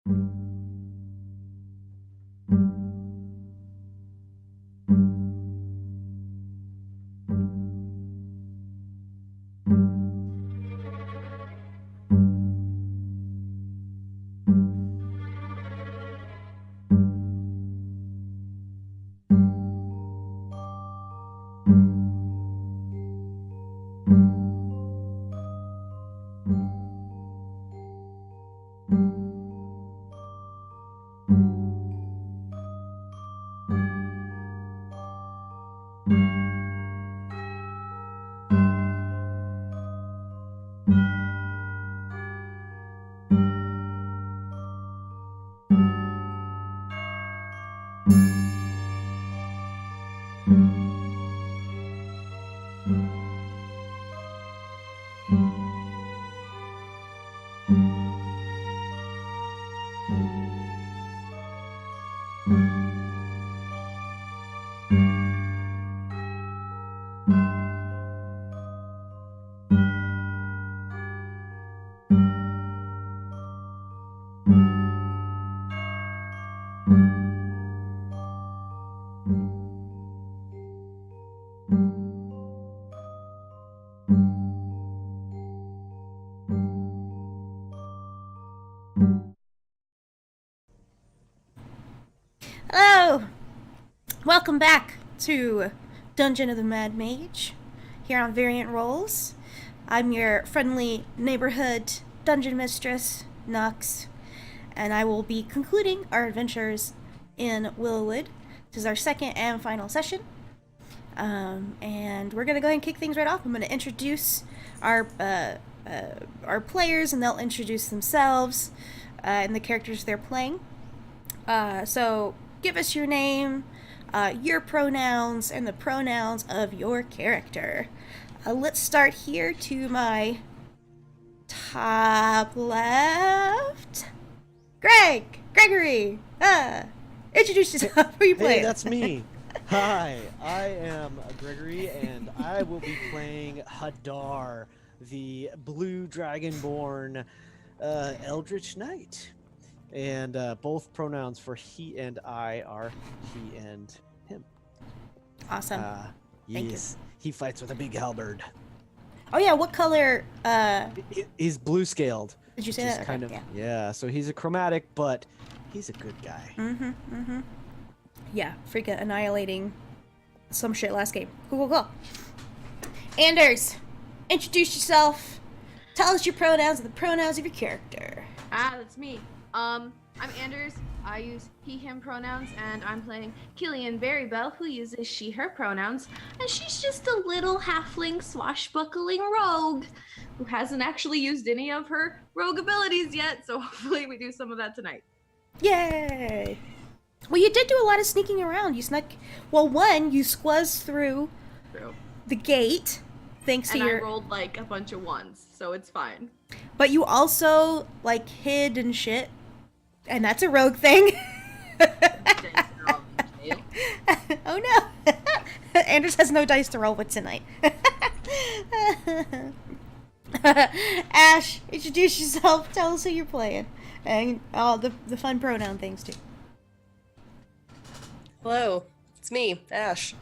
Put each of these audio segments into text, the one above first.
Hello! Welcome back to Dungeon of the Mad Mage, here on Variant Rolls. I'm your friendly neighborhood dungeon mistress, Nux, and I will be concluding our adventures in Wyllowood. This is our second and final session, and we're going to go ahead and kick things right off. I'm going to introduce our players, and they'll introduce themselves and the characters they're playing. So give us your name, your pronouns, and the pronouns of your character. Let's start here to my top left. Gregory. Introduce yourself. Who are you playing? Hey, that's me. Hi, I am Gregory, and I will be playing Hadar, the blue dragonborn eldritch knight. And both pronouns for he and I are he and him. Awesome. Thank you. He fights with a big halberd. Oh yeah, what color? He's blue scaled. Did you say that? Kind of, yeah. So he's a chromatic, but he's a good guy. Yeah, freaking annihilating some shit last game. Cool. Anders, introduce yourself. Tell us your pronouns and the pronouns of your character. That's me. I'm Anders. I use he, him pronouns, and I'm playing Killian Berrybell, who uses she, her pronouns, and she's just a little halfling swashbuckling rogue who hasn't actually used any of her rogue abilities yet, so hopefully we do some of that tonight. Yay! Well, you did do a lot of sneaking around. You snuck... Well, one, you squeezed through the gate, thanks to your... And I rolled, like, a bunch of ones, so it's fine. But you also, like, hid and shit. And that's a rogue thing. Oh no! Anders has no dice to roll with tonight. Ash, introduce yourself. Tell us who you're playing. And all the fun pronoun things, too. Hello, it's me, Ash.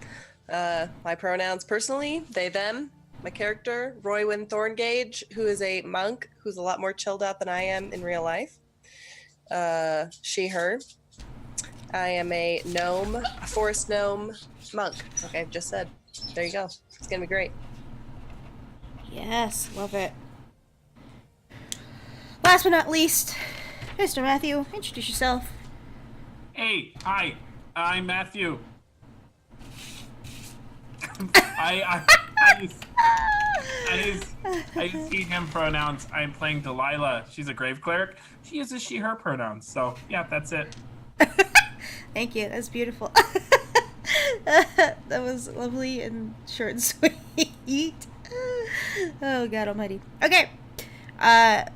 My pronouns personally, they, them. My character, Roywyn Thorngage, who is a monk who's a lot more chilled out than I am in real life. She, her. I am a gnome, a forest gnome monk, like I've just said. There you go. It's gonna be great. Yes, love it. Last but not least, Mr. Matthew, introduce yourself. Hey, hi, I'm Matthew. I use he, him pronouns. I'm playing Delilah. She's a grave cleric. She uses she, her pronouns. So, yeah, that's it. Thank you. That's beautiful. That was lovely and short and sweet. Oh, God almighty. Okay.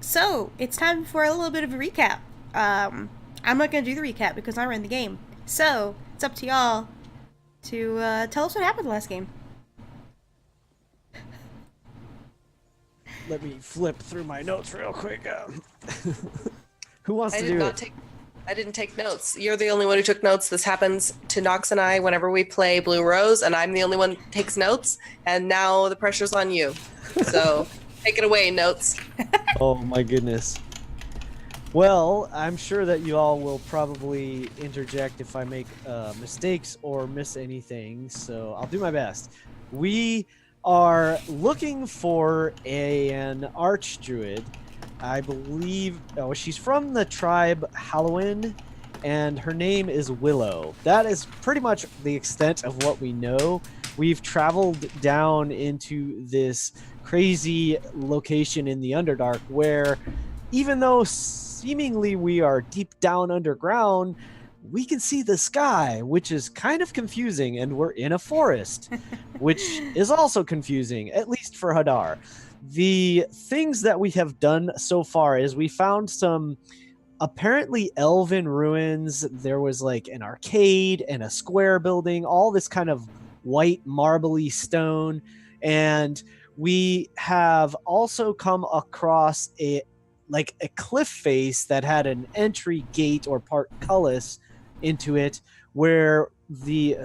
So, it's time for a little bit of a recap. I'm not going to do the recap because I ran the game. So, it's up to y'all to tell us what happened last game. Let me flip through my notes real quick. Who wants I to did do not it? take. I didn't take notes. You're the only one who took notes. This happens to Nox and I whenever we play Blue Rose, and I'm the only one who takes notes. And now the pressure's on you. So take it away, notes. Oh my goodness. Well, I'm sure that you all will probably interject if I make mistakes or miss anything, so I'll do my best. We are looking for an archdruid. I believe she's from the tribe Halloween, and her name is Willow. That is pretty much the extent of what we know. We've traveled down into this crazy location in the Underdark where, even though seemingly we are deep down underground, we can see the sky, which is kind of confusing, and we're in a forest, which is also confusing, at least for Hadar. The things that we have done so far is we found some apparently elven ruins. There was like an arcade and a square building, all this kind of white marbly stone, and we have also come across a cliff face that had an entry gate or portcullis into it, where the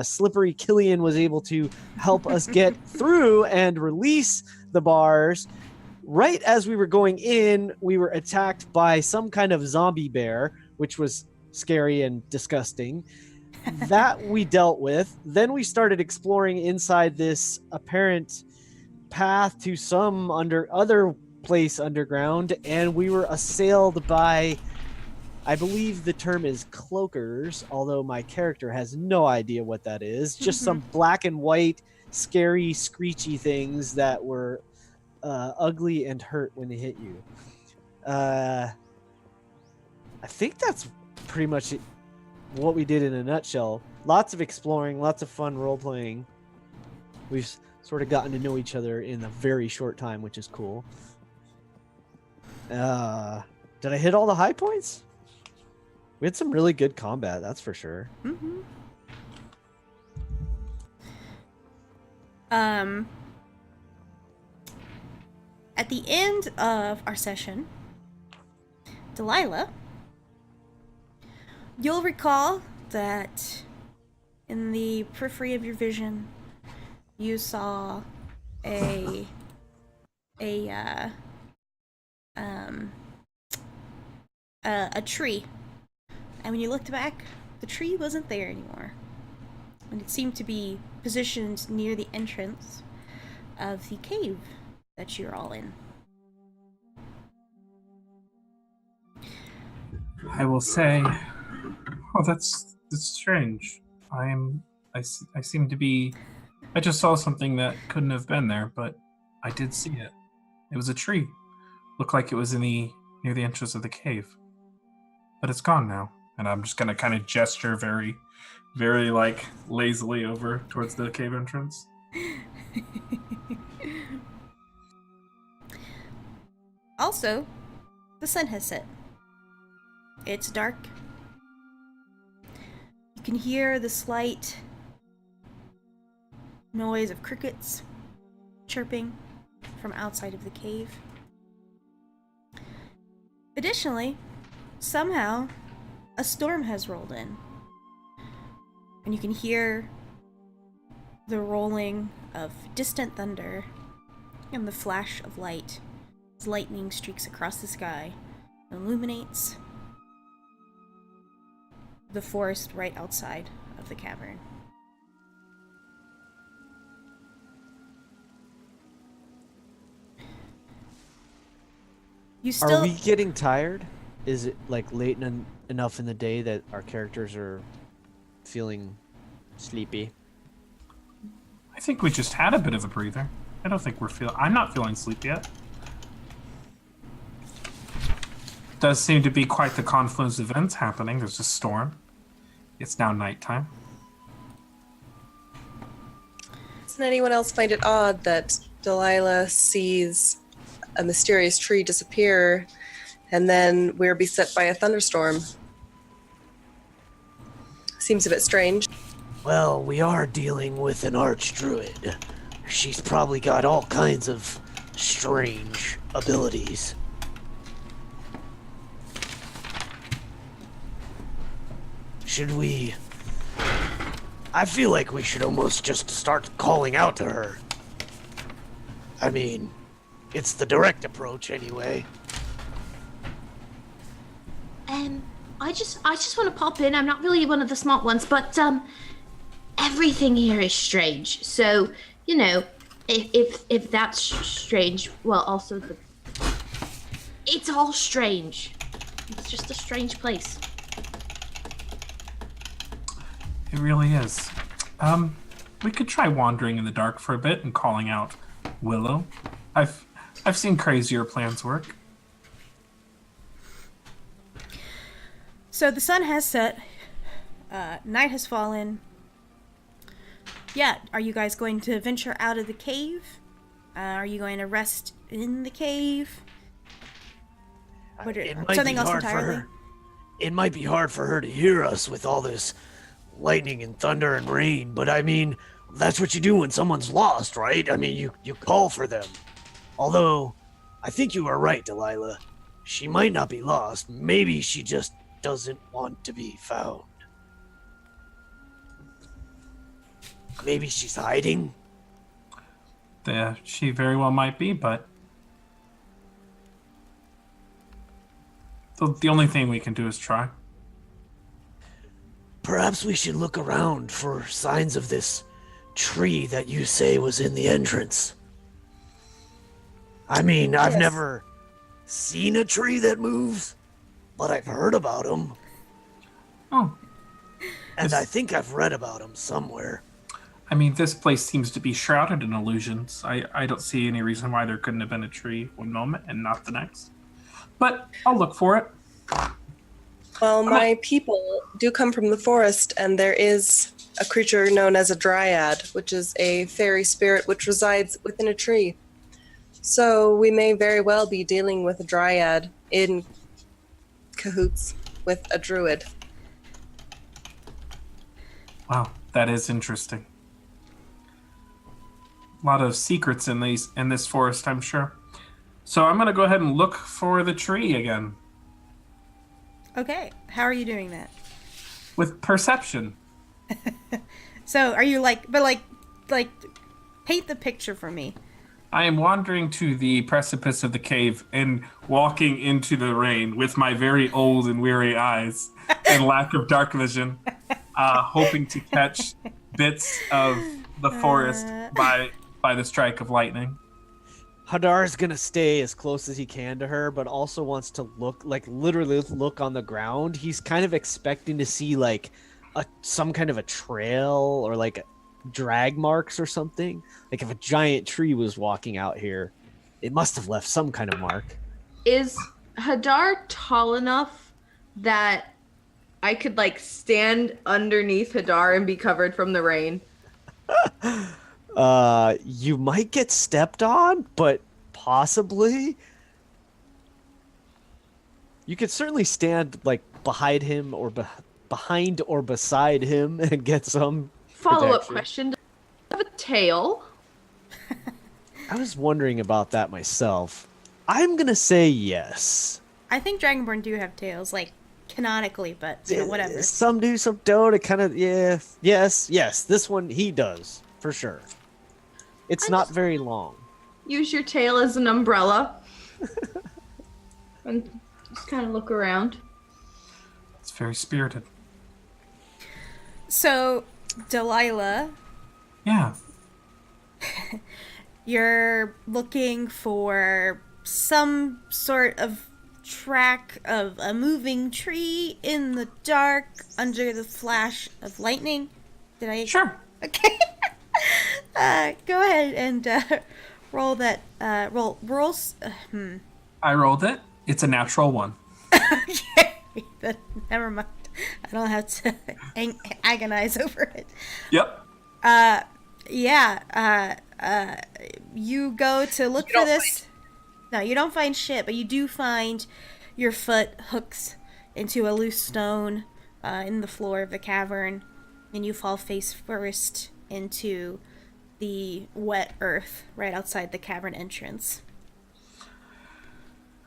slippery Killian was able to help us get through and release the bars. Right as we were going in, we were attacked by some kind of zombie bear, which was scary and disgusting. That we dealt with. Then we started exploring inside this apparent path to some other place underground, and we were assailed by, I believe the term is cloakers, although my character has no idea what that is. Just some black and white, scary, screechy things that were ugly and hurt when they hit you. I think that's pretty much what we did in a nutshell. Lots of exploring, lots of fun role-playing. We've sort of gotten to know each other in a very short time, which is cool. Did I hit all the high points? We had some really good combat, that's for sure. At the end of our session, Delilah, you'll recall that in the periphery of your vision, you saw a tree, and when you looked back, the tree wasn't there anymore, and it seemed to be positioned near the entrance of the cave that you're all in. I will say, oh, that's strange. I seem to be. I just saw something that couldn't have been there, but I did see it. It was a tree. Looked like it was near the entrance of the cave, but it's gone now. And I'm just gonna kind of gesture very, very like lazily over towards the cave entrance. Also, the sun has set. It's dark. You can hear the slight noise of crickets chirping from outside of the cave. Additionally, somehow, a storm has rolled in. And you can hear the rolling of distant thunder and the flash of light as lightning streaks across the sky and illuminates the forest right outside of the cavern. Are we getting tired? Is it like late enough in the day that our characters are feeling sleepy? I think we just had a bit of a breather. I don't think I'm not feeling sleep yet. Does seem to be quite the confluence of events happening. There's a storm. It's now nighttime. Doesn't anyone else find it odd that Delilah sees a mysterious tree disappear and then we're beset by a thunderstorm? Seems a bit strange. Well, we are dealing with an archdruid. She's probably got all kinds of strange abilities. Should we... I feel like we should almost just start calling out to her. I mean, it's the direct approach anyway. I just want to pop in. I'm not really one of the smart ones, but everything here is strange. So, you know, if that's strange, well, also it's all strange. It's just a strange place. It really is. We could try wandering in the dark for a bit and calling out Willow. I've seen crazier plans work. So the sun has set. Night has fallen. Yeah, are you guys going to venture out of the cave? Are you going to rest in the cave? Something else entirely? It might be hard for her to hear us with all this lightning and thunder and rain, but I mean, that's what you do when someone's lost, right? I mean, you call for them. Although, I think you are right, Delilah. She might not be lost. Maybe she just doesn't want to be found. Maybe she's hiding. Yeah, she very well might be, but the only thing we can do is try. Perhaps we should look around for signs of this tree that you say was in the entrance. I mean, I've never seen a tree that moves, but I've heard about them. Oh. And I think I've read about them somewhere. I mean, this place seems to be shrouded in illusions. I don't see any reason why there couldn't have been a tree one moment and not the next. But I'll look for it. Well, my people do come from the forest, and there is a creature known as a dryad, which is a fairy spirit which resides within a tree. So we may very well be dealing with a dryad in cahoots with a druid. Wow, that is interesting. A lot of secrets in this forest, I'm sure. So I'm going to go ahead and look for the tree again. Okay, how are you doing that? With perception. So are you like paint the picture for me. I am wandering to the precipice of the cave and walking into the rain with my very old and weary eyes and lack of dark vision, hoping to catch bits of the forest by the strike of lightning. Hadar's gonna stay as close as he can to her, but also wants to literally look on the ground. He's kind of expecting to see some kind of a trail or like drag marks or something. Like if a giant tree was walking out here, it must have left some kind of mark. Is Hadar tall enough that I could stand underneath Hadar and be covered from the rain? You might get stepped on, but possibly. You could certainly stand behind him or behind or beside him and get some Follow-up protection. question. Does it have a tail? I was wondering about that myself. I'm gonna say yes. I think Dragonborn do have tails, canonically, but whatever. Some do, some don't. It kind of, yeah. Yes. This one, he does, for sure. It's not very long. Use your tail as an umbrella. And just kind of look around. It's very spirited. So, Delilah, Yeah. you're looking for some sort of track of a moving tree in the dark under the flash of lightning. Did I? Sure. Okay. Go ahead and roll that. Rolls. I rolled it. It's a natural one. Okay. Never mind. I don't have to agonize over it. Yep. You go to look for this. No, you don't find shit, but you do find your foot hooks into a loose stone in the floor of the cavern, and you fall face first into the wet earth right outside the cavern entrance.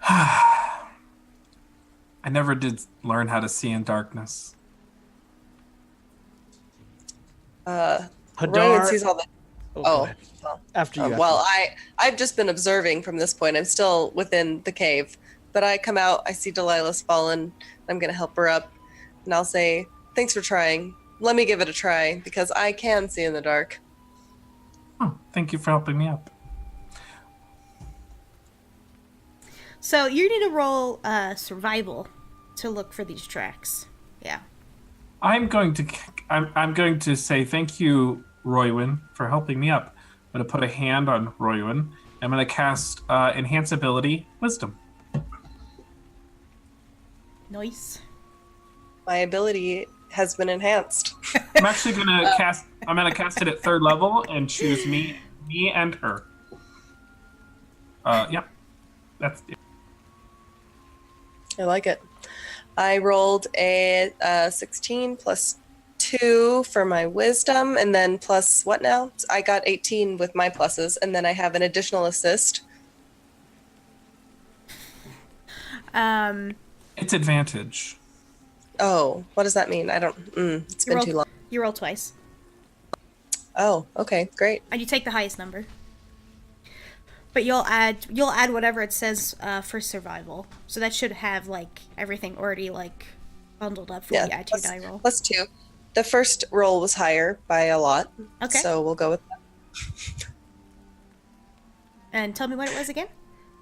I never did learn how to see in darkness. Rowan Hadar. sees all the. go Oh, ahead. well, After you. well, I've just been observing from this point. I'm still within the cave, but I come out. I see Delilah's fallen. I'm gonna help her up, and I'll say, "Thanks for trying. Let me give it a try because I can see in the dark." Oh, thank you for helping me up. So you need to roll survival to look for these tracks. Yeah. I'm going to say thank you, Roywin, for helping me up. I'm going to put a hand on Roywin. I'm going to cast Enhance Ability Wisdom. Nice. My ability has been enhanced. I'm actually going to cast. I'm going to cast it at 3rd level and choose me and her. Yeah, that's it. I like it. I rolled a 16 plus 2 for my wisdom, and then plus what now? I got 18 with my pluses, and then I have an additional assist. It's advantage. Oh, what does that mean? I don't. It's been too long. You roll twice, Oh, okay, great. and you take the highest number. But you'll add whatever it says for survival. So that should have like everything already like bundled up for you. Add to your die roll. Plus 2. The first roll was higher by a lot. Okay. So we'll go with that. And tell me what it was again.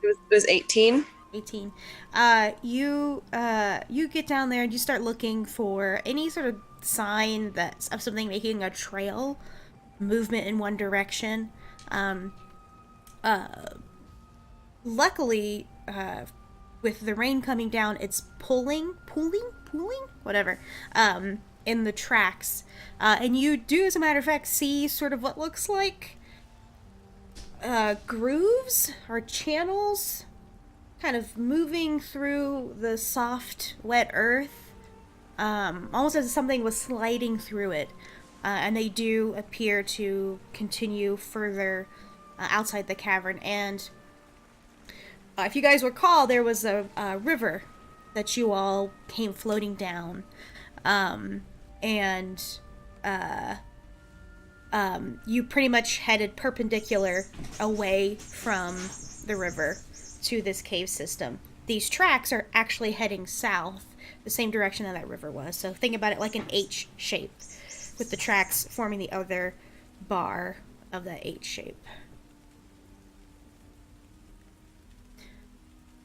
It was 18. 18. You get down there and you start looking for any sort of sign that's of something making a trail, movement in one direction. Luckily, with the rain coming down, it's pooling, whatever, in the tracks. And you do, as a matter of fact, see sort of what looks like grooves or channels kind of moving through the soft, wet earth, almost as if something was sliding through it. And they do appear to continue further outside the cavern. And if you guys recall, there was a river that you all came floating down. You pretty much headed perpendicular away from the river to this cave system. These tracks are actually heading south, the same direction that river was. So think about it like an H shape, with the tracks forming the other bar of that H shape.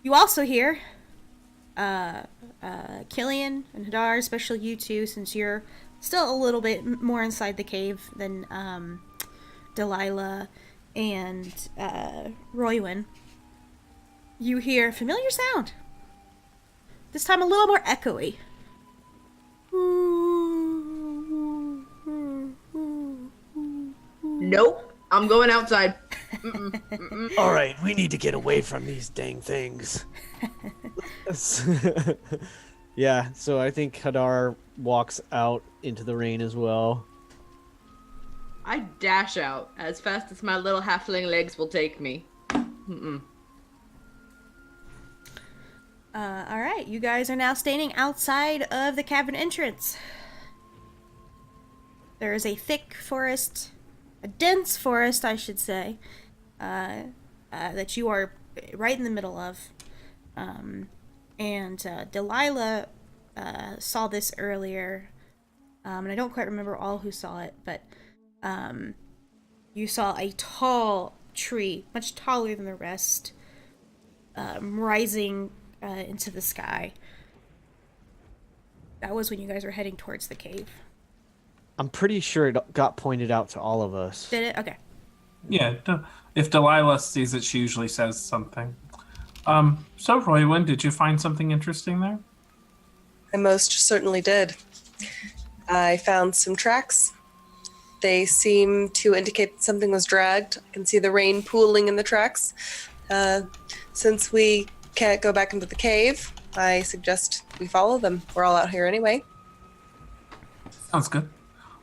You also hear Killian and Hadar, especially you two, since you're still a little bit more inside the cave than Delilah and Roywin. You hear a familiar sound. This time a little more echoey. Nope. I'm going outside. All right, we need to get away from these dang things. Yeah, so I think Hadar walks out into the rain as well. I dash out as fast as my little halfling legs will take me. Alright, you guys are now standing outside of the cavern entrance. There is a thick forest, a dense forest, I should say, that you are right in the middle of. Delilah saw this earlier, and I don't quite remember all who saw it, but you saw a tall tree, much taller than the rest, rising into the sky. That was when you guys were heading towards the cave. I'm pretty sure it got pointed out to all of us. Did it? Okay. Yeah, if Delilah sees it, she usually says something. So Roywin, did you find something interesting there? I most certainly did. I found some tracks. They seem to indicate that something was dragged. I can see the rain pooling in the tracks. Since we can't go back into the cave, I suggest we follow them. We're all out here anyway. Sounds good.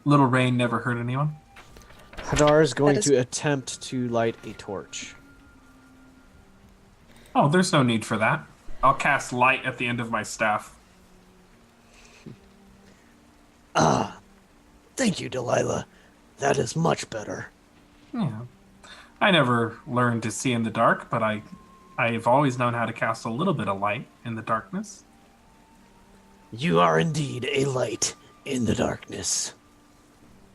Little rain never hurt anyone. Hadar is going to attempt to light a torch. Oh, there's no need for that. I'll cast light at the end of my staff. Thank you, Delilah. That is much better. Yeah. I never learned to see in the dark, but I've always known how to cast a little bit of light in the darkness. You are indeed a light in the darkness.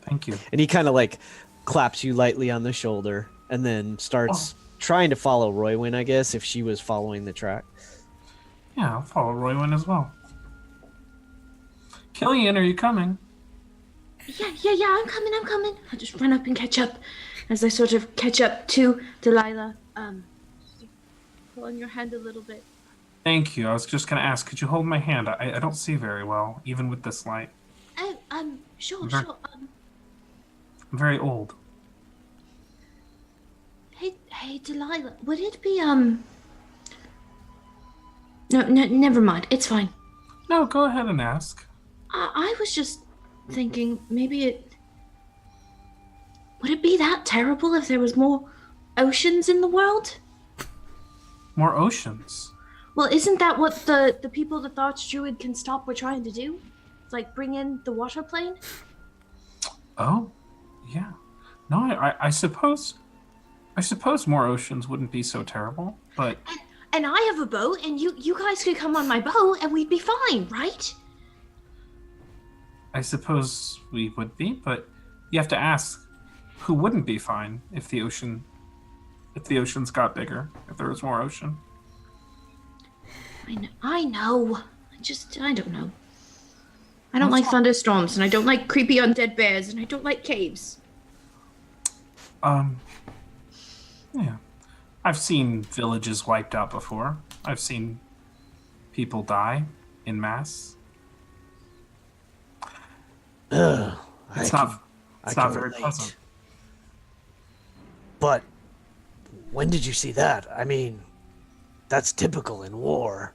Thank you. And he kind of like claps you lightly on the shoulder and then starts trying to follow Roywyn, I guess, if she was following the track. Yeah, I'll follow Roywyn as well. Killian, are you coming? Yeah, I'm coming. I'll just run up and catch up as I sort of catch up to Delilah. Pull on your hand a little bit. Thank you. I was just going to ask, could you hold my hand? I don't see very well, even with this light. Sure. I'm very old. Hey, Delilah, would it be, No, never mind. It's fine. No, go ahead and ask. I was just thinking maybe would it be that terrible if there was more oceans in the world? More oceans? Well, isn't that what the people that thought Druid can stop were trying to do? It's like bring in the water plane? Oh, yeah. No, I suppose more oceans wouldn't be so terrible, but... And I have a boat, and you guys could come on my boat, and we'd be fine, right? I suppose we would be, but you have to ask who wouldn't be fine if the oceans got bigger, if there was more ocean. I know. I don't know. I don't like thunderstorms, and I don't like creepy undead bears, and I don't like caves. Yeah. I've seen villages wiped out before. I've seen people die in mass. It's not very pleasant. But when did you see that? I mean, that's typical in war.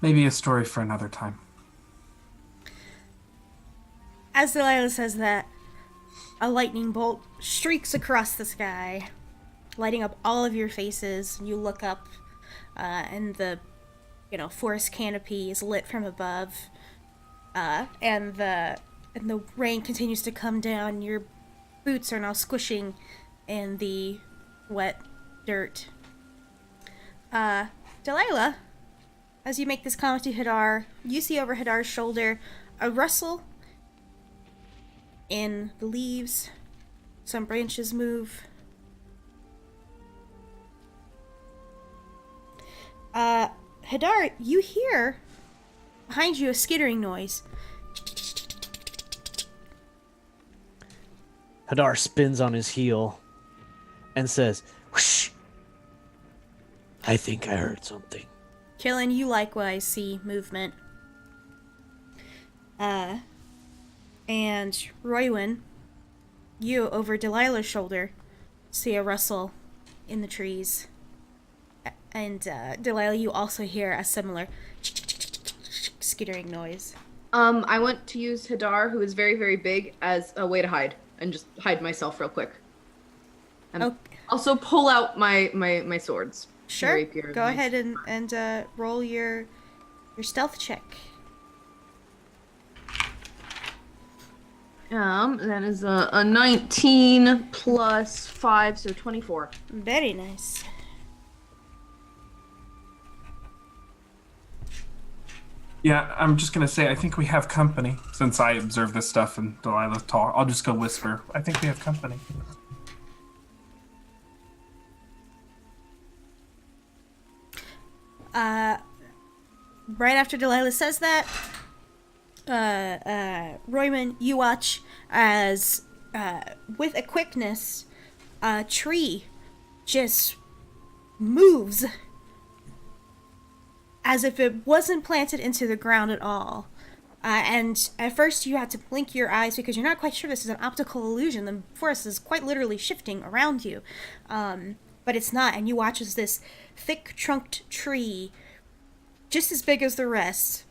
Maybe a story for another time. As Delilah says that, a lightning bolt streaks across the sky, lighting up all of your faces. You look up, and the, forest canopy is lit from above, and the rain continues to come down. Your boots are now squishing in the wet dirt. Delilah, as you make this comment to Hadar, you see over Hadar's shoulder a rustle in the leaves. Some branches move. Hadar, you hear behind you a skittering noise. Hadar spins on his heel and says, "Whoosh! I think I heard something." Killen, you likewise see movement. And Roywyn, you over Delilah's shoulder see a rustle in the trees. And Delilah, you also hear a similar skittering noise. I want to use Hadar, who is very, very big, as a way to hide, and just hide myself real quick. And also pull out my swords. Sure. Go ahead and roll your stealth check. That is a 19 plus 5, so 24. Very nice. Yeah, I'm just going to say, I think we have company. Since I observe this stuff and Delilah talk, I'll just go whisper. I think we have company. Right after Delilah says that, Royman, you watch as, with a quickness, a tree just moves as if it wasn't planted into the ground at all. And at first you have to blink your eyes because you're not quite sure this is an optical illusion. The forest is quite literally shifting around you. But it's not, and you watch as this thick-trunked tree, just as big as the rest,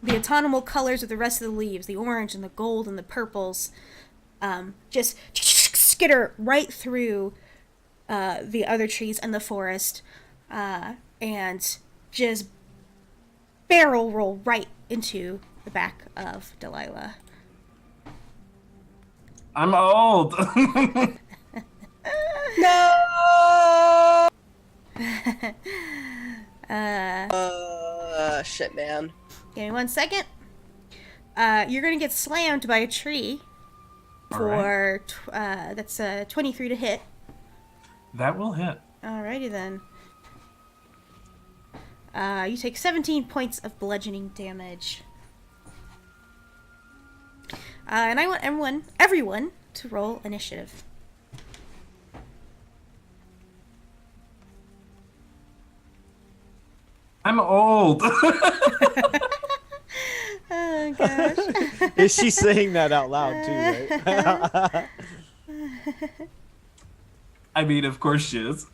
the autumnal colors of the rest of the leaves, the orange and the gold and the purples, just skitter right through the other trees and the forest, and just barrel roll right into the back of Delilah. I'm old. No. Shit, man. Give me 1 second. You're gonna get slammed by a tree for that's 23 to hit. That will hit. Alrighty then. You take 17 points of bludgeoning damage. And I want everyone to roll initiative. I'm old. Oh gosh. Is she saying that out loud too, right? I mean, of course she is.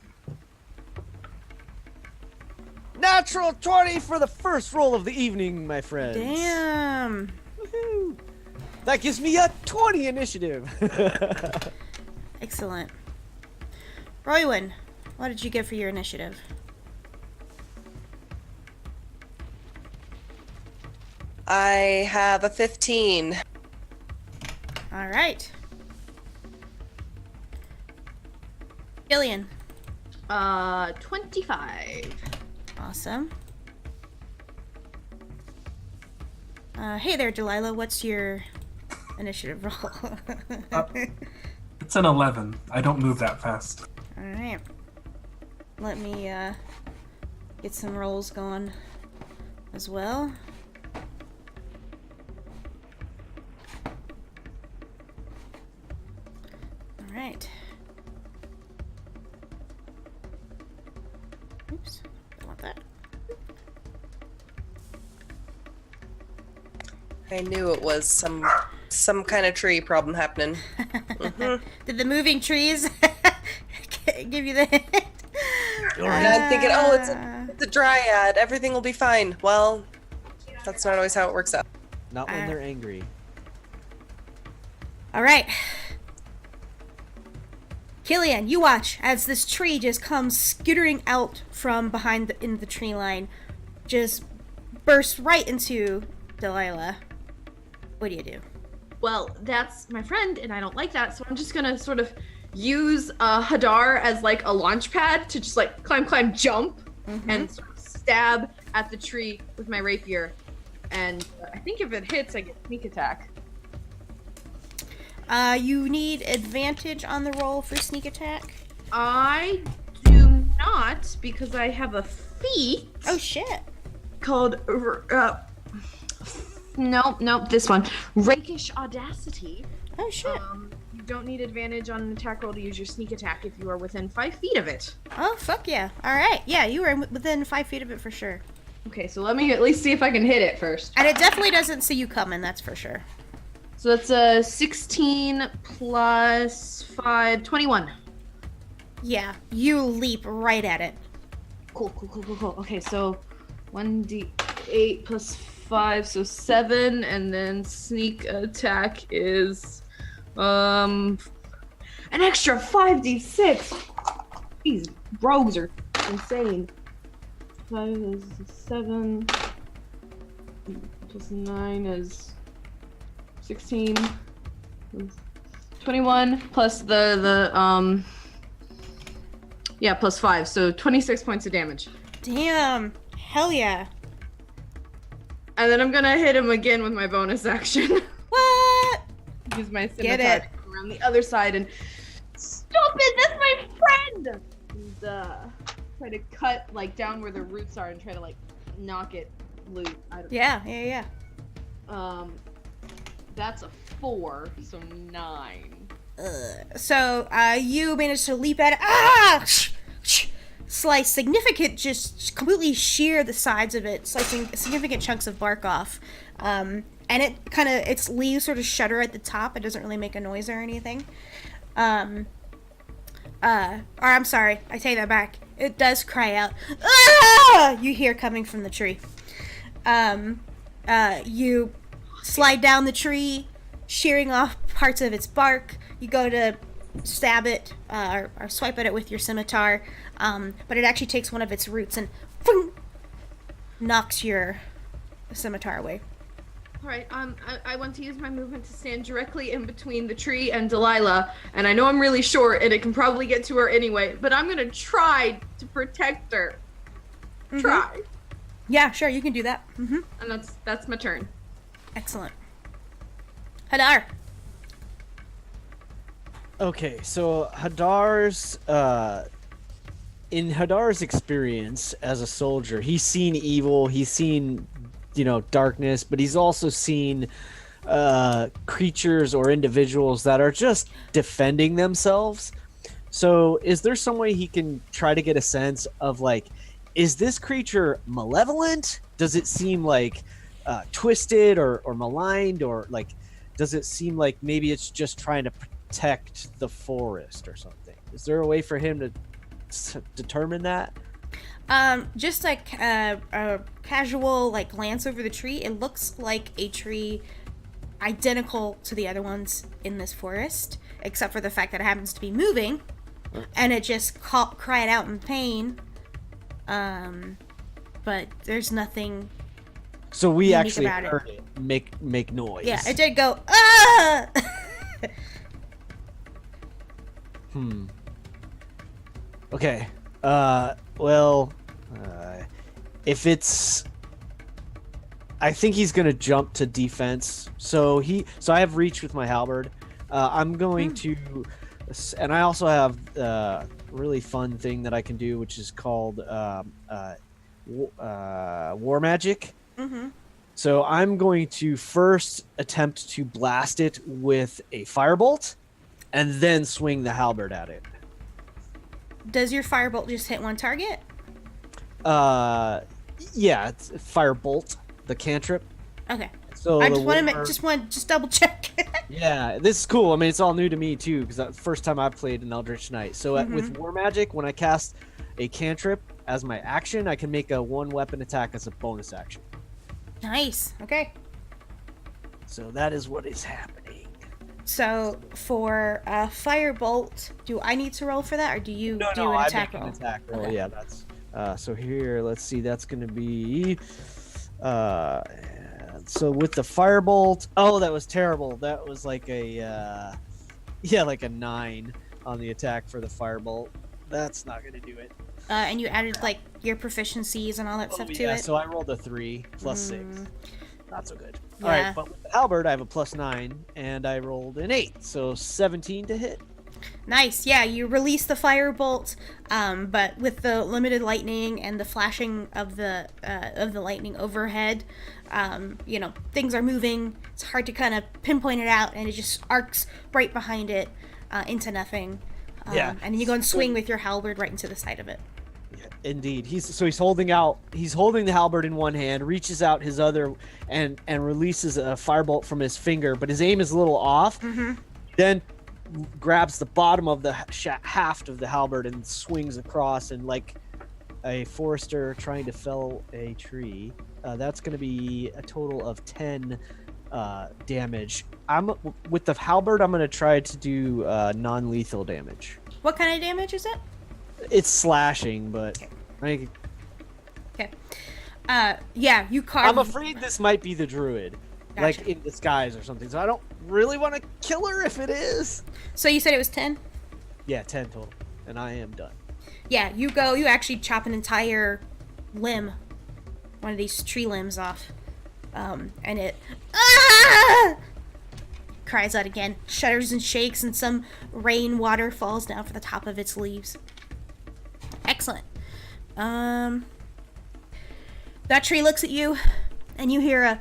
Natural 20 for the first roll of the evening, my friends. Damn. Woohoo. That gives me a 20 initiative. Excellent. Roywin, what did you get for your initiative? I have a 15. All right. Gillian. 25. Awesome. Hey there, Delilah. What's your initiative roll? It's an 11. I don't move that fast. All right. Let me get some rolls going as well. All right. Oops. Don't want that. I knew it was some kind of tree problem happening. Did the moving trees give you the hint? And I'm thinking, oh, it's a dryad. Everything will be fine. Well, that's not always how it works out. Not when they're angry. All right. Killian, you watch as this tree just comes skittering out from behind in the tree line, just bursts right into Delilah. What do you do? Well, that's my friend, and I don't like that, so I'm just gonna sort of use Hadar as like a launch pad to just like climb, jump, and sort of stab at the tree with my rapier. And I think if it hits, I get sneak attack. You need advantage on the roll for sneak attack. I do not, because I have a feat. Oh shit! Called nope, this one, Rakish Audacity. Oh shit! You don't need advantage on an attack roll to use your sneak attack if you are within 5 feet of it. Oh fuck yeah! All right, yeah, you were within 5 feet of it for sure. Okay, so let me at least see if I can hit it first. And it definitely doesn't see you coming. That's for sure. So that's a 16 plus 5, 21. Yeah, you leap right at it. Cool. Okay, so 1d8 plus 5, so 7, and then sneak attack is an extra 5d6. These rogues are insane. 5 is 7 plus 9 is 16, 21 plus the plus 5, so 26 points of damage. Damn! Hell yeah! And then I'm gonna hit him again with my bonus action. What? Use my Get scimitar it. to go around the other side and stop it! That's my friend! And try to cut like down where the roots are and try to like knock it loose. I don't Yeah. That's a 4, so 9. So, you managed to leap at it. Ah! Slice significant, just completely shear the sides of it, slicing significant chunks of bark off. And it kind of, its leaves sort of shudder at the top. It doesn't really make a noise or anything. Or I'm sorry, I take that back. It does cry out. Ah! You hear coming from the tree. You slide down the tree, shearing off parts of its bark. You go to stab it or swipe at it with your scimitar, but it actually takes one of its roots and knocks your scimitar away. All right. I want to use my movement to stand directly in between the tree and Delilah, and I know I'm really short, and it can probably get to her anyway. But I'm gonna try to protect her. Mhm. Try. Yeah, sure, you can do that. And that's my turn. Excellent. Hadar. Okay, so in Hadar's experience as a soldier, he's seen evil, he's seen, darkness, but he's also seen creatures or individuals that are just defending themselves. So is there some way he can try to get a sense of, like, is this creature malevolent? Does it seem like twisted or maligned, or like, does it seem like maybe it's just trying to protect the forest or something? Is there a way for him to determine that? Just like a casual like glance over the tree, it looks like a tree identical to the other ones in this forest, except for the fact that it happens to be moving, and it just cried out in pain. But there's nothing. So we unique actually about heard it make noise. Yeah, it did go ah. Okay. Well, if it's, I think he's gonna jump to defense. So I have reach with my halberd. I'm going to, and I also have a really fun thing that I can do, which is called war magic. So I'm going to first attempt to blast it with a firebolt, and then swing the halberd at it. Does your firebolt just hit one target? Yeah, it's firebolt, the cantrip. Okay. So I just want to double check. Yeah, this is cool. I mean, it's all new to me too, because that's the first time I played an Eldritch Knight. So with War Magic, when I cast a cantrip as my action, I can make a one weapon attack as a bonus action. Nice. Okay. So that is what is happening. So for firebolt, do I need to roll for that, or do you do an attack roll? An attack roll. Okay. Yeah, that's. So here, let's see. That's going to be. So with the firebolt, oh, that was terrible. That was like a, like a 9 on the attack for the firebolt. That's not going to do it. And you added like your proficiencies and all that stuff to it. So I rolled a 3 plus 6. Not so good. Yeah. All right, but with the halberd, I have a plus 9, and I rolled an 8, so 17 to hit. Nice. Yeah, you release the firebolt, but with the limited lightning and the flashing of the lightning overhead, things are moving. It's hard to kind of pinpoint it out, and it just arcs right behind it into nothing. And then you go and swing with your halberd right into the side of it. Yeah, indeed. He's holding the halberd in one hand, reaches out his other, and releases a firebolt from his finger, but his aim is a little off. Then grabs the bottom of the haft of the halberd and swings across, and like a forester trying to fell a tree. That's going to be a total of 10 damage. With the halberd, I'm going to try to do non-lethal damage. What kind of damage is it? It's slashing, but Okay. Yeah, you carve. I'm afraid this might be the druid, like in disguise or something. So I don't really want to kill her if it is. So you said it was 10? Yeah, 10 total, and I am done. Yeah, you actually chop an entire limb, one of these tree limbs off, and it cries out again, shudders and shakes, and some rainwater falls down from the top of its leaves. Excellent. That tree looks at you, and you hear a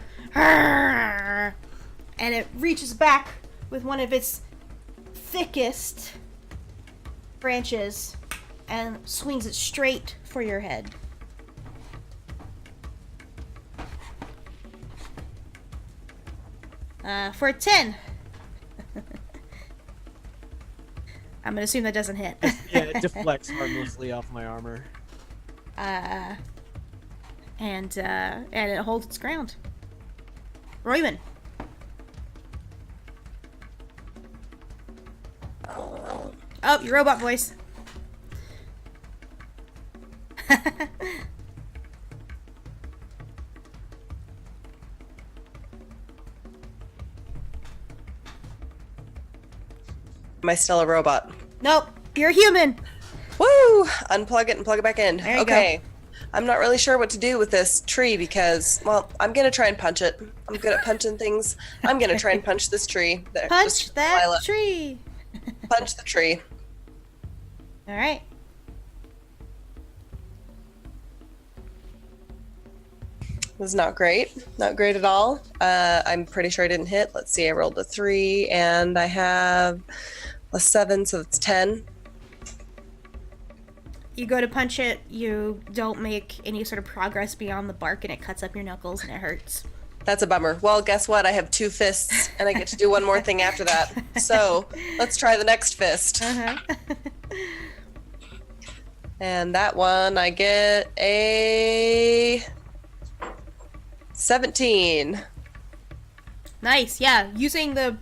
and it reaches back with one of its thickest branches and swings it straight for your head. For a 10. I'm gonna assume that doesn't hit. Yeah, it deflects harmlessly off my armor. And it holds its ground. Royman. Oh, your robot voice. Am I still a robot? Nope, you're a human. Woo! Unplug it and plug it back in. There you Okay. I'm not really sure what to do with this tree because, well, I'm gonna try and punch it. I'm good at punching things. I'm gonna try and punch this tree. There, Punch just that Lila. tree. Punch the tree. All right. Was not great. Not great at all. I'm pretty sure I didn't hit. Let's see. I rolled a 3 and I have a 7, so it's 10. You go to punch it, you don't make any sort of progress beyond the bark, and it cuts up your knuckles and it hurts. That's a bummer. Well, guess what? I have 2 fists and I get to do one more thing after that. So let's try the next fist. Uh-huh. And that one, I get a 17. Nice, yeah. Using the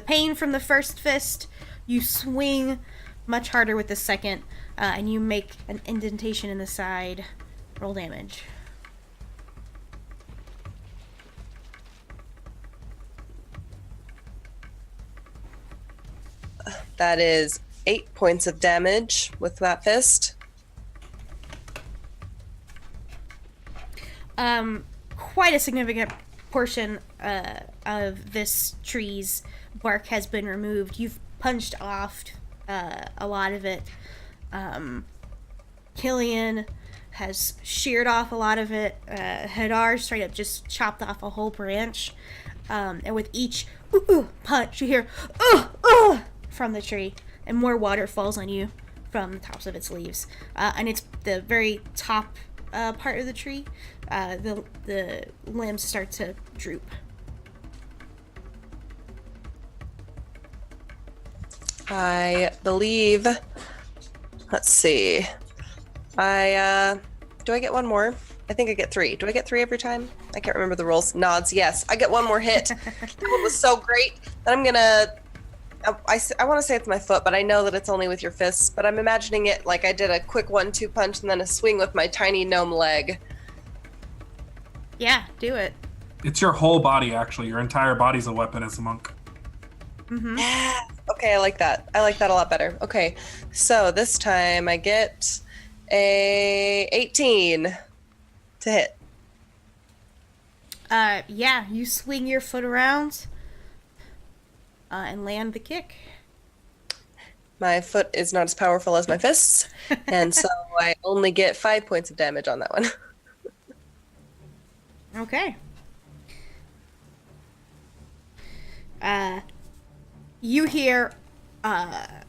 pain from the first fist, you swing much harder with the second, and you make an indentation in the side. Roll damage. That is 8 points of damage with that fist. Quite a significant portion of this tree's bark has been removed. You've punched off a lot of it. Killian has sheared off a lot of it. Hadar straight up just chopped off a whole branch. And with each punch, you hear from the tree, and more water falls on you from the tops of its leaves. And it's the very top part of the tree. The limbs start to droop. I believe. Let's see. Do I get one more? I think I get 3. Do I get 3 every time? I can't remember the rules. Nods. Yes, I get one more hit. That one was so great that I'm gonna. I want to say it's my foot, but I know that it's only with your fists. But I'm imagining it like I did a quick 1-2 punch and then a swing with my tiny gnome leg. Yeah, do it. It's your whole body, actually. Your entire body's a weapon as a monk. Mm-hmm. Okay, I like that. I like that a lot better. Okay, so this time I get a 18 to hit. Yeah, you swing your foot around and land the kick. My foot is not as powerful as my fists, and so I only get 5 points of damage on that one. Okay. You hear a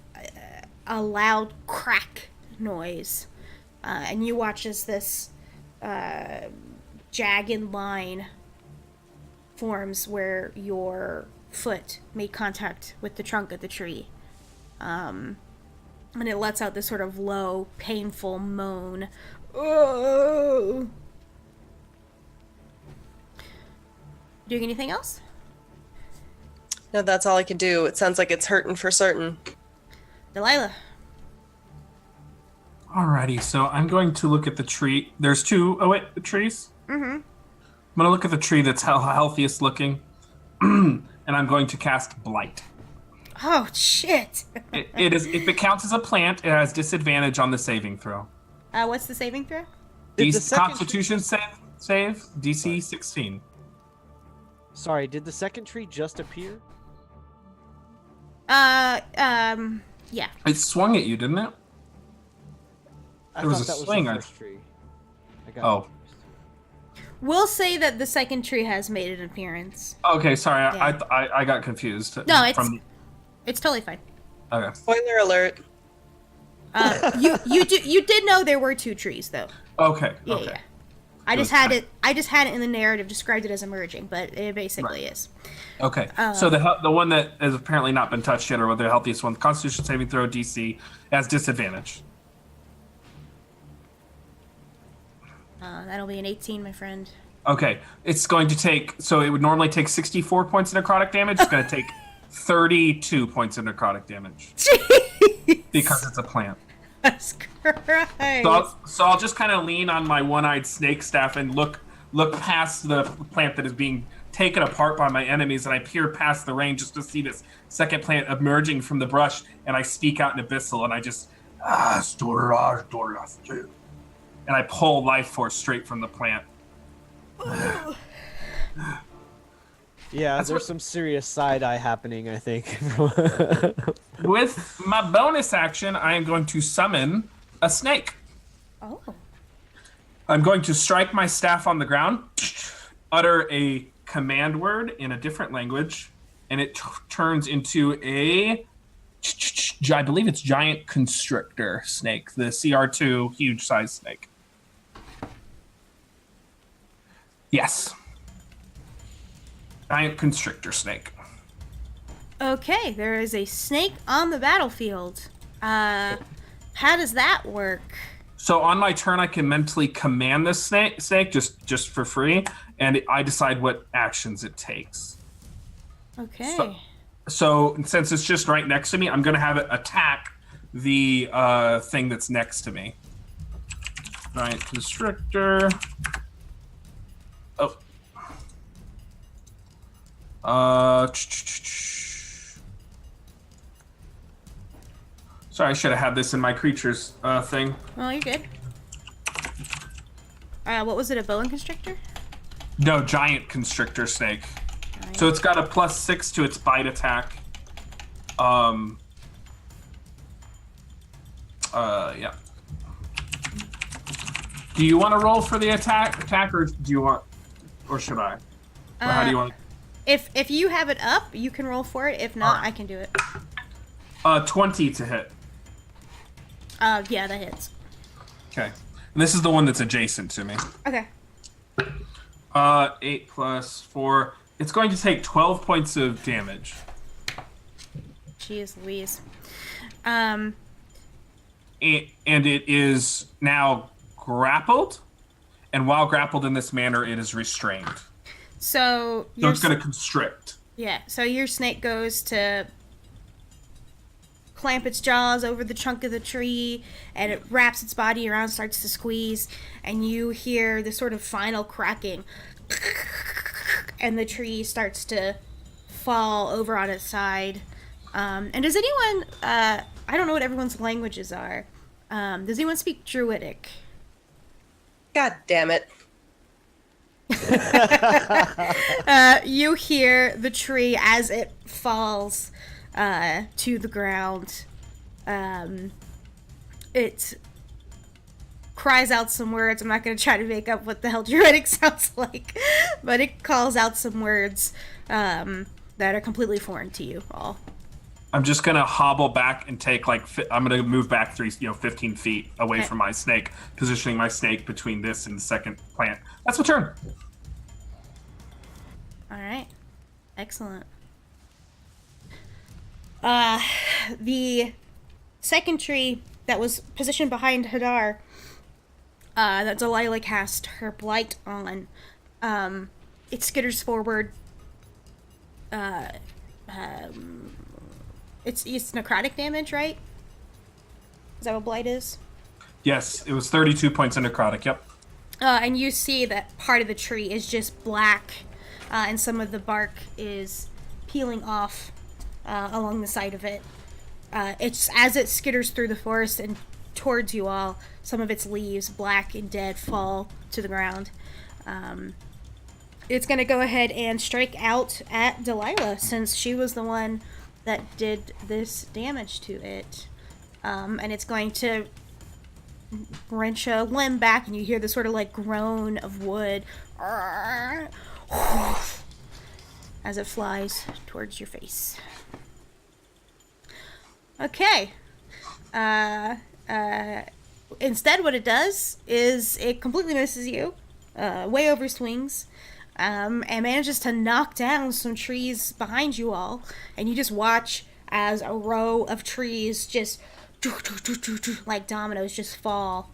loud crack noise, and you watch as this jagged line forms where your foot made contact with the trunk of the tree. And it lets out this sort of low, painful moan. Oh! Doing anything else? No, that's all I can do. It sounds like it's hurting for certain. Delilah. Alrighty, so I'm going to look at the tree. There's 2 trees. Mm-hmm. I'm going to look at the tree that's healthiest looking, and I'm going to cast Blight. Oh, shit. It is, if it counts as a plant, it has disadvantage on the saving throw. What's the saving throw? Did the second Constitution save, DC 16. Sorry, did the second tree just appear? Yeah. It swung at you, didn't it? I There was thought a that swing, was I- the first tree. I got Oh. confused. We'll say that the second tree has made an appearance. Okay, sorry, Yeah. I got confused. No, it's totally fine. Okay. Spoiler alert. You did know there were 2 trees though. Okay. Yeah, okay. yeah. I just had it in the narrative described it as emerging, but it basically is. Okay. So the one that has apparently not been touched yet, or the healthiest one, Constitution saving throw DC, has disadvantage. That'll be an 18, my friend. Okay. It's going to take. So it would normally take 64 points of necrotic damage. It's going to take 32 points of necrotic damage Jeez. because it's a plant. Jesus Christ. So I'll just kind of lean on my one-eyed snake staff and look past the plant that is being taken apart by my enemies, and I peer past the rain just to see this second plant emerging from the brush, and I speak out in Abyssal, and I just, and I pull life force straight from the plant. Yeah, That's there's what- some serious side-eye happening, I think. With my bonus action, I am going to summon a snake. Oh. I'm going to strike my staff on the ground, utter a command word in a different language, and it turns into a, I believe it's giant constrictor snake, the CR2 huge size snake. Yes. Giant constrictor snake. Okay, there is a snake on the battlefield. How does that work? So on my turn, I can mentally command this snake just for free, and I decide what actions it takes. Okay. So since it's just right next to me, I'm going to have it attack the thing that's next to me. Giant constrictor. Oh. Sorry, I should have had this in my creatures thing. Oh, you're good. What was it, a boa constrictor? No, giant constrictor snake. So it's got a +6 to its bite attack. Yeah. Do you want to roll for the attack, or do you want, or should I? Or how do you want? If you have it up, you can roll for it. If not, I can do it. 20 to hit. Yeah, that hits. Okay. And this is the one that's adjacent to me. Okay. 8 plus 4. It's going to take 12 points of damage. Jeez Louise. And it is now grappled. And while grappled in this manner, it is restrained. So it's going to constrict. Yeah, so your snake goes to clamp its jaws over the trunk of the tree, and it wraps its body around, starts to squeeze, and you hear the sort of final cracking, and the tree starts to fall over on its side. And does anyone, I don't know what everyone's languages are, does anyone speak Druidic? God damn it. You hear the tree as it falls to the ground. It cries out some words. I'm not going to try to make up what the hell Druidic sounds like, but it calls out some words that are completely foreign to you all. I'm just going to hobble back and take I'm going to move back 15 feet away from my snake, positioning my snake between this and the second plant. That's my turn. All right. Excellent. The second tree that was positioned behind Hadar, that Delilah cast her blight on, it skitters forward. It's necrotic damage, right? Is that what blight is? Yes, it was 32 points of necrotic, yep. And you see that part of the tree is just black, and some of the bark is peeling off along the side of it. It's as it skitters through the forest and towards you all, some of its leaves, black and dead, fall to the ground. It's going to go ahead and strike out at Delilah, since she was the one that did this damage to it. And it's going to wrench a limb back, and you hear the sort of groan of wood as it flies towards your face. Okay. Instead, what it does is it completely misses you, way over swings, and manages to knock down some trees behind you all, and you just watch as a row of trees just like dominoes just fall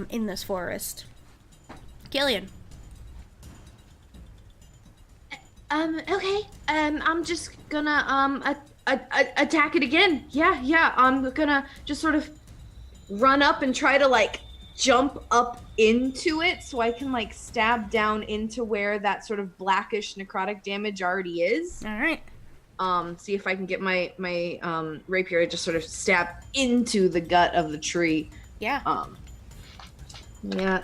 in this forest. Killian. Okay. I'm just gonna attack it again. Yeah. I'm gonna just sort of run up and try to jump up into it so I can like stab down into where that sort of blackish necrotic damage already is. All right. See if I can get my rapier to just sort of stab into the gut of the tree. Yeah. Yeah.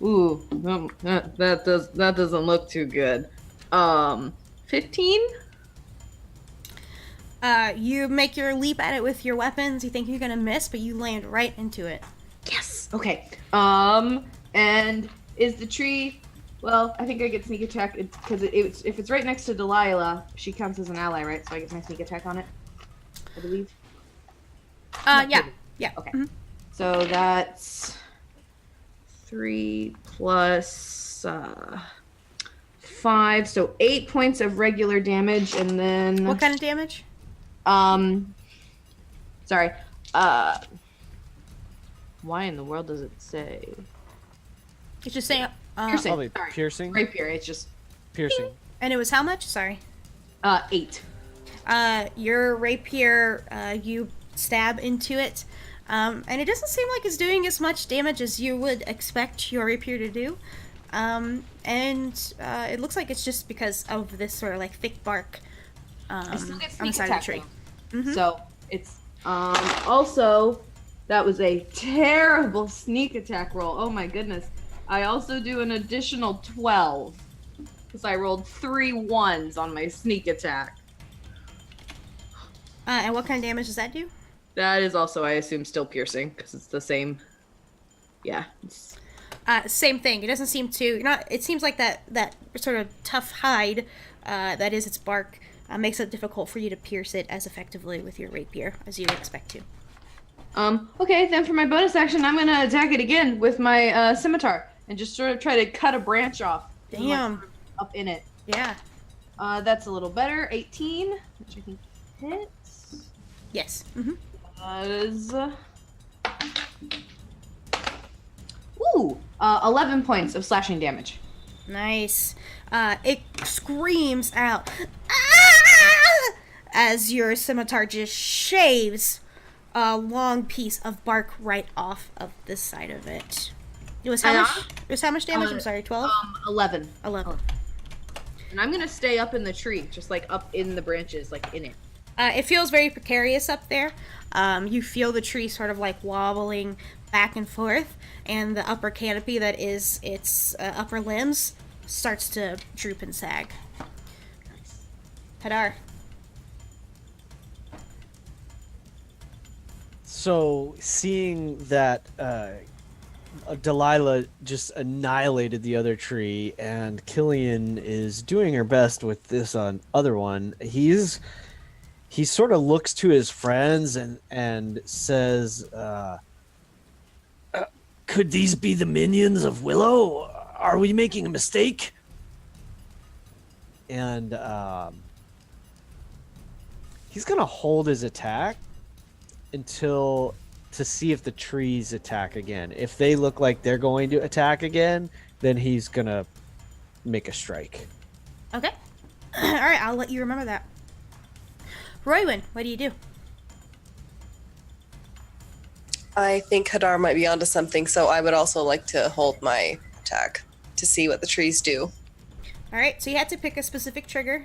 Ooh, that doesn't look too good. 15? You make your leap at it with your weapons. You think you're gonna miss, but you land right into it. Yes. Okay. And is the tree? Well, I think I get sneak attack because if it's right next to Delilah, she counts as an ally, right? So I get my sneak attack on it, I believe. Yeah. Okay. Mm-hmm. So that's 3 plus 5, so 8 points of regular damage, and then What kind of damage? Sorry. Why in the world does it say? It's just saying. Piercing. Probably Sorry. piercing. Rapier. It's just Piercing. And it was how much? Sorry. 8. Your rapier, you stab into it, and it doesn't seem like it's doing as much damage as you would expect your rapier to do. And it looks like it's just because of this sort of like thick bark I still get on the sneak side of the attack. tree. Though. So it's also that was a terrible sneak attack roll. Oh my goodness. I also do an additional 12 because I rolled 3 1s on my sneak attack. And what kind of damage does that do? That is also, I assume, still piercing because it's the same. Yeah. Same thing. It doesn't seem to. You're not. It seems like that sort of tough hide, that is its bark, makes it difficult for you to pierce it as effectively with your rapier as you would expect to. Okay, then for my bonus action, I'm gonna attack it again with my scimitar and just sort of try to cut a branch off. and, like, Damn. sort of up in it. Yeah. That's a little better. 18, which I think hits. Yes. Mm-hmm. That is. 11 points of slashing damage. Nice. It screams out "Ah!" as your scimitar just shaves a long piece of bark right off of the side of it. It was how much? It was how much damage? I'm sorry, 12? 11. 11. And I'm gonna stay up in the tree, just like up in the branches, like in it. It feels very precarious up there. You feel the tree sort of like wobbling back and forth, and the upper canopy that is its upper limbs starts to droop and sag. Nice. Hadar. So, seeing that Delilah just annihilated the other tree, and Killian is doing her best with this other one, he sort of looks to his friends and says, Could these be the minions of Willow? Are we making a mistake? and he's gonna hold his attack to see if the trees attack again. If they look like they're going to attack again, then he's gonna make a strike. Okay. Alright, I'll let you remember that. Roywin, what do you do? I think Hadar might be onto something, so I would also like to hold my attack to see what the trees do. Alright, so you had to pick a specific trigger.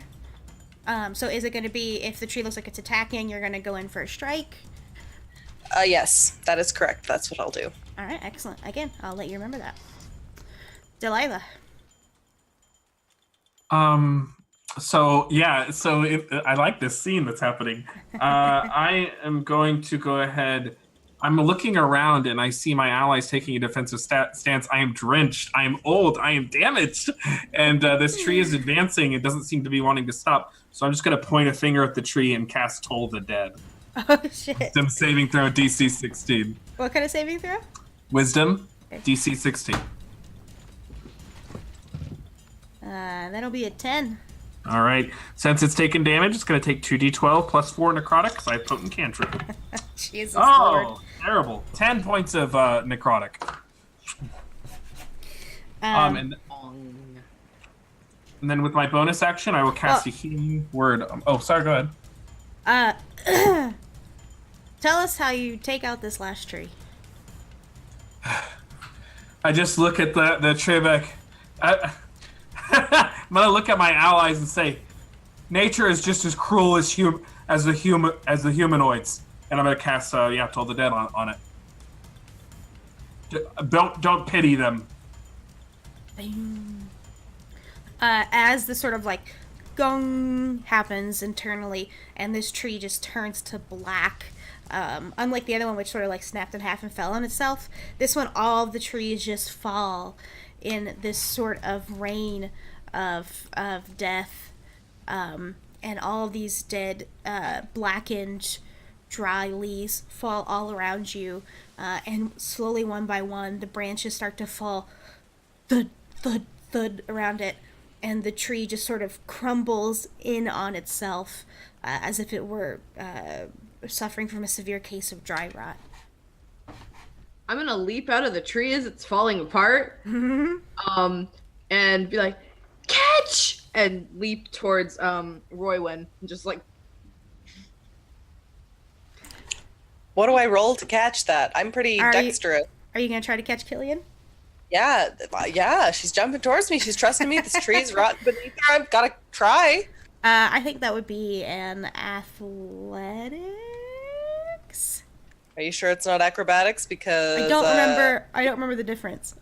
So is it going to be if the tree looks like it's attacking, you're going to go in for a strike? Yes, that is correct. That's what I'll do. Alright, excellent. Again, I'll let you remember that. Delilah. I like this scene that's happening. I am going to go ahead. I'm looking around and I see my allies taking a defensive stance. I am drenched. I am old. I am damaged. And this tree is advancing. It doesn't seem to be wanting to stop. So I'm just going to point a finger at the tree and cast Toll the Dead. Oh, shit. Wisdom saving throw DC 16. What kind of saving throw? Wisdom DC 16. That'll be a 10. All right. Since it's taken damage, it's going to take 2d12 plus 4 necrotic because I have potent cantrip. Jesus Lord. Oh, terrible. 10 points of necrotic. And then with my bonus action, I will cast a healing word. Oh, sorry, go ahead. Tell us how you take out this last tree. I just look at the tree back. I'm gonna look at my allies and say, nature is just as cruel as the humanoids, and I'm gonna cast Toll the Dead on it. Don't pity them. As the sort of like gong happens internally, and this tree just turns to black. Unlike the other one, which sort of like snapped in half and fell on itself, this one, all of the trees just fall in this sort of rain of death, and all of these dead, blackened, dry leaves fall all around you, and slowly, one by one, the branches start to fall, thud, thud, thud around it, and the tree just sort of crumbles in on itself, as if it were suffering from a severe case of dry rot. I'm gonna leap out of the tree as it's falling apart, and be like, catch! And leap towards Roywin, and just like. What do I roll to catch that? I'm pretty dexterous. Are you gonna try to catch Killian? Yeah, she's jumping towards me. She's trusting me. This tree's rotten beneath her. I've got to try. I think that would be an athletics. Are you sure it's not acrobatics? Because I don't remember. I don't remember the difference.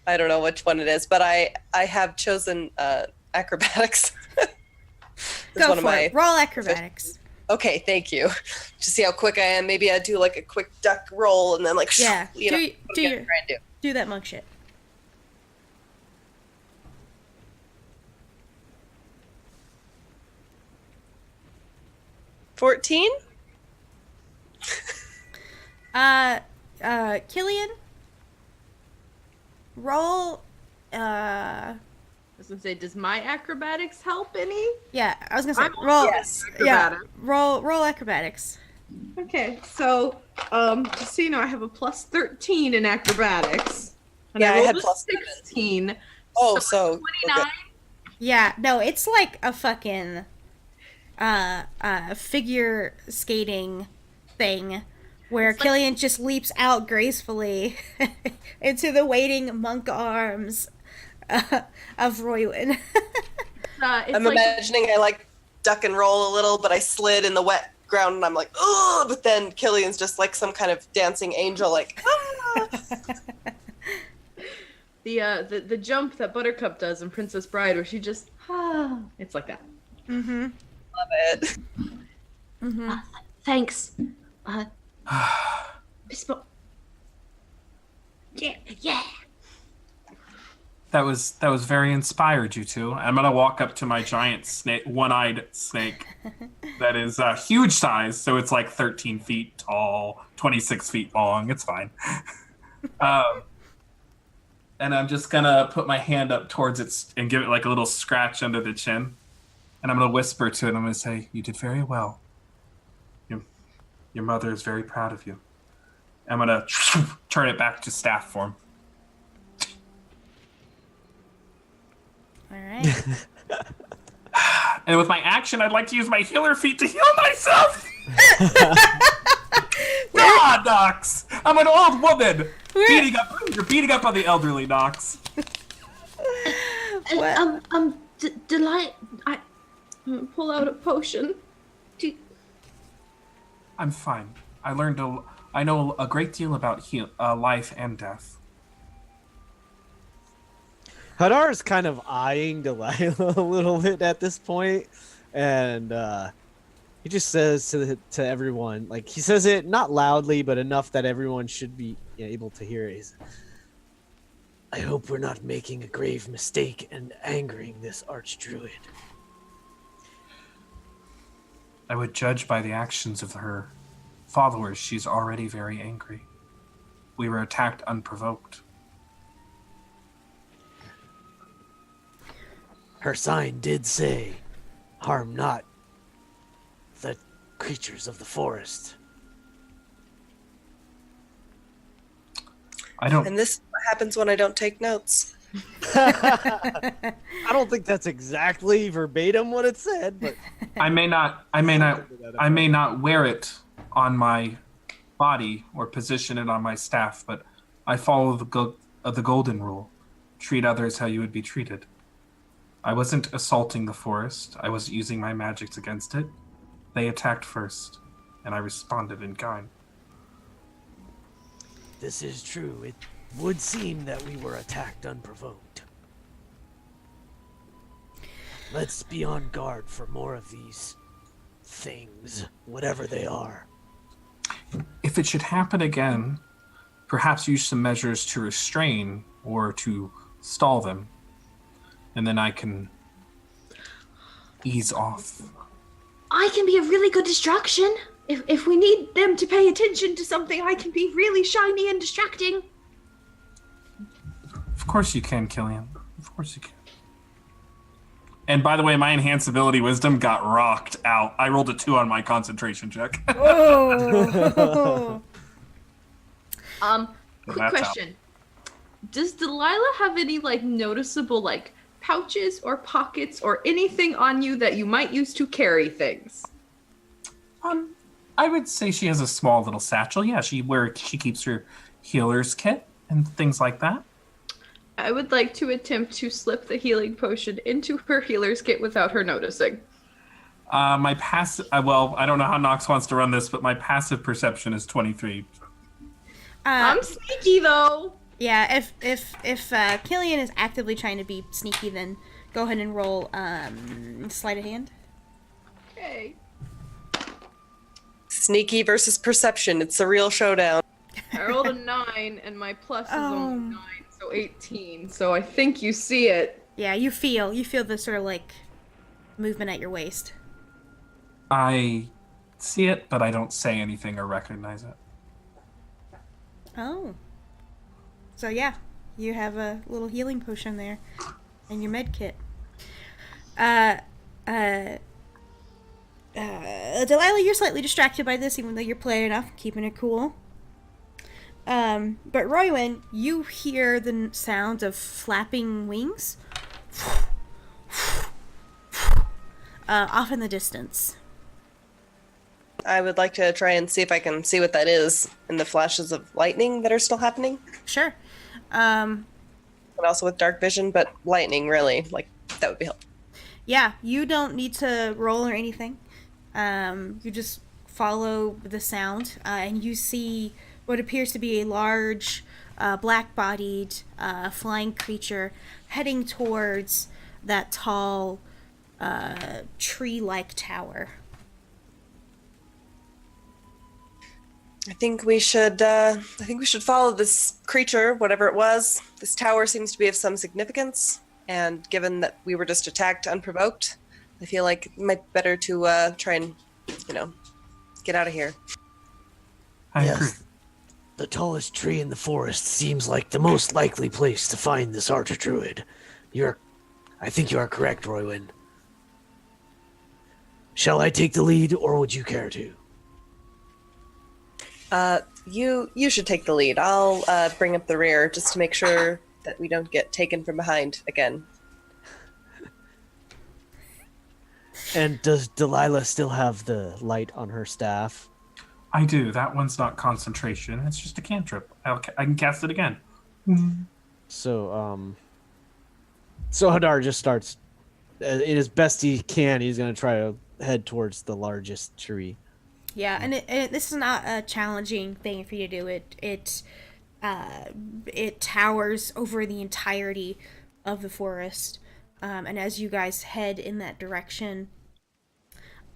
I don't know which one it is, but I have chosen acrobatics. Go for it. Roll acrobatics. Okay, thank you. To see how quick I am, maybe I do like a quick duck roll and then like yeah, do that monk shit. $14? Killian, roll. I was gonna say, does my acrobatics help any? Yeah, I was gonna say roll. Yes. Yeah, roll acrobatics. Okay, so just so you know, I have a plus 13 in acrobatics. And Yeah, I rolled had a plus 16. Oh, so 29. Yeah, no, it's like a fucking figure skating thing where Killian just leaps out gracefully into the waiting monk arms of Roywin. I'm imagining I like duck and roll a little, but I slid in the wet ground and I'm like, oh, but then Killian's just like some kind of dancing angel, like, ah. The jump that Buttercup does in Princess Bride, where she just it's like that. Mm-hmm. Love it. Mm-hmm. Thanks. Yeah. That was very inspired, you two. I'm gonna walk up to my giant snake, one-eyed snake, that is huge size. So it's like 13 feet tall, 26 feet long. It's fine. And I'm just gonna put my hand up towards it and give it like a little scratch under the chin. And I'm gonna whisper to it. I'm gonna say, "You did very well. Your mother is very proud of you." I'm gonna turn it back to staff form. All right. And with my action, I'd like to use my healer feat to heal myself. God, Nox! I'm an old woman. You're beating up on the elderly, Nox. Delight. I pull out a potion. I'm fine. I know a great deal about life and death. Hadar is kind of eyeing Delilah a little bit at this point, and he just says to everyone, like, he says it not loudly, but enough that everyone should be able to hear it. I hope we're not making a grave mistake and angering this archdruid. I would judge by the actions of her followers. She's already very angry. We were attacked unprovoked. Her sign did say, harm not the creatures of the forest. And this is what happens when I don't take notes. I don't think that's exactly verbatim what it said, but I may not wear it on my body or position it on my staff, but I follow the golden rule. Treat others how you would be treated. I wasn't assaulting the forest. I wasn't using my magics against it. They attacked first, and I responded in kind. This is true. It would seem that we were attacked unprovoked. Let's be on guard for more of these things, whatever they are. If it should happen again, perhaps use some measures to restrain or to stall them, and then I can ease off. I can be a really good distraction. If we need them to pay attention to something, I can be really shiny and distracting. Of course you can, Killian. Of course you can. And by the way, my enhanced ability wisdom got rocked out. I rolled a 2 on my concentration check. Oh. Quick question. Does Delilah have any, noticeable, pouches or pockets or anything on you that you might use to carry things? I would say she has a small little satchel. Yeah, she keeps her healer's kit and things like that. I would like to attempt to slip the healing potion into her healer's kit without her noticing. My passive, well, I don't know how Nox wants to run this, but my passive perception is 23. I'm sneaky though. Yeah, if Killian is actively trying to be sneaky, then go ahead and roll sleight of hand. Okay. Sneaky versus perception. It's a real showdown. I rolled a 9 and my plus is only 9, so 18. So I think you see it. Yeah, you feel the sort of movement at your waist. I see it, but I don't say anything or recognize it. Oh. So yeah, you have a little healing potion there in your med kit. Delilah, you're slightly distracted by this, even though you're playing enough, keeping it cool. But Roywin, you hear the sound of flapping wings off in the distance. I would like to try and see if I can see what that is in the flashes of lightning that are still happening. Sure. And also with dark vision, but lightning, really. That would be helpful. Yeah, you don't need to roll or anything. You just follow the sound, and you see what appears to be a large, black-bodied, flying creature heading towards that tall, tree-like tower. I think we should follow this creature, whatever it was. This tower seems to be of some significance, and given that we were just attacked unprovoked, I feel like it might be better to try and, get out of here. I agree. The tallest tree in the forest seems like the most likely place to find this archer-druid. I think you are correct, Roywin. Shall I take the lead, or would you care to? You should take the lead. I'll bring up the rear just to make sure that we don't get taken from behind again. And does Delilah still have the light on her staff? I do. That one's not concentration. It's just a cantrip. I can cast it again. So Hadar just starts, in as best he can, he's going to try to head towards the largest tree. Yeah, and this is not a challenging thing for you to do. It towers over the entirety of the forest, and as you guys head in that direction,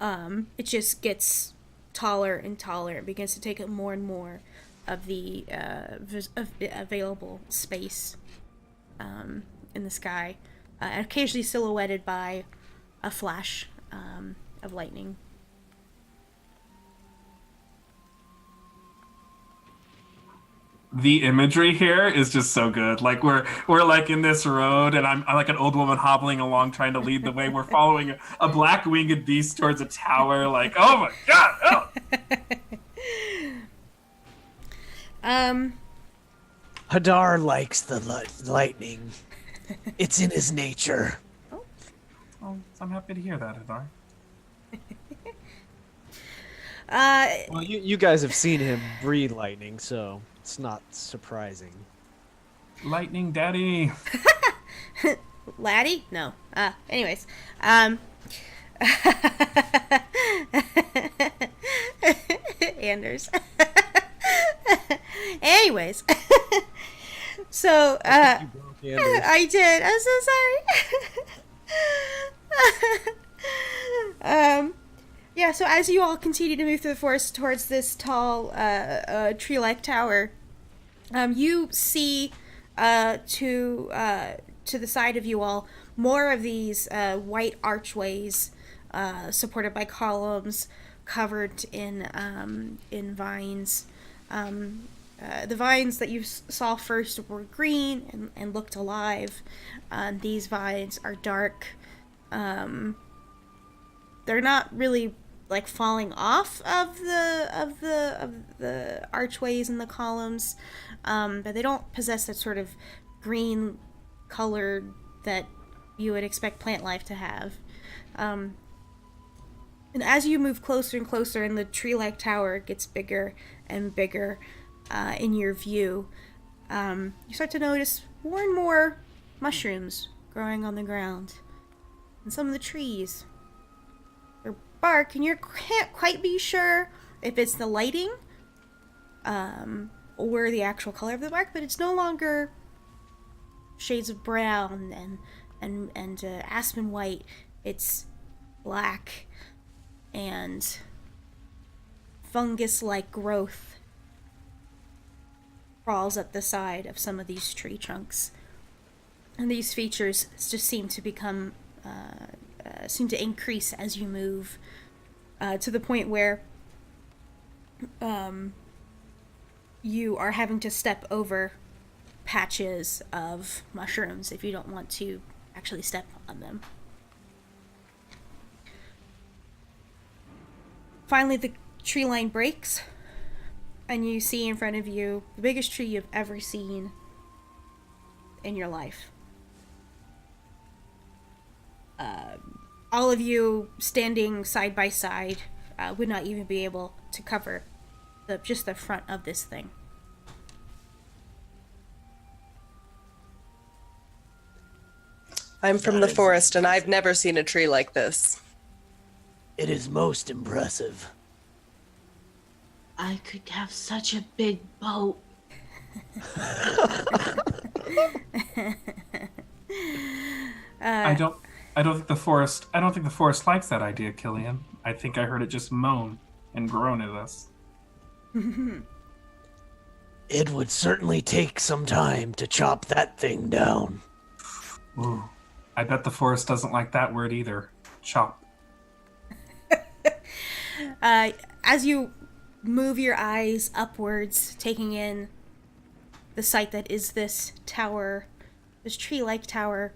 it just gets taller and taller. It begins to take up more and more of the available space in the sky, occasionally silhouetted by a flash of lightning. The imagery here is just so good. We're like in this road, and I'm like an old woman hobbling along trying to lead the way. We're following a black winged beast towards a tower. Oh my god! Oh. Hadar likes the lightning. It's in his nature. Oh, I'm happy to hear that, Hadar. Well, you guys have seen him breathe lightning, so it's not surprising. Lightning Daddy. Laddie? No. Anyways. Anders. Anyways. So, I think you broke Anders. I did. I'm so sorry. Yeah, so as you all continue to move through the forest towards this tall, tree-like tower, you see, to the side of you all, more of these, white archways, supported by columns, covered in vines. The vines that you saw first were green and looked alive. These vines are dark. They're not really like falling off of the archways and the columns, but they don't possess that sort of green color that you would expect plant life to have. And as you move closer and closer, and the tree-like tower gets bigger and bigger in your view, you start to notice more and more mushrooms growing on the ground. And some of the trees, their bark, and you can't quite be sure if it's the lighting or the actual color of the bark, but it's no longer shades of brown and aspen white. It's black and fungus-like growth crawls up the side of some of these tree trunks. And these features just seem to become, seem to increase as you move, to the point where you are having to step over patches of mushrooms if you don't want to actually step on them. Finally, the tree line breaks, and you see in front of you the biggest tree you've ever seen in your life. All of you standing side by side would not even be able to cover just the front of this thing. I'm from the forest, and I've never seen a tree like this. It is most impressive. I could have such a big boat. I don't think the forest likes that idea, Killian. I think I heard it just moan and groan at us. It would certainly take some time to chop that thing down. Ooh. I bet the forest doesn't like that word either. Chop. As you move your eyes upwards, taking in the sight that is this tower, this tree-like tower,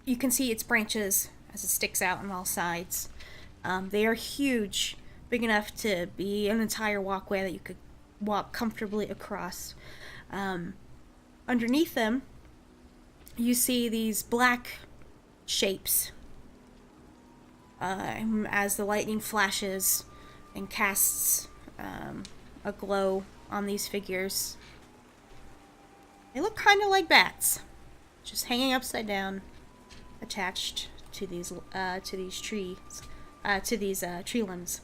you can see its branches as it sticks out on all sides. They are huge, big enough to be an entire walkway that you could walk comfortably across. Underneath them, you see these black shapes. As the lightning flashes and casts a glow on these figures. They look kind of like bats, just hanging upside down, attached to these trees, to these tree limbs.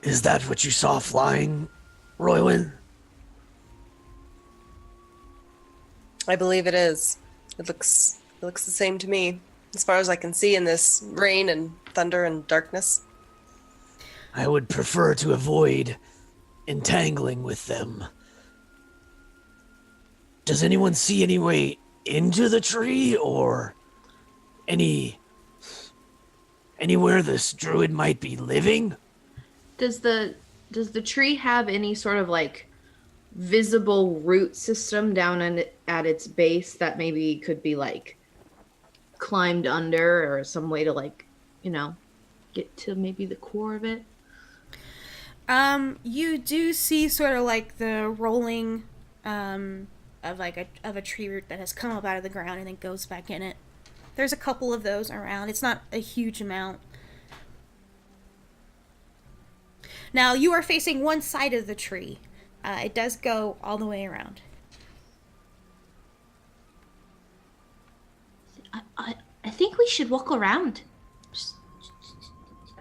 Is that what you saw flying, Roywin? I believe it is. It looks the same to me, as far as I can see in this rain and thunder and darkness. I would prefer to avoid entangling with them. Does anyone see any way into the tree, or anywhere this druid might be living? Does the tree have any sort of like visible root system down at its base that maybe could be like climbed under, or some way to like, get to maybe the core of it? You do see sort of like the rolling of a tree root that has come up out of the ground and then goes back in it. There's a couple of those around. It's not a huge amount. Now, you are facing one side of the tree. It does go all the way around. I think we should walk around.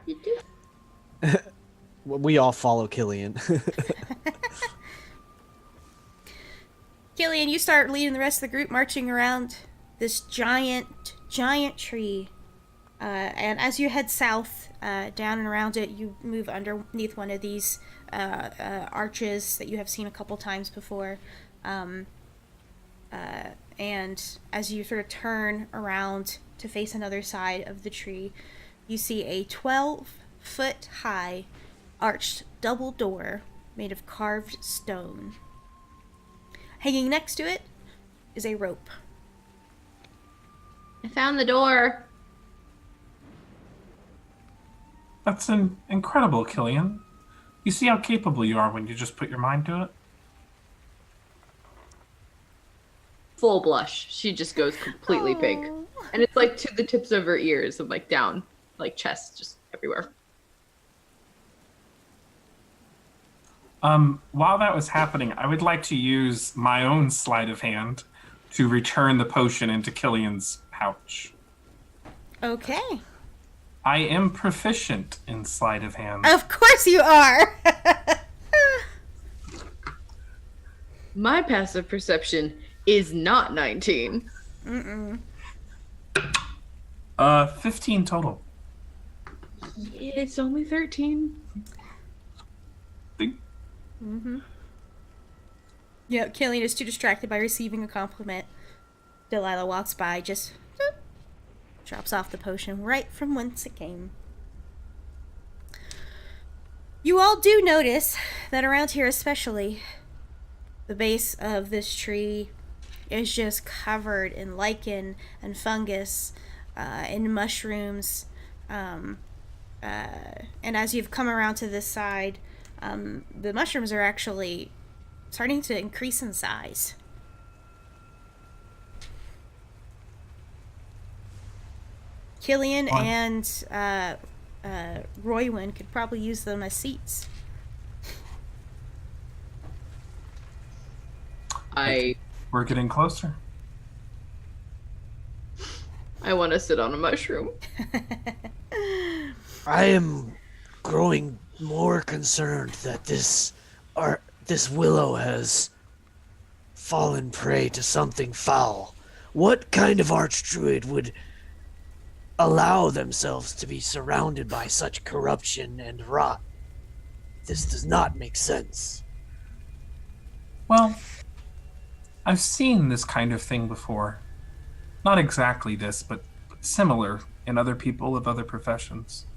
You do. We all follow Killian. Killian, you start leading the rest of the group marching around this giant tree. And as you head south, down and around it, you move underneath one of these arches that you have seen a couple times before. And as you sort of turn around to face another side of the tree, you see a 12-foot high arched double door made of carved stone. Hanging next to it is a rope. I found the door. That's incredible, Killian. You see how capable you are when you just put your mind to it? Full blush. She just goes completely pink. And it's like to the tips of her ears and like down, like chest, just everywhere. While that was happening, I would like to use my own sleight of hand to return the potion into Killian's pouch. Okay. I am proficient in sleight of hand. Of course you are. My passive perception is not 19. 15 total. It's only 13. Yeah, Killian is too distracted by receiving a compliment. Delilah walks by, just drops off the potion right from whence it came. You all do notice that around here especially, the base of this tree is just covered in lichen and fungus and mushrooms. And as you've come around to this side, the mushrooms are actually starting to increase in size. Killian and Roywin could probably use them as seats. We're getting closer. I want to sit on a mushroom. I am growing more concerned that this willow has fallen prey to something foul. What kind of archdruid would allow themselves to be surrounded by such corruption and rot? This does not make sense. Well, I've seen this kind of thing before. Not exactly this, but similar in other people of other professions.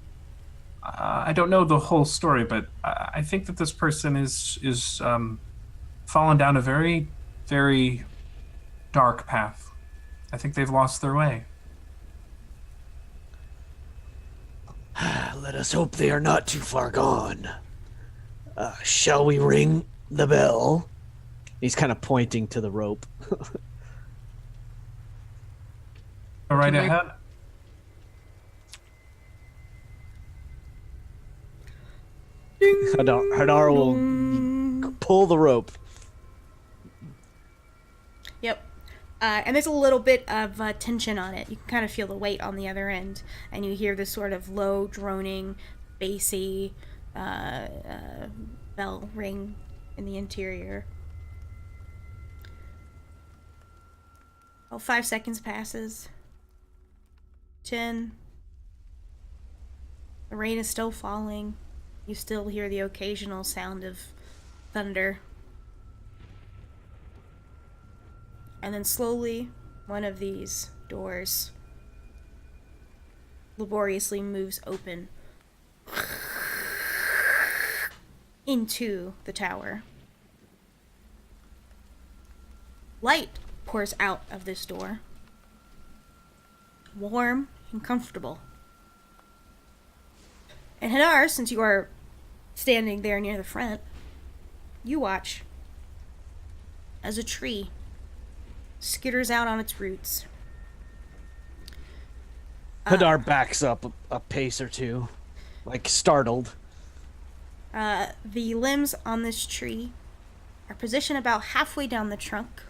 I don't know the whole story, but I think that this person is fallen down a very, very dark path. I think they've lost their way. Let us hope they are not too far gone. Shall we ring the bell? He's kind of pointing to the rope. Go right ahead. Hadar will pull the rope. Yep. And there's a little bit of tension on it. You can kind of feel the weight on the other end, and you hear this sort of low, droning, bassy bell ring in the interior. Oh, 5 seconds passes. 10. The rain is still falling. You still hear the occasional sound of thunder. And then slowly, one of these doors laboriously moves open into the tower. Light pours out of this door. Warm and comfortable. And Hadar, since you are standing there near the front, you watch as a tree skitters out on its roots. Hadar backs up a pace or two, like startled. The limbs on this tree are positioned about halfway down the trunk.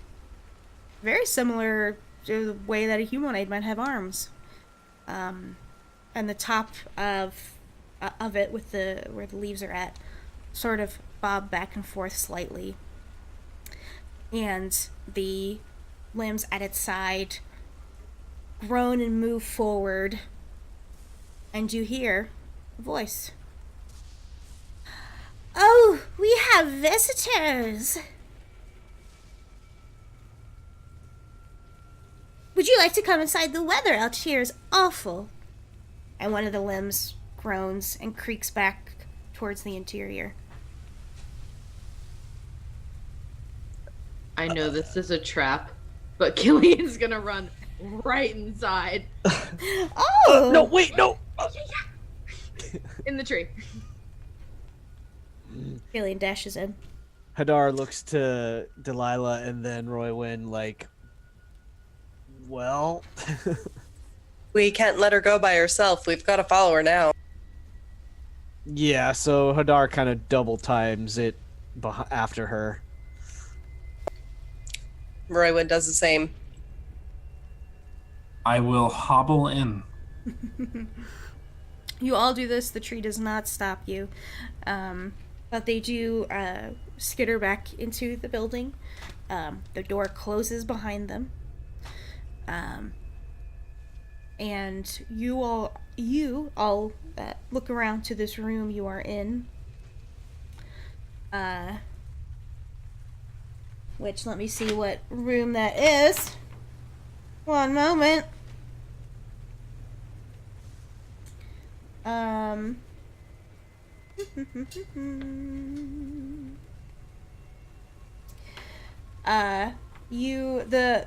Very similar to the way that a humanoid might have arms. And the top of it, with where the leaves are at, sort of bob back and forth slightly. And the limbs at its side groan and move forward. And you hear a voice. Oh, we have visitors! Would you like to come inside? The weather out here is awful. And one of the limbs groans and creaks back towards the interior. I know this is a trap, but Killian's gonna run right inside. Oh! No, wait, no! In the tree. Killian dashes in. Hadar looks to Delilah and then Roywin like, well... We can't let her go by herself. We've got to follow her now. Yeah, so Hadar kind of double times it after her. Roywood does the same. I will hobble in. You all do this. The tree does not stop you. But they do skitter back into the building. The door closes behind them. And you all look around to this room you are in. Which, let me see what room that is. One moment.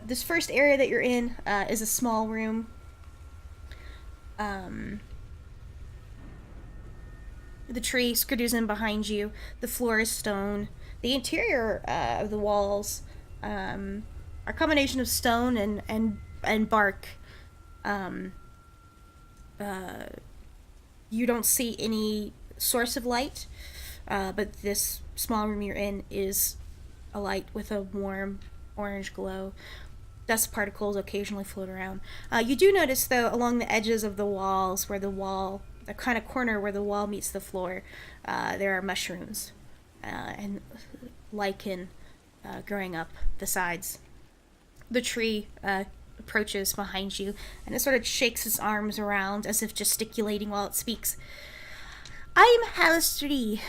This first area that you're in is a small room. The tree skitters in behind you. The floor is stone. The interior of the walls are a combination of stone and bark. You don't see any source of light, but this small room you're in is a light with a warm orange glow. Dust particles occasionally float around. You do notice, though, along the edges of the walls, the kind of corner where the wall meets the floor, there are mushrooms and lichen growing up the sides. The tree approaches behind you, and it sort of shakes its arms around as if gesticulating while it speaks. I am Hallis Tree.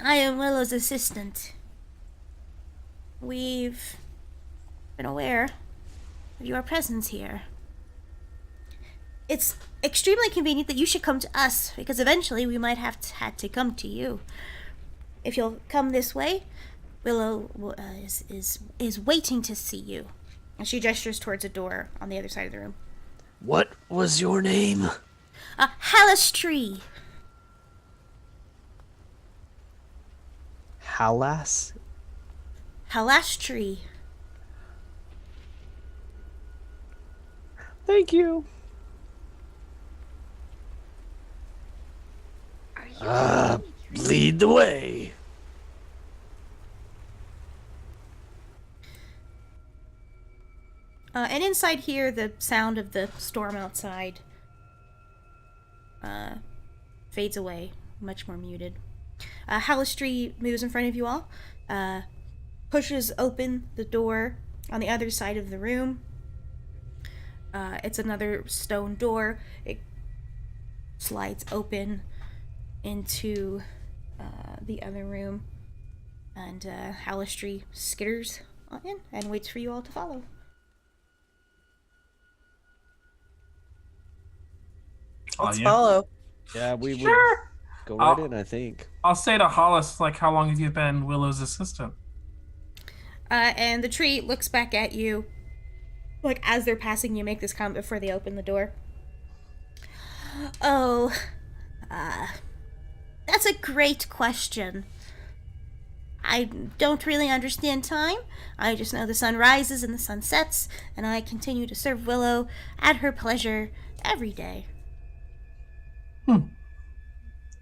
I am Willow's assistant. We've been aware of your presence here. It's extremely convenient that you should come to us, because eventually we might have had to come to you. If you'll come this way, Willow is waiting to see you. And she gestures towards a door on the other side of the room. What was your name? Hallis Tree. Hallas? Hallas Tree. Thank you. Lead the way. And inside here, the sound of the storm outside fades away, much more muted. Hallis Tree moves in front of you all, pushes open the door on the other side of the room. It's another stone door. It slides open into the other room, and Hallis Tree skitters in and waits for you all to follow. Let's follow. Yeah, we would go I'll- right in, I think. I'll say to Hollis, like, how long have you been Willow's assistant? And the tree looks back at you, like, as they're passing you, make this comment before they open the door. Oh, that's a great question. I don't really understand time. I just know the sun rises and the sun sets, and I continue to serve Willow at her pleasure every day.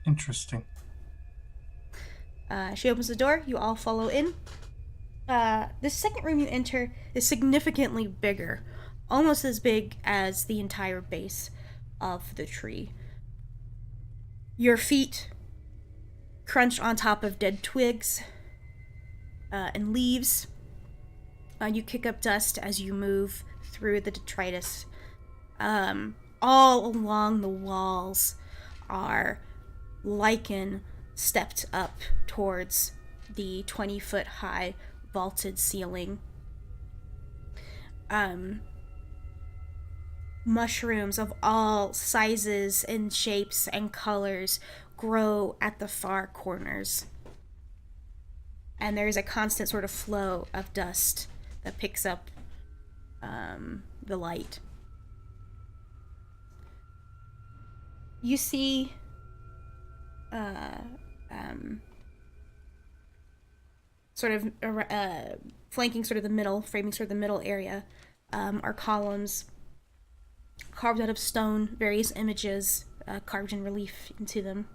Interesting. She opens the door. You all follow in. The second room you enter is significantly bigger, almost as big as the entire base of the tree. Your feet crunch on top of dead twigs and leaves. You kick up dust as you move through the detritus. All along the walls are lichen stepped up towards the 20-foot high vaulted ceiling. Mushrooms of all sizes and shapes and colors grow at the far corners. And there's a constant sort of flow of dust that picks up the light. You see sort of flanking sort of the middle, framing sort of the middle area, are columns carved out of stone, various images carved in relief into them.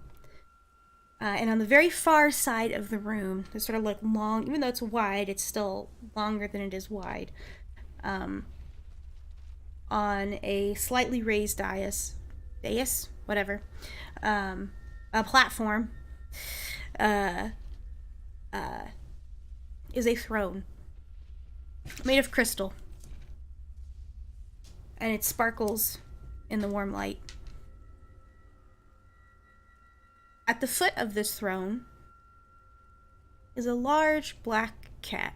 And on the very far side of the room, there's sort of like long, even though it's wide, it's still longer than it is wide. On a slightly raised dais, whatever, a platform, is a throne made of crystal, and it sparkles in the warm light. At the foot of this throne is a large black cat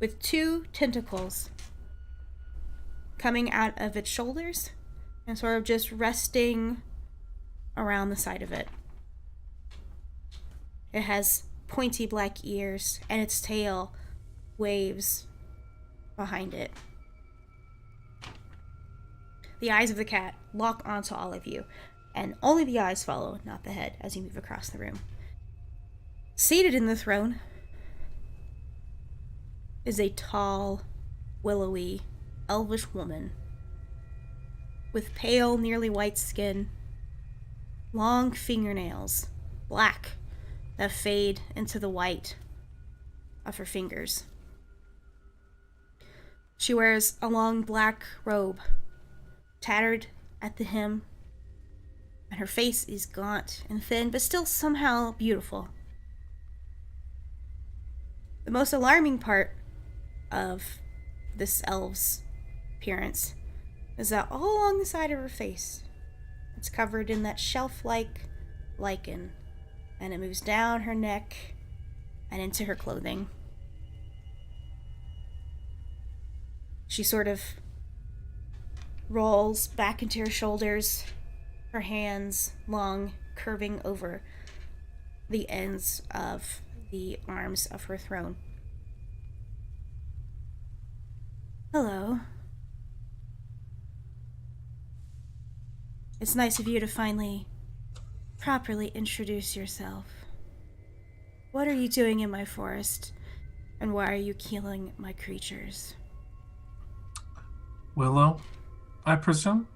with 2 tentacles coming out of its shoulders and sort of just resting around the side of it. It has pointy black ears, and its tail waves behind it. The eyes of the cat lock onto all of you, and only the eyes follow, not the head, as you move across the room. Seated in the throne is a tall, willowy, elvish woman with pale, nearly white skin, long fingernails, black, that fade into the white of her fingers. She wears a long black robe, tattered at the hem, and her face is gaunt and thin, but still somehow beautiful. The most alarming part of this elf's appearance is that all along the side of her face, it's covered in that shelf-like lichen, and it moves down her neck and into her clothing. She sort of rolls back into her shoulders, her hands long, curving over the ends of the arms of her throne. Hello. It's nice of you to finally properly introduce yourself. What are you doing in my forest, and why are you killing my creatures? Willow, I presume?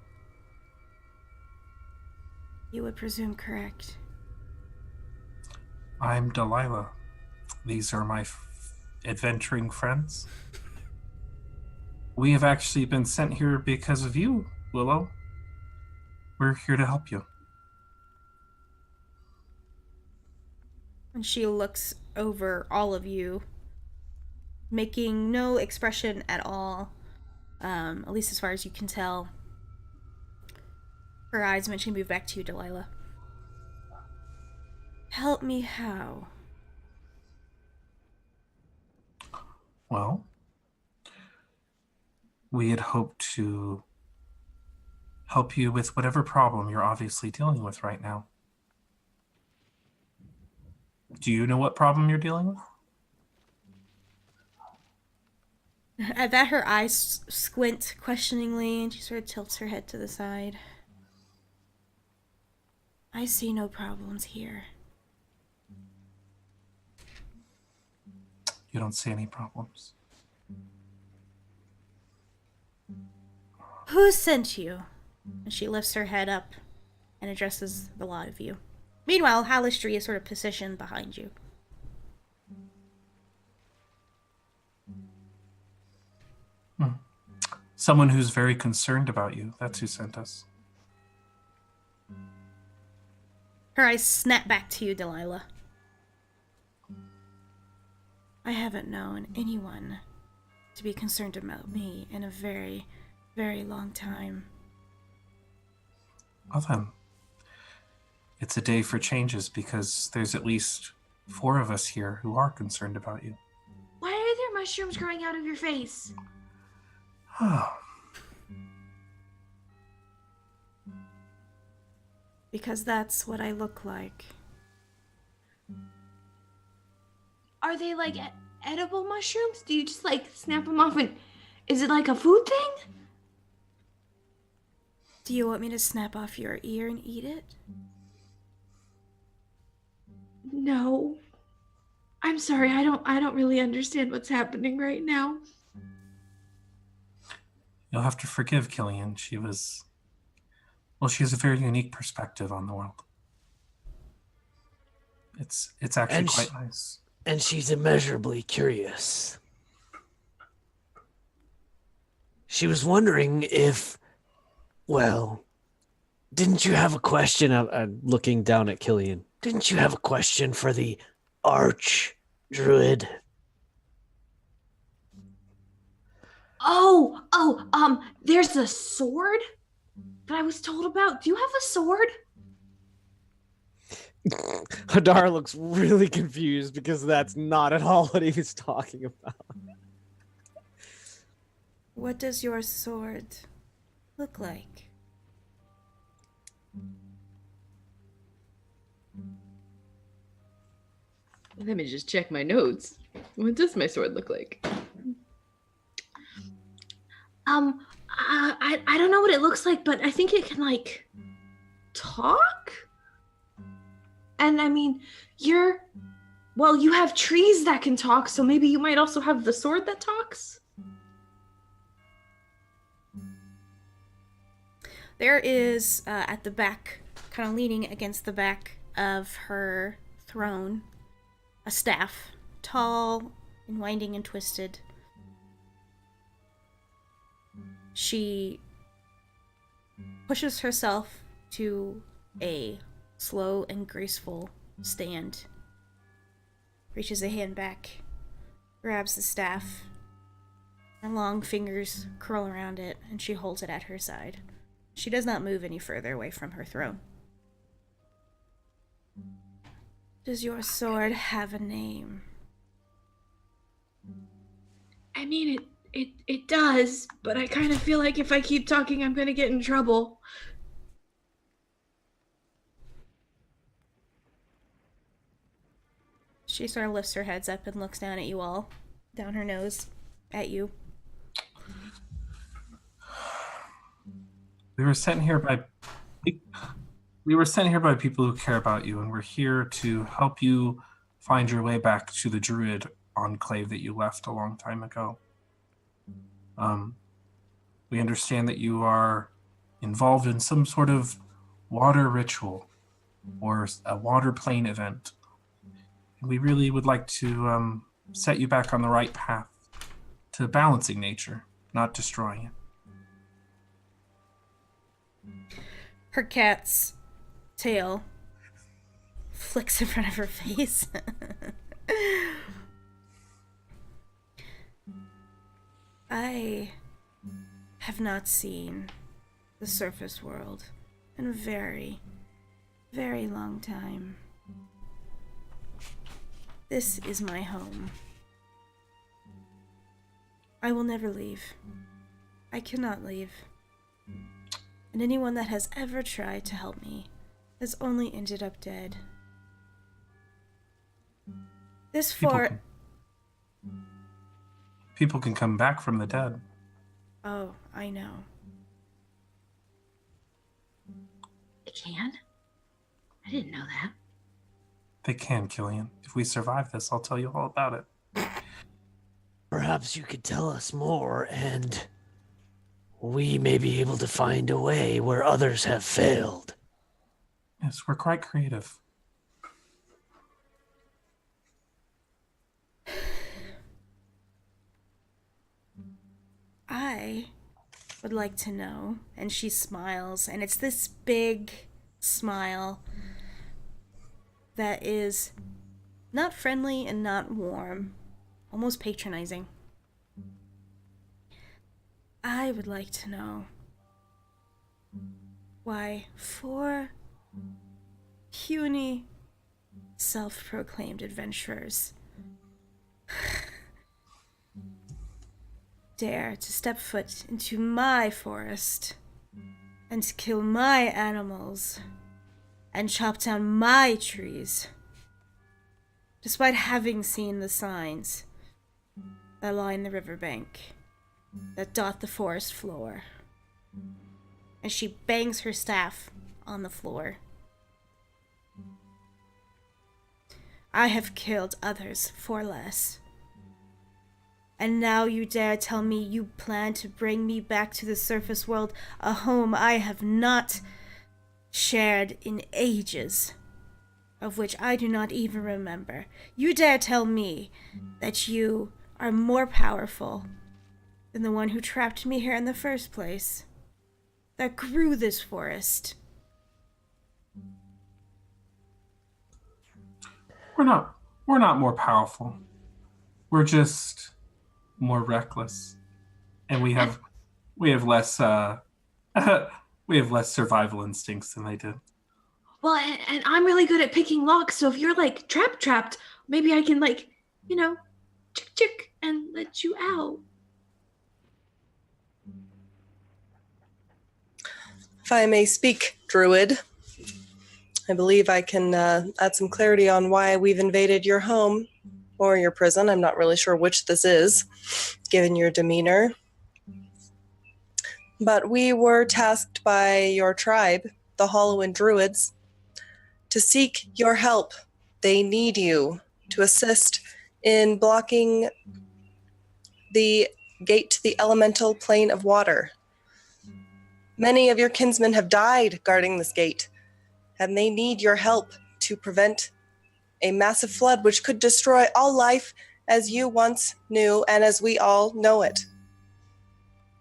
You would presume correct. I'm Delilah. These are my adventuring friends. We have actually been sent here because of you, Willow. We're here to help you. And she looks over all of you, making no expression at all, at least as far as you can tell. Her eyes eventually move back to you, Delilah. Help me how? Well, we had hoped to help you with whatever problem you're obviously dealing with right now. Do you know what problem you're dealing with? At that, her eyes squint questioningly, and she sort of tilts her head to the side. I see no problems here. You don't see any problems. Who sent you? And she lifts her head up and addresses the lot of you. Meanwhile, Halistry is sort of positioned behind you. Someone who's very concerned about you. That's who sent us. Her eyes snap back to you, Delilah. I haven't known anyone to be concerned about me in a very, very long time. Well then, it's a day for changes because there's at least 4 of us here who are concerned about you. Why are there mushrooms growing out of your face? Because that's what I look like. Are they like edible mushrooms? Do you just like snap them off and is it like a food thing? Do you want me to snap off your ear and eat it? No. I'm sorry, I don't really understand what's happening right now. You'll have to forgive Killian. She has a very unique perspective on the world. It's actually And quite nice. And she's immeasurably curious. She was wondering if, well, didn't you have a question? I'm looking down at Killian. Didn't you have a question for the arch druid? There's a sword that I was told about. Do you have a sword? Hadar looks really confused because that's not at all what he was talking about. What does your sword look like? Let me just check my notes. What does my sword look like? I don't know what it looks like, but I think it can like talk. And I mean, you have trees that can talk, so maybe you might also have the sword that talks. There is, at the back, kind of leaning against the back of her throne, a staff, tall and winding and twisted. She pushes herself to a slow and graceful stand, reaches a hand back, grabs the staff, her long fingers curl around it, and she holds it at her side. She does not move any further away from her throne. Does your sword have a name? I mean, it does, but I kind of feel like if I keep talking, I'm gonna get in trouble. She sort of lifts her heads up and looks down at you all, down her nose, at you. We were sent here by people who care about you, and we're here to help you find your way back to the Druid enclave that you left a long time ago. We understand that you are involved in some sort of water ritual or a water plane event. And we really would like to set you back on the right path to balancing nature, not destroying it. Her cat's tail flicks in front of her face. I have not seen the surface world in a very, very long time. This is my home. I will never leave. I cannot leave. And anyone that has ever tried to help me has only ended up dead. This fort... People can come back from the dead. Oh, I know. It can? I didn't know that. They can, Killian. If we survive this, I'll tell you all about it. Perhaps you could tell us more, and we may be able to find a way where others have failed. Yes, we're quite creative. I would like to know, and she smiles, and it's this big smile that is not friendly and not warm, almost patronizing. I would like to know why 4 puny, self-proclaimed adventurers dare to step foot into my forest and to kill my animals and chop down my trees, despite having seen the signs that line the riverbank, that dot the forest floor. And she bangs her staff on the floor. I have killed others for less. And now you dare tell me you plan to bring me back to the surface world, a home I have not shared in ages, of which I do not even remember. You dare tell me that you are more powerful than the one who trapped me here in the first place, that grew this forest. We're not more powerful. We're just more reckless. And we have less we have less survival instincts than they did. Well, and I'm really good at picking locks, so if you're like trapped, maybe I can like, chick and let you out. If I may speak, Druid, I believe I can add some clarity on why we've invaded your home or your prison. I'm not really sure which this is, given your demeanor. But we were tasked by your tribe, the Wyllowood Druids, to seek your help. They need you to assist in blocking the gate to the elemental plane of water. Many of your kinsmen have died guarding this gate, and they need your help to prevent a massive flood which could destroy all life as you once knew and as we all know it.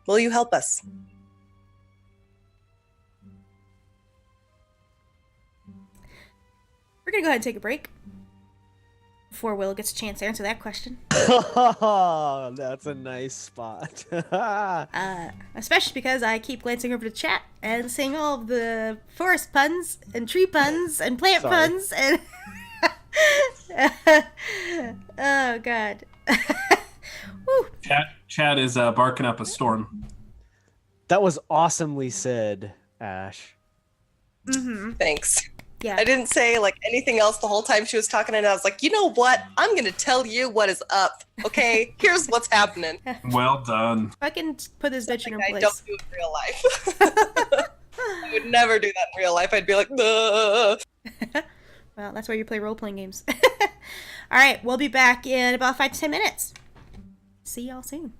Will you help us? We're gonna go ahead and take a break before Will gets a chance to answer that question. Oh, that's a nice spot. Especially because I keep glancing over the chat and seeing all of the forest puns and tree puns and plant Sorry. puns and oh god. Woo. Chad is barking up a storm. That was awesomely said, Ash. Mm-hmm. Thanks. Yeah. I didn't say like anything else the whole time she was talking, and I was like, you know what? I'm gonna tell you what is up. Okay, here's what's happening. Well done. I can put this bitch in her I place. don't do it in real life. I would never do that in real life. I'd be like, "Duh." Well, that's why you play role-playing games. All right, we'll be back in about 5 to 10 minutes. See y'all soon.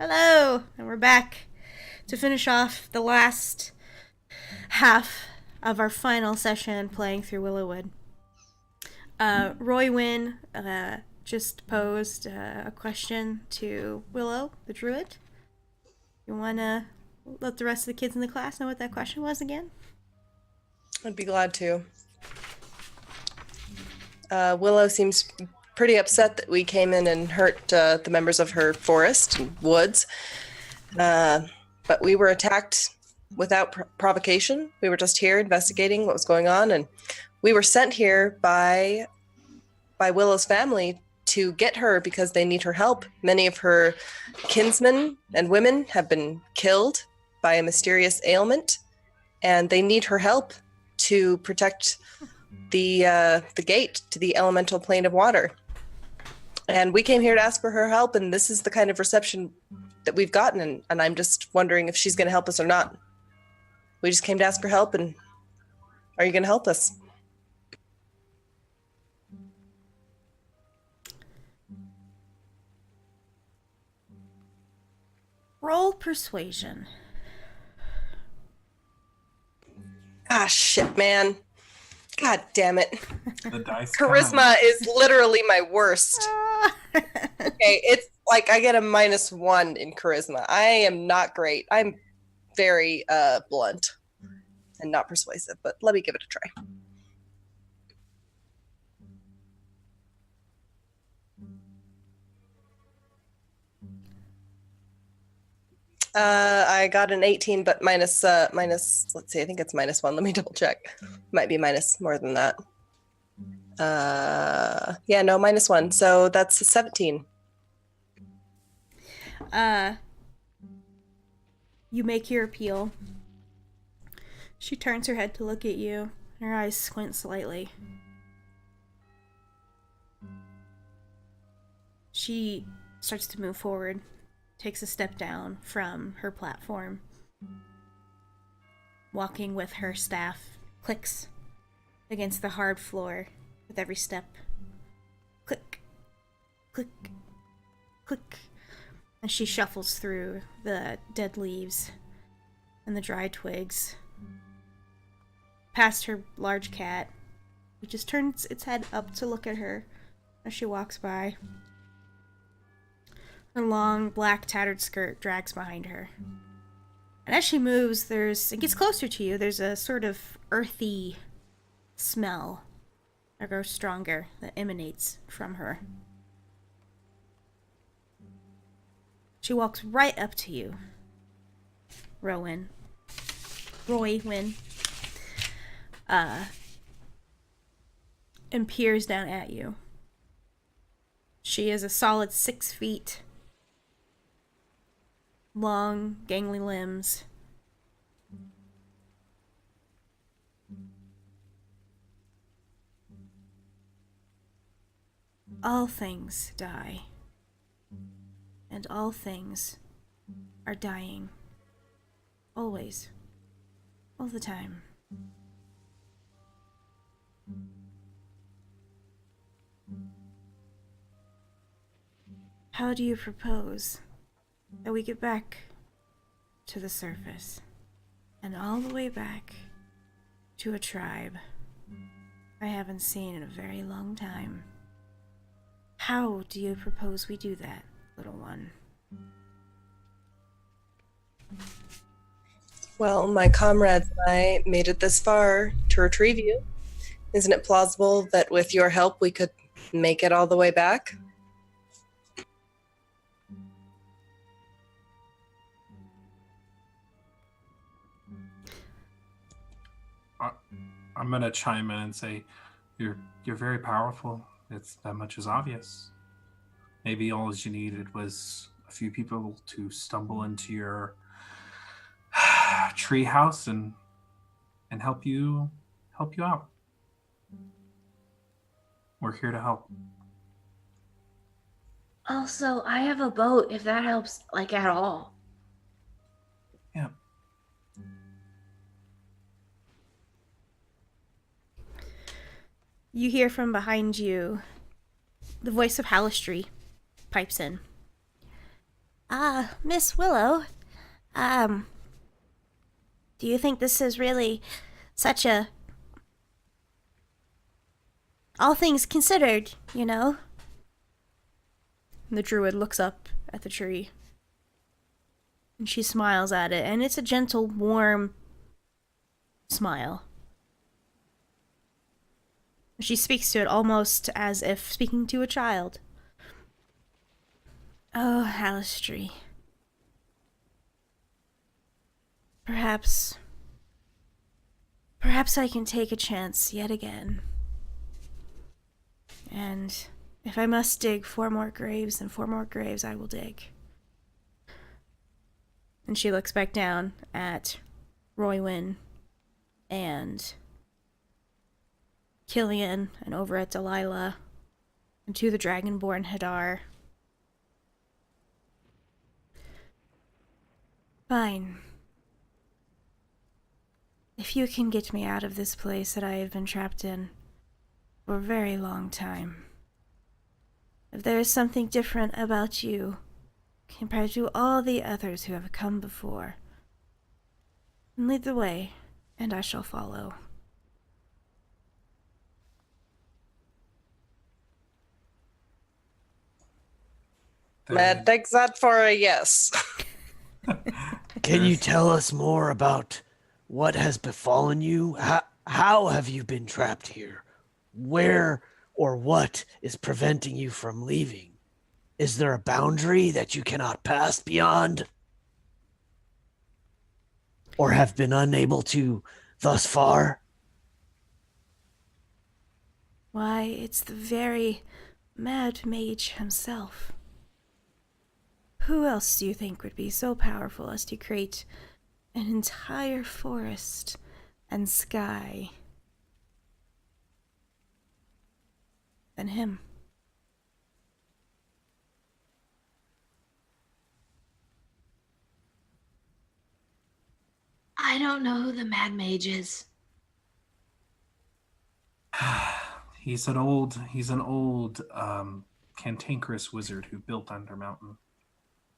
Hello, and we're back to finish off the last half of our final session playing through Wyllowood. Roy Wynn just posed a question to Willow, the druid. You want to let the rest of the kids in the class know what that question was again? I'd be glad to. Willow seems pretty upset that we came in and hurt the members of her forest and woods. But we were attacked without provocation. We were just here investigating what was going on, and we were sent here by Willow's family to get her because they need her help. Many of her kinsmen and women have been killed by a mysterious ailment, and they need her help to protect the gate to the elemental plane of water. And we came here to ask for her help, and this is the kind of reception that we've gotten, and I'm just wondering if she's going to help us or not. We just came to ask for help, and are you going to help us? Roll persuasion. Ah, shit, man. God damn it. The dice. Charisma is literally my worst. Okay, it's like I get a -1 in charisma. I am not great. I'm very blunt and not persuasive, but let me give it a try. I got an 18, but minus, let's see, I think it's -1. Let me double check. Might be minus more than that. Yeah, no, -1. So that's a 17. You make your appeal. She turns her head to look at you. Her eyes squint slightly. She starts to move forward, takes a step down from her platform, walking with her staff, clicks against the hard floor with every step. Click, click, click. As she shuffles through the dead leaves and the dry twigs, past her large cat, who just turns its head up to look at her as she walks by. Her long, black, tattered skirt drags behind her. And as she moves, it gets closer to you, there's a sort of earthy smell that grows stronger that emanates from her. She walks right up to you, Roy Wynn, and peers down at you. She is a solid 6 feet, long, gangly limbs. All things die. And all things are dying. Always. All the time. How do you propose that we get back to the surface and all the way back to a tribe I haven't seen in a very long time? How do you propose we do that, little one? Well, my comrades and I made it this far to retrieve you. Isn't it plausible that with your help we could make it all the way back? I'm gonna chime in and say, you're very powerful. It's that much is obvious. Maybe all you needed was a few people to stumble into your tree house and help you out. We're here to help. Also, I have a boat if that helps, like, at all. Yeah. You hear from behind you the voice of Halistry pipes in. Miss Willow, do you think this is really such a... all things considered, you know? And the druid looks up at the tree. And she smiles at it, and it's a gentle, warm smile. She speaks to it almost as if speaking to a child. Oh, Halistry. Perhaps I can take a chance yet again. And if I must dig 4 more graves and 4 more graves, I will dig. And she looks back down at Roywyn and Killian and over at Delilah and to the Dragonborn Hadar. Fine. If you can get me out of this place that I have been trapped in for a very long time. If there is something different about you compared to all the others who have come before, then lead the way, and I shall follow. Matt takes that for a yes. Can you tell us more about what has befallen you? How have you been trapped here? Where or what is preventing you from leaving? Is there a boundary that you cannot pass beyond? Or have been unable to thus far? Why, it's the very Mad Mage himself. Who else do you think would be so powerful as to create an entire forest and sky than him? I don't know who the Mad Mage is. He's an old cantankerous wizard who built Undermountain.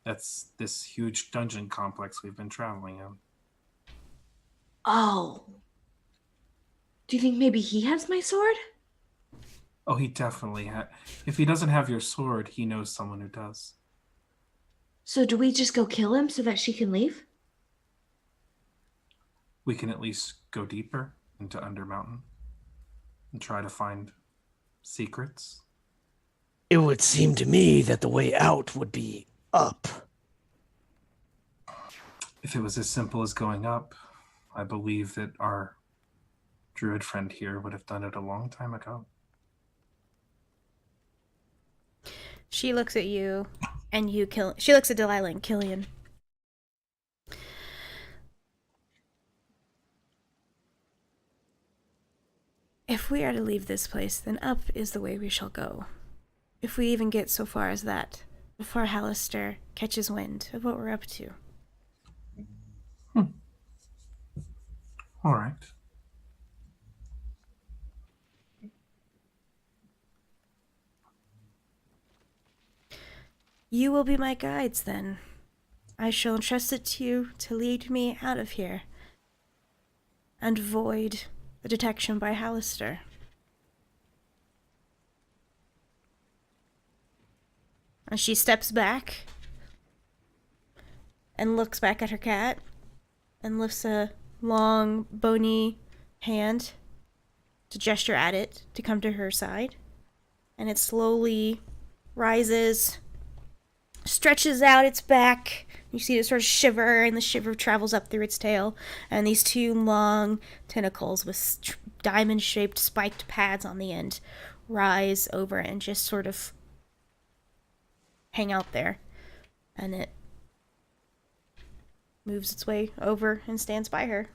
That's this huge dungeon complex we've been traveling in. Oh. Do you think maybe he has my sword? Oh, he definitely had. If he doesn't have your sword, he knows someone who does. So do we just go kill him so that she can leave? We can at least go deeper into Undermountain and try to find secrets. It would seem to me that the way out would be up. If it was as simple as going up, I believe that our druid friend here would have done it a long time ago. She looks at you, and she looks at Delilah and Killian. If we are to leave this place, then up is the way we shall go. If we even get so far as that, before Hallister catches wind of what we're up to. All right. You will be my guides, then. I shall entrust it to you to lead me out of here and avoid the detection by Hallister. And she steps back and looks back at her cat and lifts a long, bony hand to gesture at it to come to her side. And it slowly rises, stretches out its back. You see it sort of shiver, and the shiver travels up through its tail. And these 2 long tentacles with diamond-shaped spiked pads on the end rise over and just sort of hang out there. And it moves its way over and stands by her.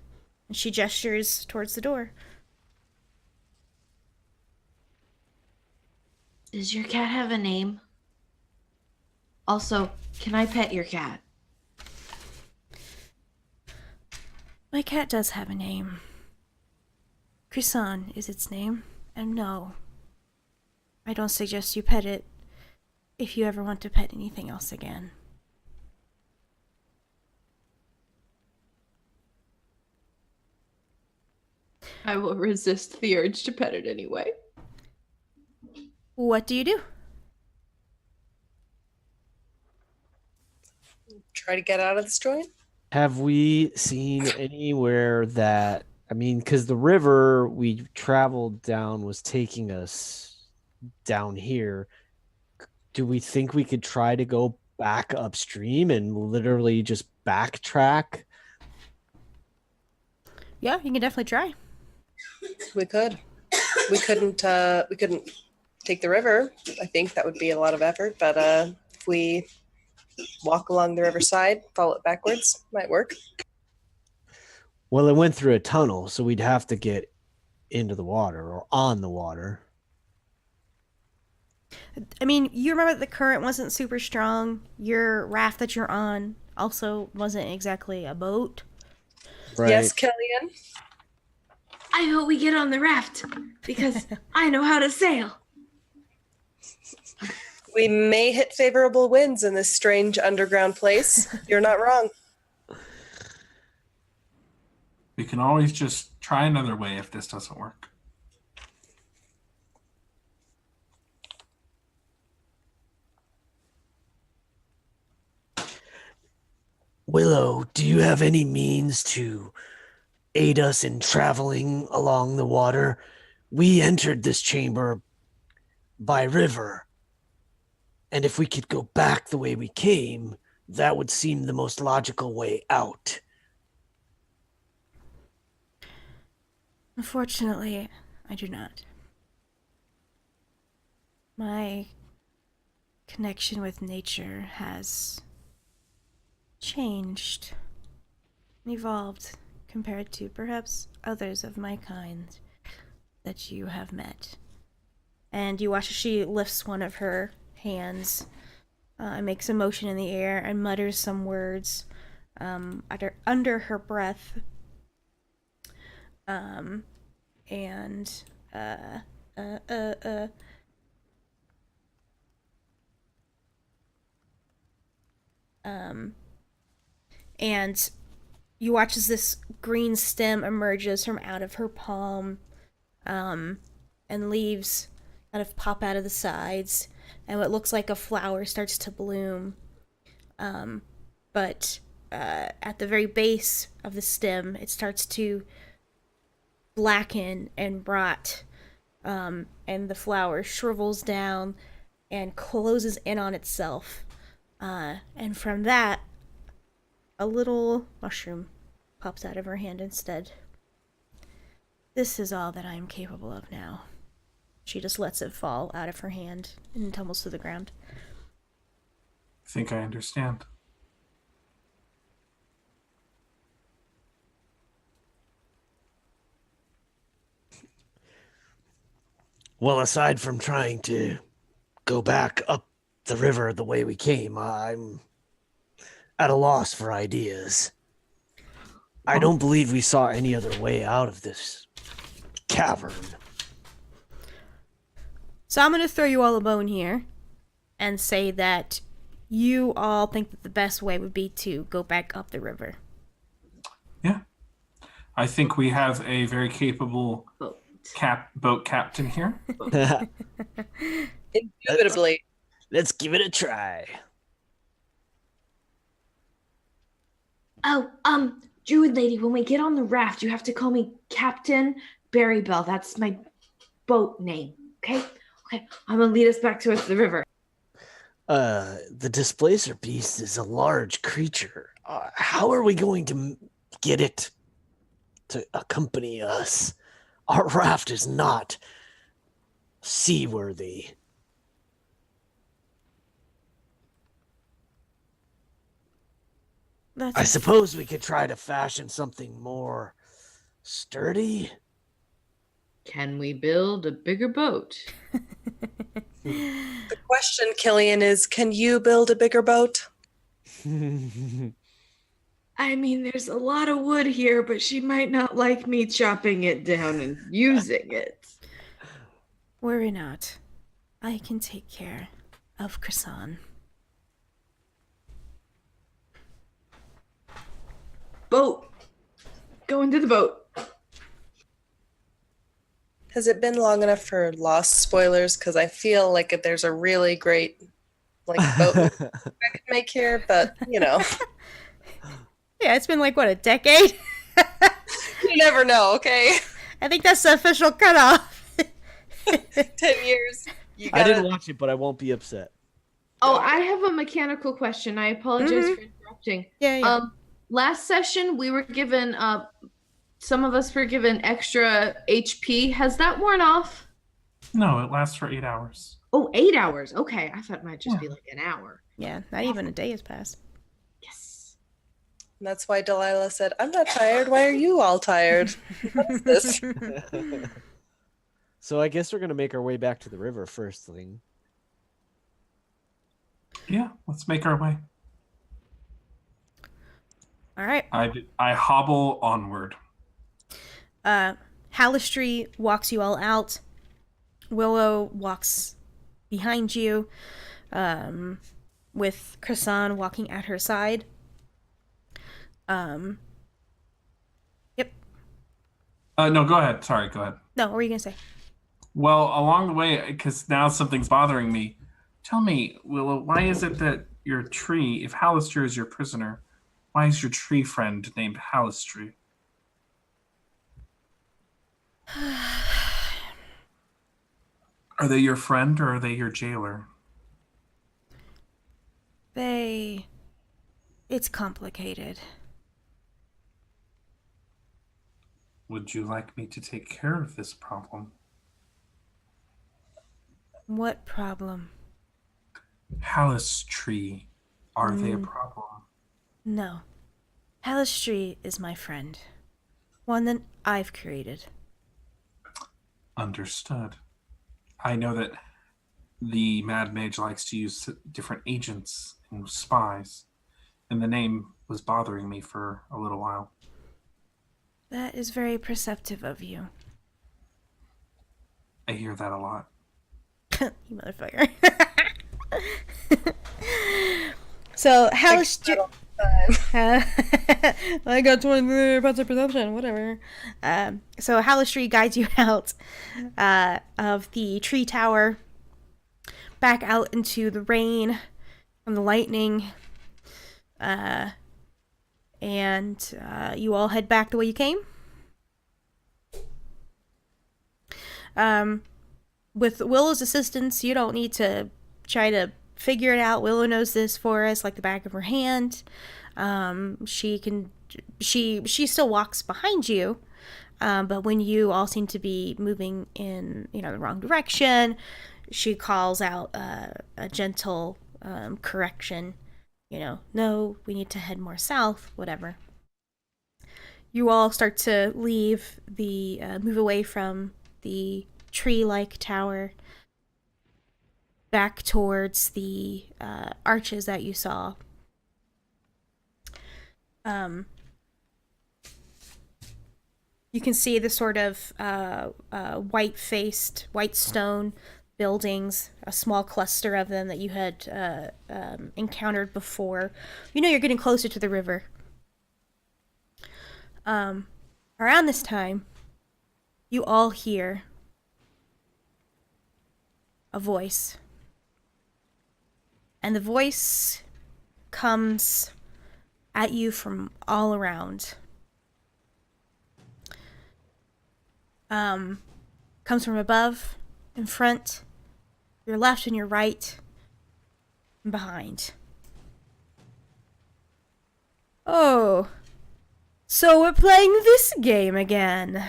And she gestures towards the door. Does your cat have a name? Also, can I pet your cat? My cat does have a name. Crisan is its name. And no, I don't suggest you pet it if you ever want to pet anything else again. I will resist the urge to pet it anyway. What do you do? Try to get out of this joint. Have we seen anywhere that I mean, because the river we traveled down was taking us down here. Do we think we could try to go back upstream and literally just backtrack? Yeah, you can definitely try. We could. We couldn't. We couldn't take the river. I think that would be a lot of effort. But if we walk along the riverside, follow it backwards, might work. Well, it went through a tunnel, so we'd have to get into the water or on the water. I mean, you remember the current wasn't super strong. Your raft that you're on also wasn't exactly a boat. Right. Yes, Killian. I hope we get on the raft because I know how to sail. We may hit favorable winds in this strange underground place. You're not wrong. We can always just try another way if this doesn't work. Willow, do you have any means to aid us in traveling along the water? We entered this chamber by river, and if we could go back the way we came, that would seem the most logical way out. Unfortunately, I do not. My connection with nature has changed and evolved compared to perhaps others of my kind that you have met. And you watch as she lifts one of her hands and makes a motion in the air and mutters some words under her breath. And you watch as this green stem emerges from out of her palm, and leaves kind of pop out of the sides, and what looks like a flower starts to bloom. But at the very base of the stem, it starts to blacken and rot, and the flower shrivels down and closes in on itself. And from that, a little mushroom pops out of her hand instead. This is all that I am capable of now. She just lets it fall out of her hand and tumbles to the ground. I think I understand. Well, aside from trying to go back up the river the way we came, I'm at a loss for ideas. I don't believe we saw any other way out of this cavern. So I'm going to throw you all a bone here and say that you all think that the best way would be to go back up the river. Yeah. I think we have a very capable boat captain here. Indubitably. Let's give it a try. Oh, Druid lady, when we get on the raft, you have to call me Captain Berrybell. That's my boat name. Okay? Okay, I'm gonna lead us back towards the river. The displacer beast is a large creature. How are we going to get it to accompany us? Our raft is not seaworthy. I suppose we could try to fashion something more sturdy. Can we build a bigger boat? The question, Killian, is can you build a bigger boat? I mean, there's a lot of wood here, but she might not like me chopping it down and using it. Worry not. I can take care of Krasan. Boat. Go into the boat. Has it been long enough for Lost spoilers? Because I feel like if there's a really great boat I could make here, but you know. Yeah, it's been like, what, a decade? never know, okay? I think that's the official cutoff. 10 years. You I gotta... didn't watch it, but I won't be upset. Oh, I have a mechanical question. I apologize for interrupting. Yeah. Last session we were given some of us were given extra HP. Has that worn off? No, it lasts for 8 hours. Oh, 8 hours. Okay, I thought it might just be like an hour. Yeah, not even a day has passed. Yes. And that's why Delilah said, I'm not tired. Why are you all tired? What is this? So I guess we're gonna make our way back to the river first thing. Yeah, let's make our way. All right. I hobble onward. Halistry walks you all out. Willow walks behind you, with Krasan walking at her side. Yep. No, go ahead. Sorry, go ahead. No, what were you gonna say? Well, along the way, because now something's bothering me. Tell me, Willow, why is it that your tree, if Halister is your prisoner, why is your tree friend named Halistry? Are they your friend or are they your jailer? It's complicated. Would you like me to take care of this problem? What problem? Halistry. Are they a problem? No. Halistry is my friend. One that I've created. Understood. I know that the Mad Mage likes to use different agents and spies, and the name was bothering me for a little while. That is very perceptive of you. I hear that a lot. You motherfucker. So, Halistry... I got 20 points of perception, whatever. So Halistry guides you out of the tree tower, back out into the rain from the lightning, and you all head back the way you came. With Willow's assistance, you don't need to try to figure it out. Willow knows this forest like the back of her hand. She still walks behind you, but when you all seem to be moving in, the wrong direction, she calls out a gentle correction. No, we need to head more south, whatever. You all start to leave move away from the tree-like tower back towards the arches that you saw. You can see the sort of white-faced, white stone buildings, a small cluster of them that you had encountered before. You're getting closer to the river. Around this time, you all hear a voice. And the voice comes at you from all around. Comes from above, in front, your left and your right, and behind. Oh, so we're playing this game again.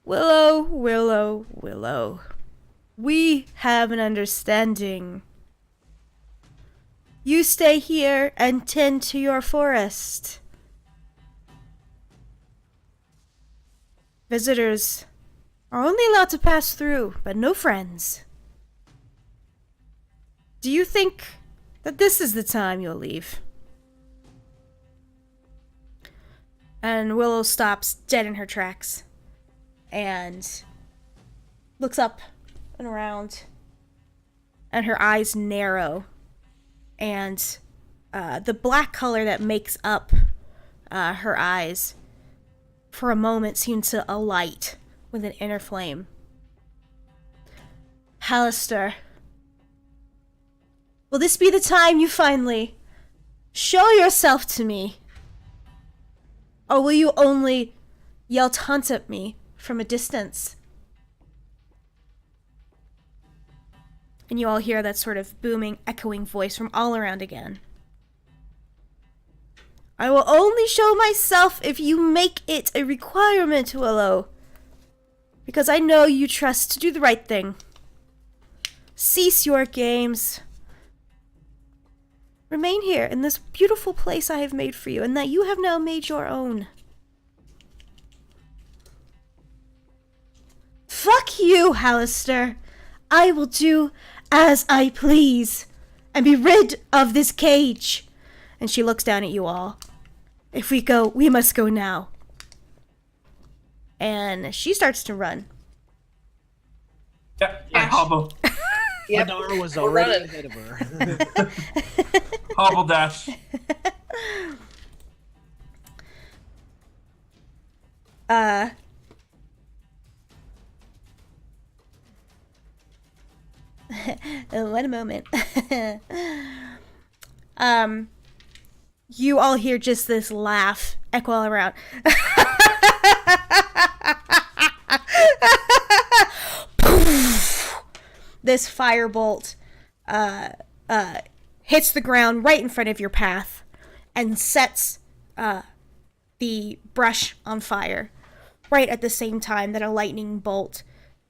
Willow, Willow, Willow. We have an understanding. You stay here and tend to your forest. Visitors are only allowed to pass through, but no friends. Do you think that this is the time you'll leave? And Willow stops dead in her tracks and looks up and around, and her eyes narrow, and the black color that makes up her eyes for a moment seems to alight with an inner flame. Halister, will this be the time you finally show yourself to me? Or will you only yell taunt at me from a distance? And you all hear that sort of booming, echoing voice from all around again. I will only show myself if you make it a requirement, Willow. Because I know you trust to do the right thing. Cease your games. Remain here in this beautiful place I have made for you, and that you have now made your own. Fuck you, Hallister. I will do as I please, and be rid of this cage. And she looks down at you all. If we go, we must go now. And she starts to run. Yeah, I hobble. Yep. Hadar was We're already running. ahead of her. Hobble dash. Wait a moment. You all hear just this laugh echo all around. This firebolt hits the ground right in front of your path and sets the brush on fire right at the same time that a lightning bolt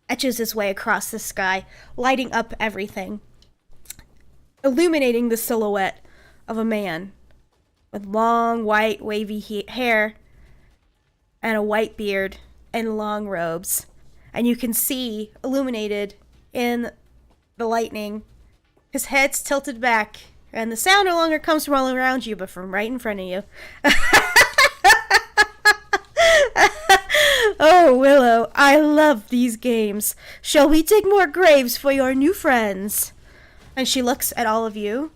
etches its way across the sky, lighting up everything, illuminating the silhouette of a man with long, white, wavy hair and a white beard and long robes. And you can see, illuminated in the lightning, his head's tilted back, and the sound no longer comes from all around you, but from right in front of you. Oh, Willow, I love these games. Shall we dig more graves for your new friends? And she looks at all of you.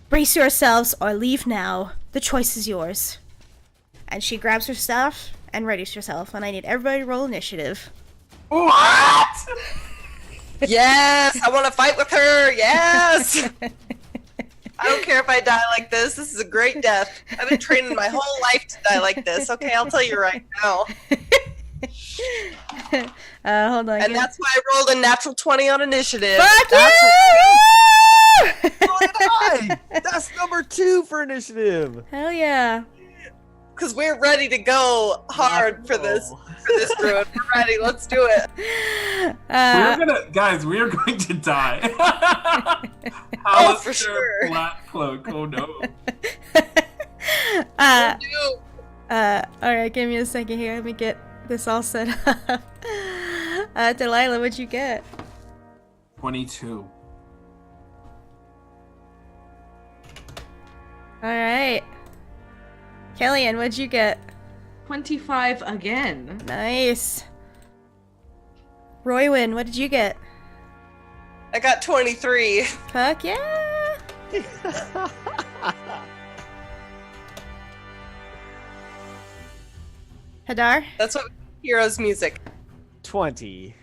Brace yourselves or leave now. The choice is yours. And she grabs her staff and readies herself, and I need everybody to roll initiative. What? Yes, I want to fight with her. Yes. I don't care if I die like this. This is a great death. I've been training my whole life to die like this. Okay, I'll tell you right now. Hold on. And that's why I rolled a natural 20 on initiative. Fuck That's you! So did I! That's number 2 for initiative. Hell yeah. because we're ready to go hard for this druid. We're ready. Let's do it. We are going to die. Oh, for sure. Black cloak. Oh no. Alright, give me a second here. Let me get this all set up. Delilah, what'd you get? 22. Alright. Kellyanne, what'd you get? 25 again. Nice. Roywin, what did you get? I got 23. Fuck yeah! Hadar? That's what heroes music. 20.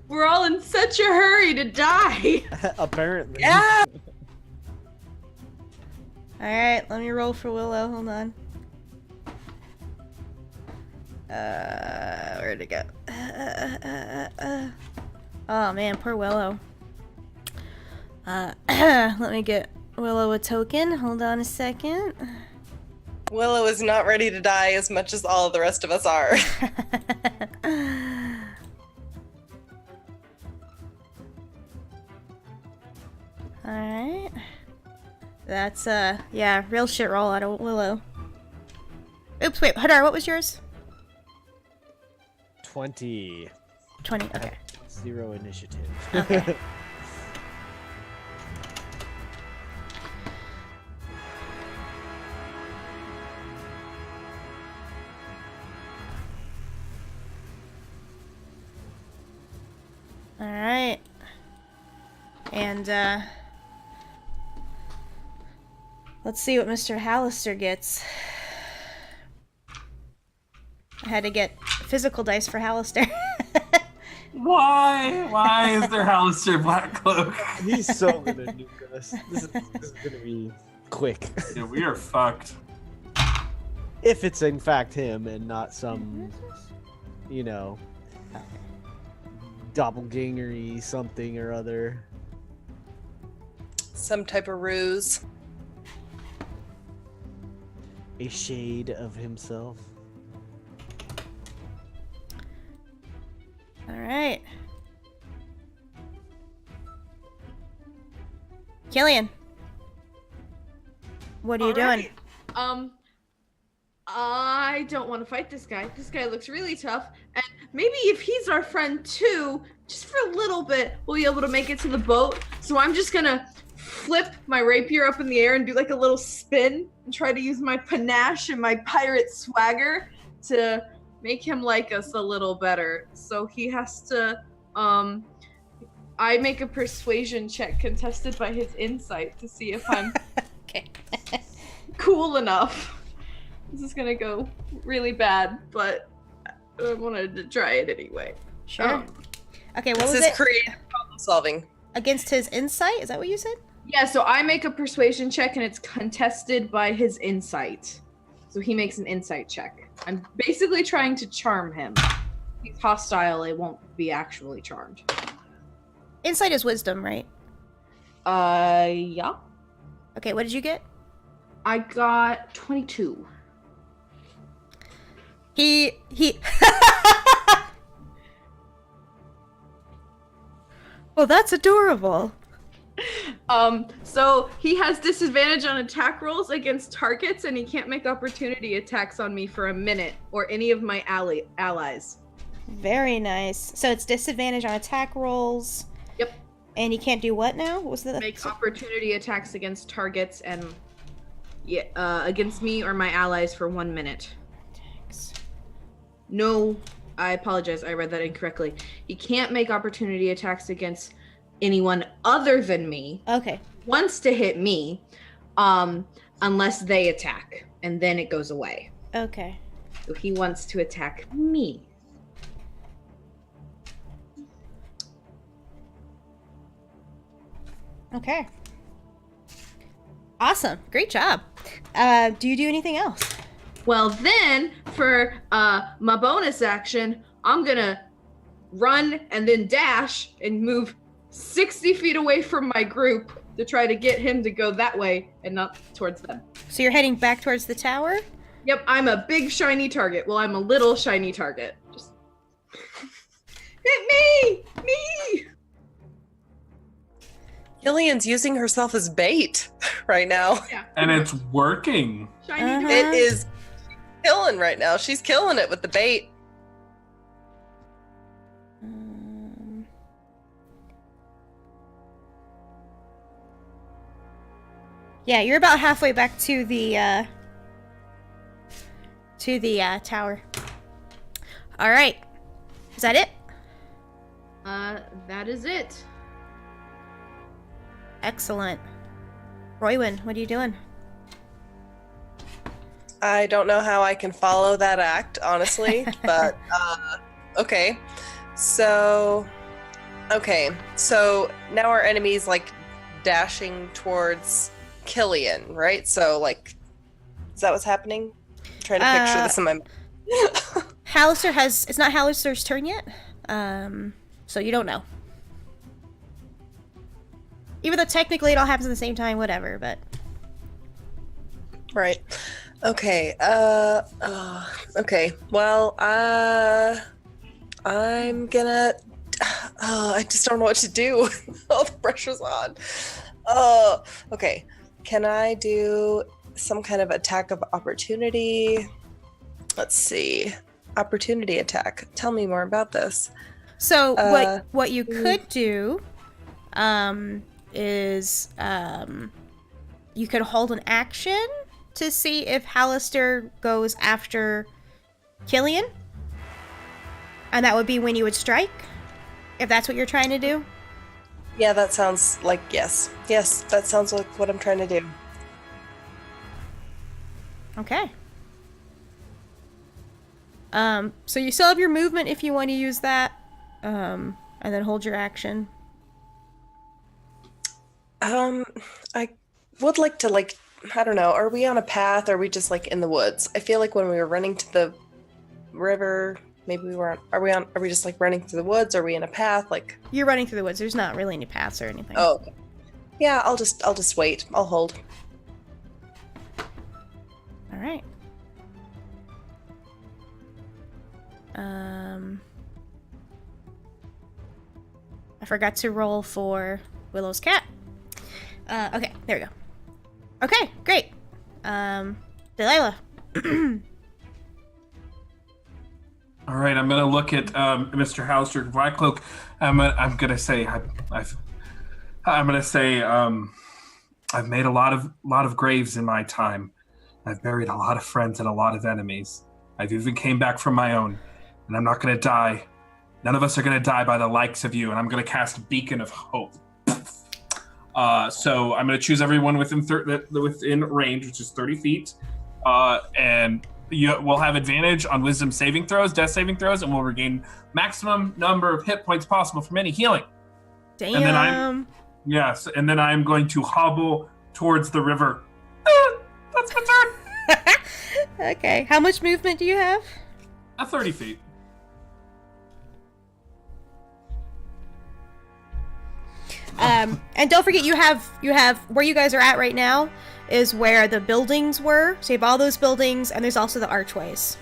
We're all in such a hurry to die. Apparently. Yeah. Alright, let me roll for Willow. Hold on. Where'd it go? Oh man, poor Willow. Let me get Willow a token. Hold on a second. Willow is not ready to die as much as all of the rest of us are. Alright. That's, yeah, real shit roll out of Willow. Oops, wait, Hadar, what was yours? 20. 20, okay. 0 initiative. Okay. Alright. And, let's see what Mr. Hallister gets. I had to get physical dice for Hallister. Why? Why is there Hallister Black Cloak? He's so gonna nuke us. This is gonna be quick. Yeah, we are fucked. If it's in fact him and not some, you know, doppelganger-y something or other. Some type of ruse. A shade of himself. All right. Killian. What are you doing? I don't want to fight this guy. This guy looks really tough. And maybe if he's our friend too, just for a little bit, we'll be able to make it to the boat. So I'm just gonna flip my rapier up in the air and do like a little spin and try to use my panache and my pirate swagger to make him like us a little better. So he has to, I make a persuasion check contested by his insight to see if I'm Okay. cool enough. This is gonna go really bad, but I wanted to try it anyway. Sure. Okay, what This was is it? creative problem solving. Against his insight? Is that what you said? Yeah, so I make a persuasion check and it's contested by his insight. So he makes an insight check. I'm basically trying to charm him. He's hostile, it won't be actually charmed. Insight is wisdom, right? Yeah. Okay, what did you get? I got 22. He Well, that's adorable. So he has disadvantage on attack rolls against targets, and he can't make opportunity attacks on me for a minute or any of my allies. Very nice. So it's disadvantage on attack rolls. Yep. And he can't do what now? What was that? Make opportunity attacks against targets and against me or my allies for 1 minute. No, I apologize. I read that incorrectly. He can't make opportunity attacks against anyone other than me. Okay. Wants to hit me, unless they attack, and then it goes away. Okay. So he wants to attack me. Okay. Awesome. Great job. Do you do anything else? Well, then, for my bonus action, I'm gonna run and then dash and move 60 feet away from my group to try to get him to go that way and not towards them. So you're heading back towards the tower? Yep, I'm a big shiny target. Well, I'm a little shiny target. Just hit me! Me! Killian's using herself as bait right now. Yeah. And it's working. Shiny Uh-huh. target. It is killing right now. She's killing it with the bait. Yeah, you're about halfway back to the tower. All right. Is that it? That is it. Excellent. Roywin, what are you doing? I don't know how I can follow that act, honestly, but okay. So now our enemy's like dashing towards Killian, right? So like, is that what's happening? I'm trying to picture this in my mind. It's not Hallister's turn yet. So you don't know. Even though technically it all happens at the same time, whatever, but Right. Okay. Okay. Well, I'm gonna. I just don't know what to do. All the pressure's on. Okay. Can I do some kind of attack of opportunity? Let's see. Opportunity attack. Tell me more about this. so what you could do is you could hold an action to see if Hallister goes after Killian. And that would be when you would strike, if that's what you're trying to do. Yeah, that sounds like yes. Yes, that sounds like what I'm trying to do. Okay. So you still have your movement if you want to use that, and then hold your action. I would like to I don't know. Are we on a path? Or are we just like in the woods? I feel like when we were running to the river, maybe we weren't. Are we just like running through the woods? Are we in a path? Like You're running through the woods. There's not really any paths or anything. oh, okay. Yeah. I'll just wait. I'll hold. All right. I forgot to roll for Willow's cat. Okay, there we go. Okay, great. Delilah. All right, I'm gonna look at Mr. Halster Blackcloak. I'm gonna say I've made a lot of graves in my time. I've buried a lot of friends and a lot of enemies. I've even came back from my own, and I'm not gonna die. None of us are gonna die by the likes of you, and I'm gonna cast Beacon of Hope. So I'm gonna choose everyone within range, which is 30 feet, and we'll have advantage on Wisdom saving throws, Death saving throws, and we'll regain maximum number of hit points possible from any healing. Damn. And then I'm going to hobble towards the river. That's my turn. Okay, how much movement do you have? 30 feet. And don't forget, you have where you guys are at right now is where the buildings were. So you have all those buildings, and there's also the archways.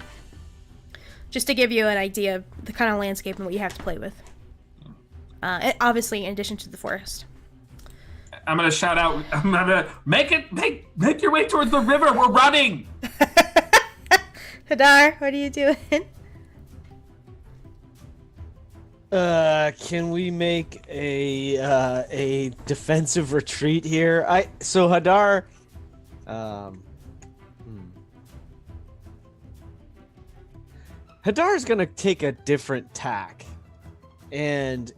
Just to give you an idea of the kind of landscape and what you have to play with. Obviously, in addition to the forest. I'm gonna shout out. I'm gonna make your way towards the river. We're running. Hadar, what are you doing? Can we make a defensive retreat here? So Hadar, Hadar's gonna take a different tack, and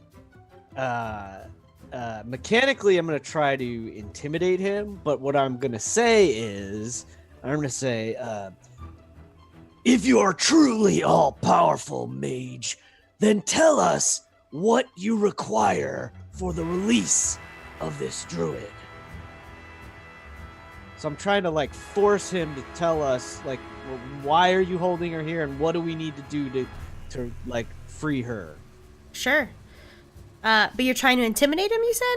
mechanically I'm gonna try to intimidate him. But what I'm gonna say is, If you are truly all-powerful, Mage, then tell us what you require for the release of this druid. so I'm trying to like force him to tell us like, why are you holding her here, and what do we need to do to like free her? Sure. But you're trying to intimidate him, you said?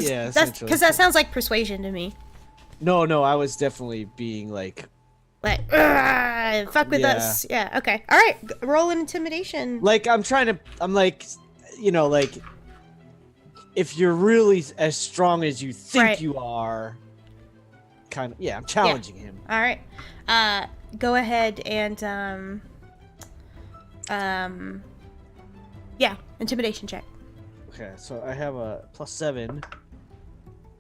Yeah, essentially. Because that sounds like persuasion to me. No, I was definitely being like fuck with us. Yeah, okay. All right, roll an intimidation. like I'm like, if you're really as strong as you think Right. you are, kind of, I'm challenging him. All right. Go ahead and intimidation check. Okay, so I have a +7,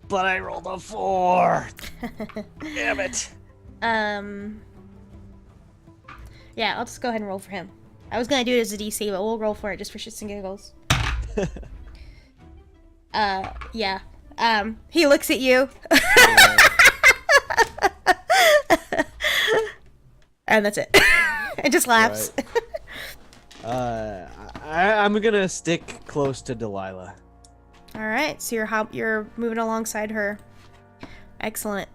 but I rolled a 4. Damn it. Yeah, I'll just go ahead and roll for him. I was gonna do it as a DC, but we'll roll for it just for shits and giggles. Yeah. He looks at you. And that's it. And just laughs. Right. I'm gonna stick close to Delilah. All right, so you're moving alongside her. Excellent.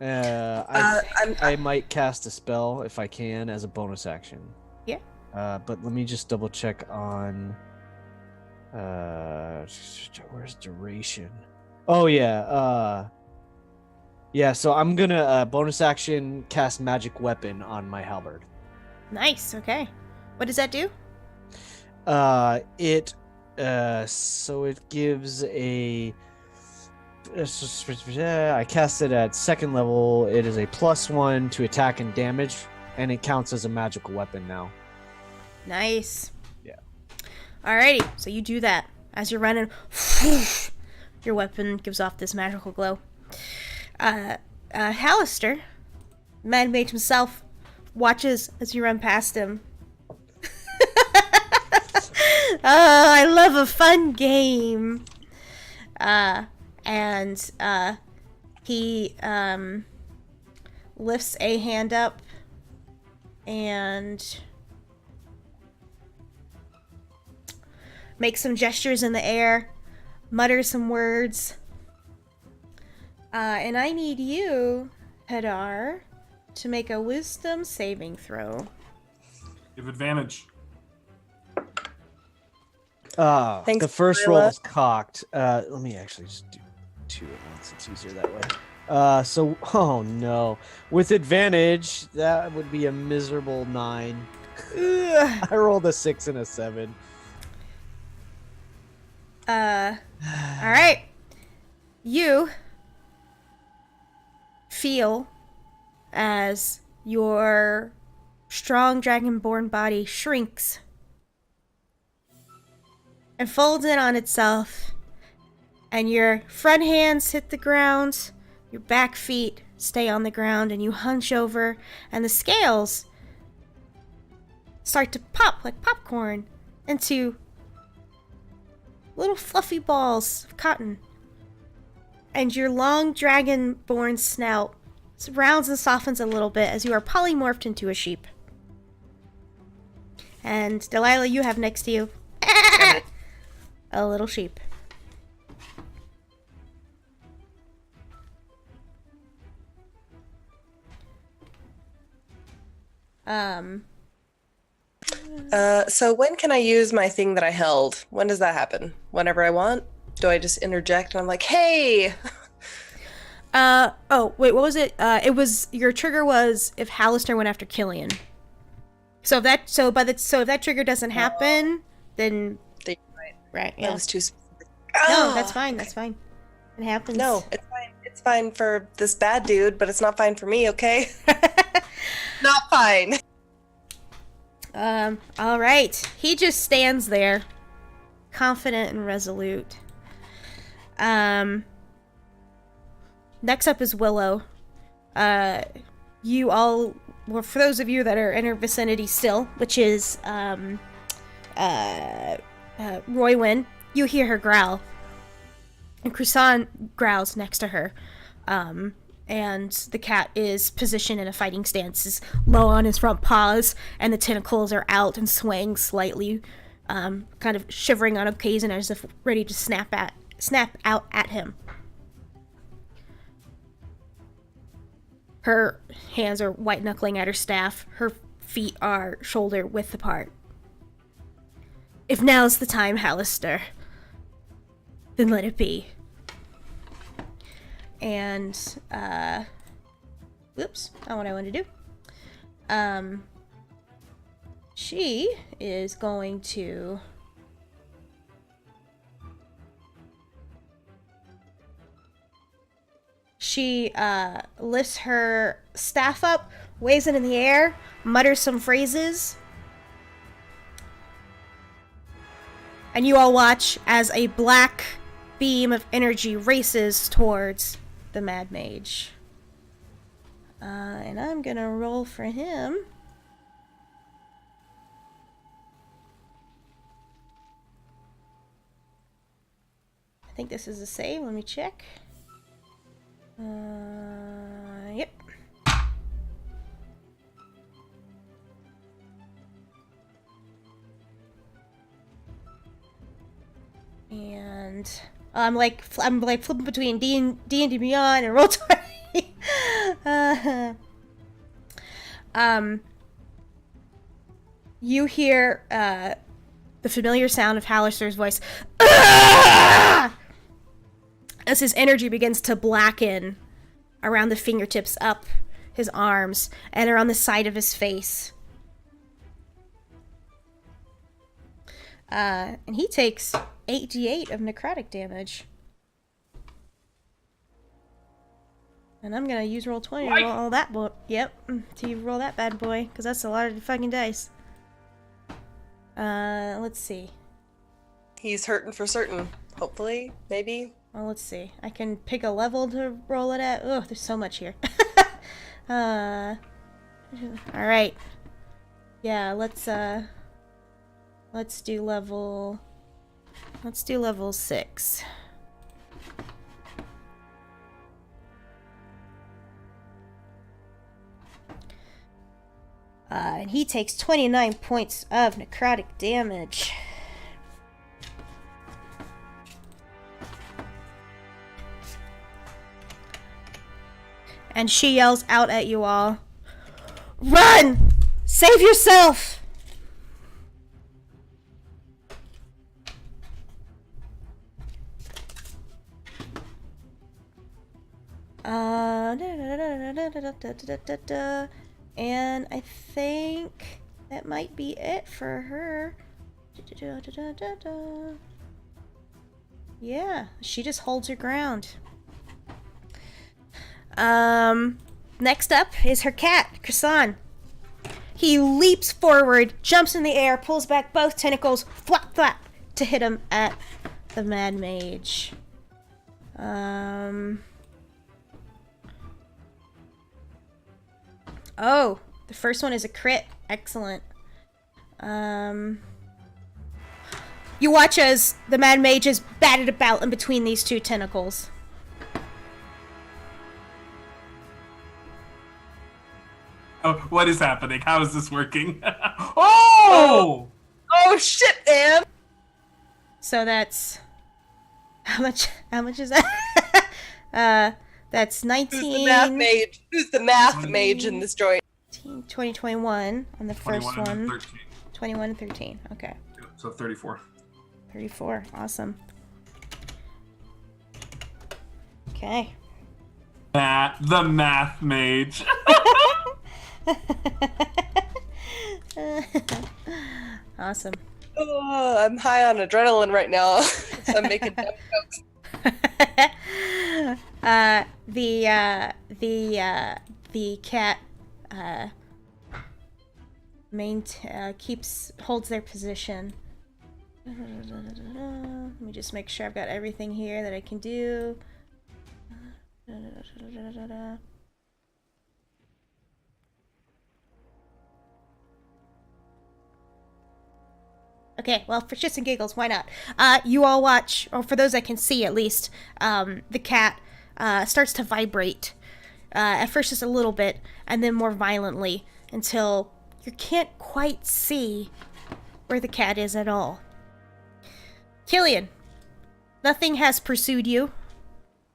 I might cast a spell if I can as a bonus action. Yeah. But let me just double check on. Where's duration? Oh yeah. Yeah. So I'm gonna bonus action cast magic weapon on my halberd. Nice. Okay. What does that do? So it gives a. I cast it at 2nd level. It is a +1 to attack and damage, and it counts as a magical weapon now. Nice. Yeah. Alrighty, so you do that. As you're running, your weapon gives off this magical glow. Hallister, Mad Mage himself, watches as you run past him. Oh, I love a fun game. And he lifts a hand up and makes some gestures in the air, mutters some words, And I need you, Hadar, to make a wisdom saving throw. Give advantage. Thanks, The first roll Lila. is cocked. Let me actually just do 2 at once. It's easier that way. Oh no. With advantage, that would be a miserable 9. Ugh. I rolled a 6 and a 7. Alright. You feel as your strong dragonborn body shrinks and folds in on itself, and your front hands hit the ground, your back feet stay on the ground, and you hunch over, and the scales start to pop like popcorn into little fluffy balls of cotton. And your long dragonborn snout rounds and softens a little bit as you are polymorphed into a sheep. And Delilah, you have next to you a little sheep. So when can I use my thing that I held? When does that happen? Whenever I want? Do I just interject and I'm like, hey? Oh, wait, what was it? It was, your trigger was if Hallister went after Killian. So if that trigger doesn't happen, then right, yeah. That was too specific. No, that's fine. That's fine. It happens. No, it's fine. It's fine for this bad dude, but it's not fine for me, okay? Not fine. All right. He just stands there, confident and resolute. Next up is Willow. You all, well, for those of you that are in her vicinity still, which is Roywin, you hear her growl. And Croissant growls next to her. And the cat is positioned in a fighting stance, is low on his front paws, and the tentacles are out and swaying slightly, kind of shivering on occasion as if ready to snap out at him. Her hands are white knuckling at her staff. Her feet are shoulder width apart. If now's the time, Hallister, then let it be. And, whoops, not what I wanted to do. She is going to... She, lifts her staff up, waves it in the air, mutters some phrases. And you all watch as a black beam of energy races towards the Mad Mage. And I'm gonna roll for him. I think this is a save. Let me check. Yep. And I'm like flipping between D&D Beyond and Roll20. You hear the familiar sound of Hallister's voice as his energy begins to blacken around the fingertips, up his arms, and around the side of his face. And he takes 8d8 of necrotic damage. And I'm gonna use Roll20 to roll all that to roll that bad boy, because that's a lot of fucking dice. Let's see. He's hurting for certain. Hopefully, maybe. Well, let's see. I can pick a level to roll it at. Ugh, there's so much here. Alright. Yeah, let's do level 6. And he takes 29 points of necrotic damage. And she yells out at you all, "Run! Save yourself!" And I think that might be it for her. Yeah, she just holds her ground. Next up is her cat, Krasan. He leaps forward, jumps in the air, pulls back both tentacles, flap, flap, to hit him at the Mad Mage. Oh, the first one is a crit. Excellent. You watch as the Mad Mage is batted about in between these two tentacles. Oh, what is happening? How is this working? Oh! Oh shit, man! So that's how much is that? That's 19. Who's the math mage? Who's the math mage in this joint? 2021 on the first 21 and one. 13. 21 and 13. Okay. So 34. 34. Awesome. Okay. The math mage. Awesome. Oh, I'm high on adrenaline right now. So I'm making dumb jokes. The cat holds their position. Let me just make sure I've got everything here that I can do. Okay, well, for shits and giggles, why not? You all watch, or for those I can see at least, the cat starts to vibrate. At first just a little bit, and then more violently, until you can't quite see where the cat is at all. Killian, nothing has pursued you.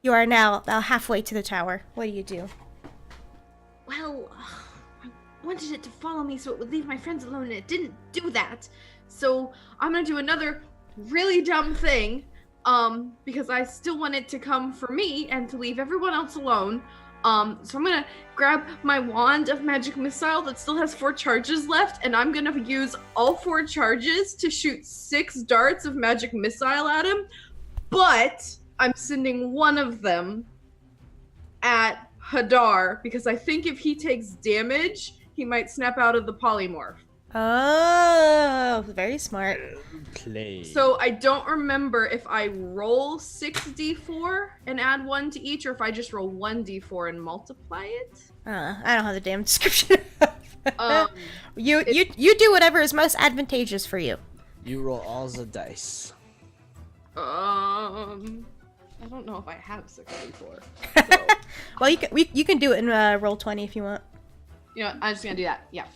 You are now about halfway to the tower. What do you do? Well, I wanted it to follow me so it would leave my friends alone, and it didn't do that. So I'm gonna do another really dumb thing, because I still want it to come for me and to leave everyone else alone. So I'm gonna grab my wand of magic missile that still has 4 charges left, and I'm gonna use all 4 charges to shoot 6 darts of magic missile at him. But I'm sending one of them at Hadar, because I think if he takes damage, he might snap out of the polymorph. Oh, very smart. Play. So I don't remember if I roll 6d4 and add 1 to each, or if I just roll 1d4 and multiply it. I don't have the damn description. You do whatever is most advantageous for you. You roll all the dice. I don't know if I have 6d4. So. Well, you can do it in roll 20 if you want. You know what, I'm just gonna do that. Yeah.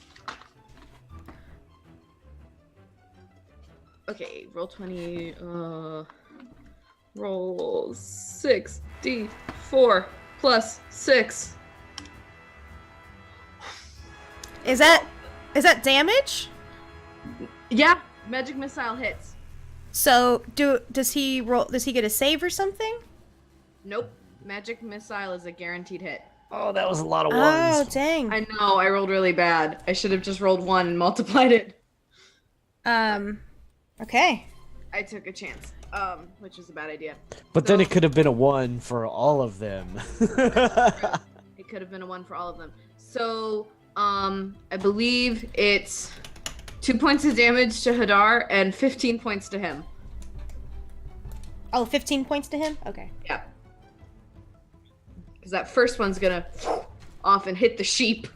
Okay, roll 20, roll 6d4 plus 6. Is that damage? Yeah, magic missile hits. So does he get a save or something? Nope, magic missile is a guaranteed hit. Oh, that was a lot of Oh, ones. dang. I know, I rolled really bad. I should have just rolled 1 and multiplied it. Okay. I took a chance, which is a bad idea. But then So- it could have been a 1 for all of them. It could have been a 1 for all of them. So, I believe it's 2 points of damage to Hadar and 15 points to him. Oh, 15 points to him? Okay. Yeah. Because that first one's gonna off and hit the sheep.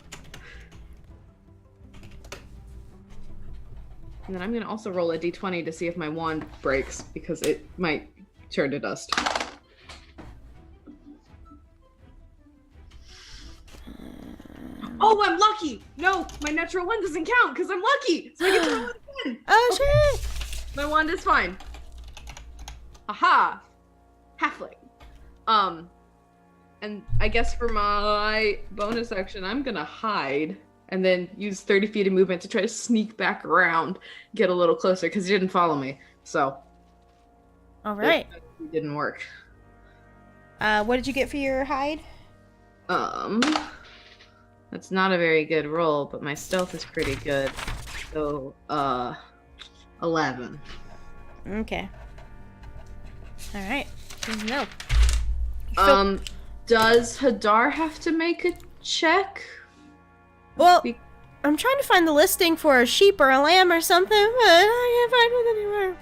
And then I'm gonna also roll a d20 to see if my wand breaks, because it might turn to dust. Oh, I'm lucky! No, my natural 1 doesn't count because I'm lucky! So I get to roll it again! Oh, shit! My wand is fine. Aha! Halfling. And I guess for my bonus action, I'm gonna hide and then use 30 feet of movement to try to sneak back around, get a little closer, because he didn't follow me. So. All right. It didn't work. What did you get for your hide? That's not a very good roll, but my stealth is pretty good. So, 11. Okay. All right. No. Does Hadar have to make a check? Well, I'm trying to find the listing for a sheep or a lamb or something, but I can't find one anywhere.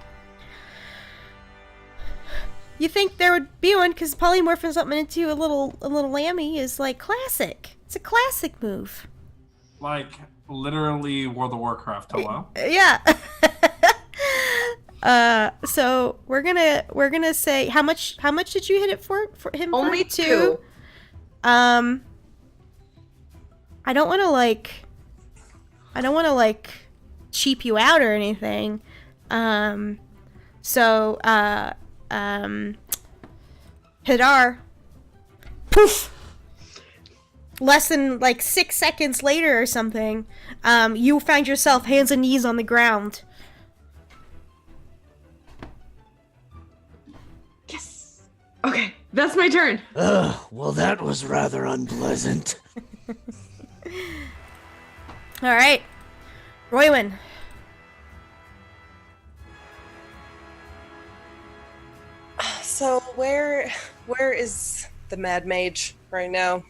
You think there would be one because polymorphing something into a little lammy is like classic. It's a classic move. Like literally World of Warcraft. Hello. Yeah. So we're gonna say how much did you hit it for him? Only for? 2. I don't want to like cheap you out or anything. Hadar, poof. Less than like 6 seconds later or something, you find yourself hands and knees on the ground. Yes. Okay, that's my turn. Well, that was rather unpleasant. All right, Roywin. So where is the Mad Mage right now?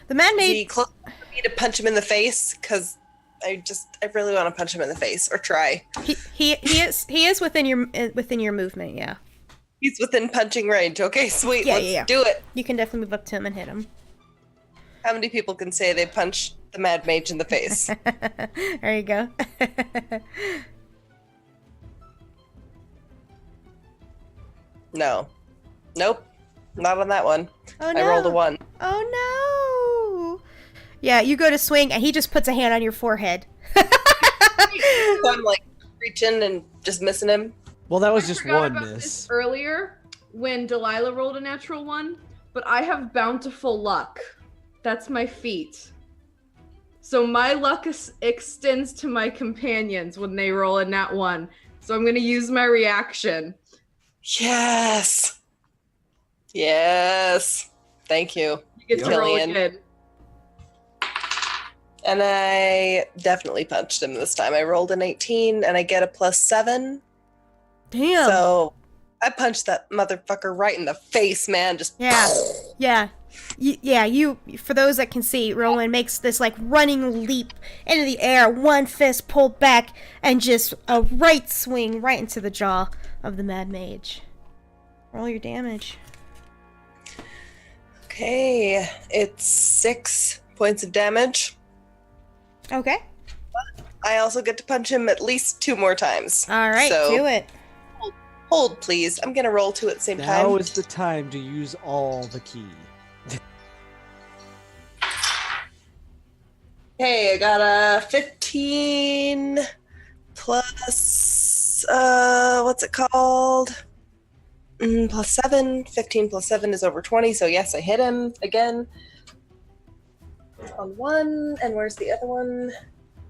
The Mad Is he Mage. close to me to punch him in the face? Because I really want to punch him in the face or try. He is within your movement. Yeah. He's within punching range. Okay, sweet. Yeah, Let's yeah. do it. You can definitely move up to him and hit him. How many people can say they punched the Mad Mage in the face? There you go. No. Nope. Not on that one. Oh no. I rolled a 1. Oh no. Yeah, you go to swing and he just puts a hand on your forehead. So I'm like reaching and just missing him. Well, that was I just forgot one about miss. this earlier when Delilah rolled a natural 1, but I have bountiful luck. That's my feat. So my luck extends to my companions when they roll a nat 1. So I'm going to use my reaction. Yes. Yes. Thank you. You get to roll Killian. again. And I definitely punched him this time. I rolled an 18 and I get a +7. Damn. So I punched that motherfucker right in the face, man. Just Yeah. You, for those that can see, Rowan makes this like running leap into the air, one fist pulled back, and just a right swing right into the jaw of the Mad Mage. Roll your damage. Okay, it's 6 points of damage. Okay. I also get to punch him at least 2 more times. All right, So, do it. Hold, please. I'm gonna roll 2 at the same Now time. is the time to use all the key. Okay, I got a 15 plus, what's it called? +7. 15 plus 7 is over 20, so yes, I hit him again. On 1, and where's the other one?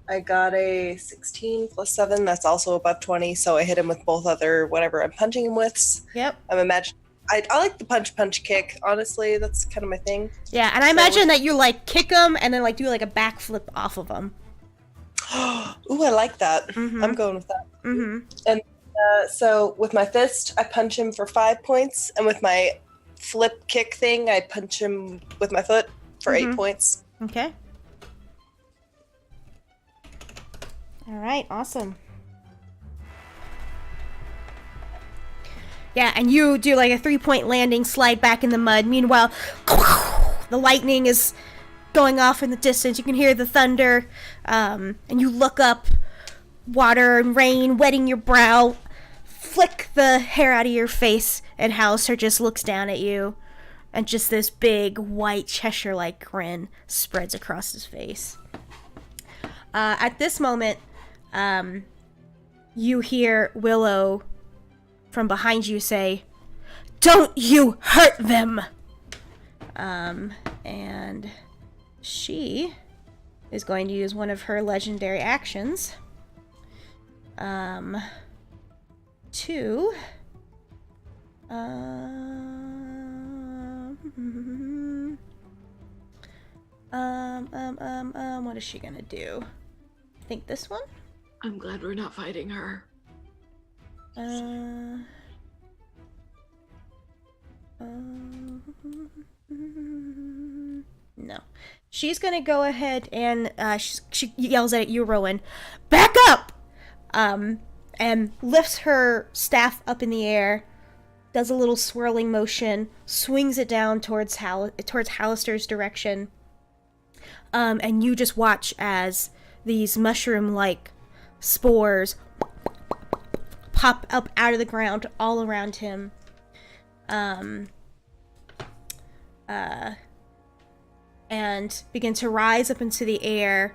I got a 16 plus 7, that's also above 20, so I hit him with both other whatever I'm punching him with. Yep. I'm imagining. I like the punch kick, honestly. That's kind of my thing. Yeah, and I imagine that you like kick him and then like do like a backflip off of him. Ooh, I like that. Mhm. I'm going with that. Mm-hmm. So with my fist, I punch him for 5 points, and with my flip kick thing, I punch him with my foot for 8 points. Okay. All right, awesome. Yeah, and you do like a 3-point landing, slide back in the mud. Meanwhile, the lightning is going off in the distance. You can hear the thunder, and you look up, water and rain wetting your brow. Flick the hair out of your face, and Hauser just looks down at you, and just this big white Cheshire-like grin spreads across his face. At this moment, you hear Willow from behind you say, "Don't you hurt them!" And she is going to use one of her legendary actions to what is she gonna do? I think this one? I'm glad we're not fighting her. No. She's gonna go ahead and she yells at you, Rowan, back up! And lifts her staff up in the air, does a little swirling motion, swings it down towards Hallister's direction. And you just watch as these mushroom-like spores pop up out of the ground all around him. And begin to rise up into the air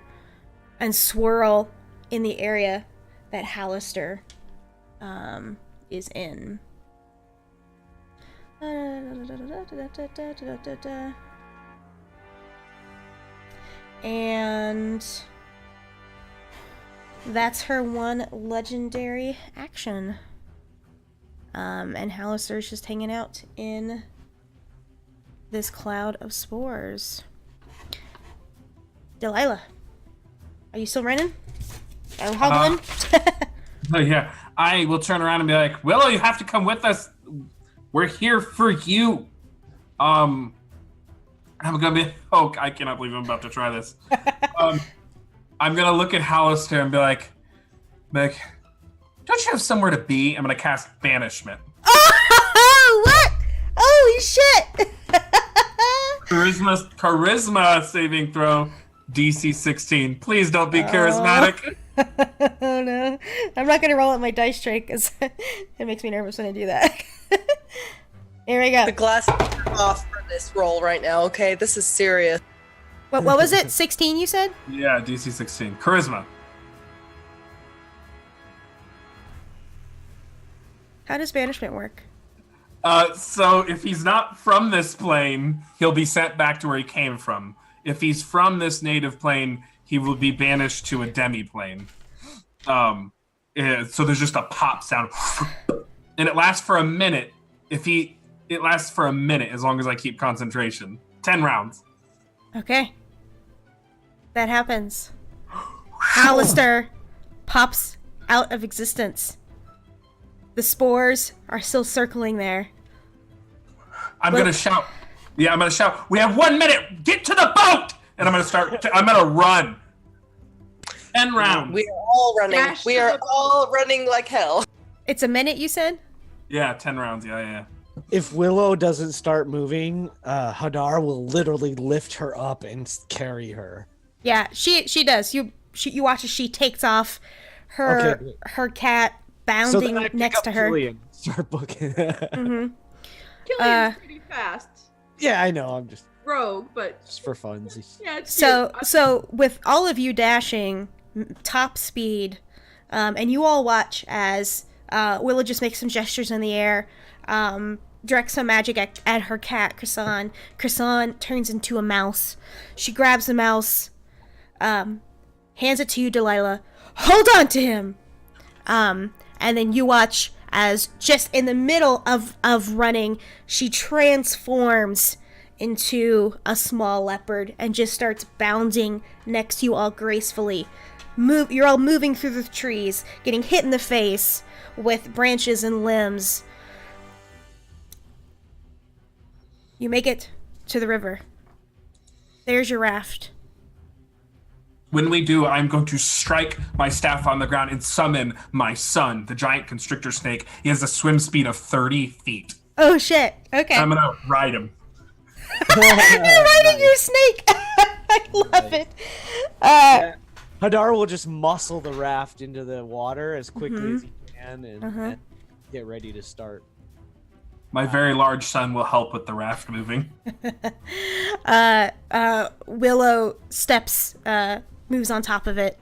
and swirl in the area that Hallister is in. And that's her one legendary action. And Hallister's just hanging out in this cloud of spores. Delilah, are you still running? Are you hobbling? Yeah, I will turn around and be like, Willow, you have to come with us. We're here for you. I'm gonna be. Oh, I cannot believe I'm about to try this. I'm gonna look at Hallister and be like, Meg, don't you have somewhere to be? I'm gonna cast Banishment. Oh, what? Holy shit! Charisma saving throw, DC 16. Please don't be charismatic. Oh no, I'm not gonna roll out my dice tray because it makes me nervous when I do that. Here we go. The glass is off for this roll right now, okay? This is serious. What was it? 16 you said? Yeah, DC 16. Charisma. How does banishment work? So if he's not from this plane, he'll be sent back to where he came from. If he's from this native plane, he will be banished to a demi-plane. So there's just a pop sound. And it lasts for a minute. It lasts for a minute as long as I keep concentration. 10 rounds. Okay. That happens. Hallister pops out of existence. The spores are still circling there. I'm gonna shout. Yeah, I'm gonna shout. We have 1 minute. Get to the boat! And I'm gonna run. 10 rounds. We are all running. Dash We to are the- all running like hell. It's a minute, you said? Yeah, 10 rounds. Yeah. If Willow doesn't start moving, Hadar will literally lift her up and carry her. Yeah, she does. You watch as she takes off her cat So then bounding I pick next up to her. Killian, start booking. Mm-hmm. Killian's pretty fast. Yeah, I know. I'm just Rogue, but for funsies. yeah, it's So cute. so with all of you dashing top speed, and you all watch as Willow just makes some gestures in the air, directs some magic at her cat, Krisan. Krisan turns into a mouse. She grabs the mouse, hands it to you, Delilah. Hold on to him! And then you watch as just in the middle of running, she transforms into a small leopard and just starts bounding next to you all gracefully. You're all moving through the trees, getting hit in the face with branches and limbs. You make it to the river. There's your raft. When we do, I'm going to strike my staff on the ground and summon my son, the giant constrictor snake. He has a swim speed of 30 feet. Oh shit. Okay. I'm gonna ride him. You're riding your snake. I love it. Hadar will just muscle the raft into the water as quickly as he can and get ready to start. My very large son will help with the raft moving. Willow steps, moves on top of it.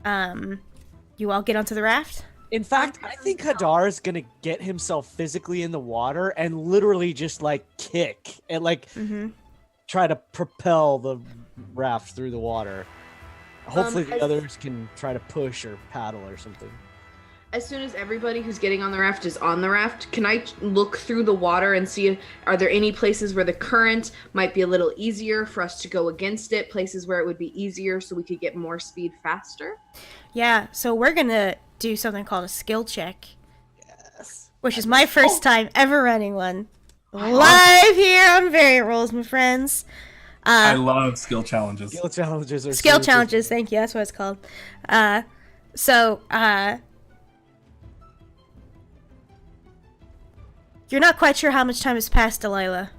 You all get onto the raft? In fact, I think Hadar is gonna get himself physically in the water and literally just like kick and like try to propel the raft through the water. Hopefully the as- others can try to push or paddle or something. As soon as everybody who's getting on the raft is on the raft, can I look through the water and see, are there any places where the current might be a little easier for us to go against it, places where it would be easier so we could get more speed faster? Yeah, so we're gonna do something called a skill check, Yes. which is my first time ever running one. Live here on Variant Rolls, my friends. I love skill challenges. Skill challenges are Skill seriously challenges, fun. thank you, that's what it's called. So, you're not quite sure how much time has passed, Delilah.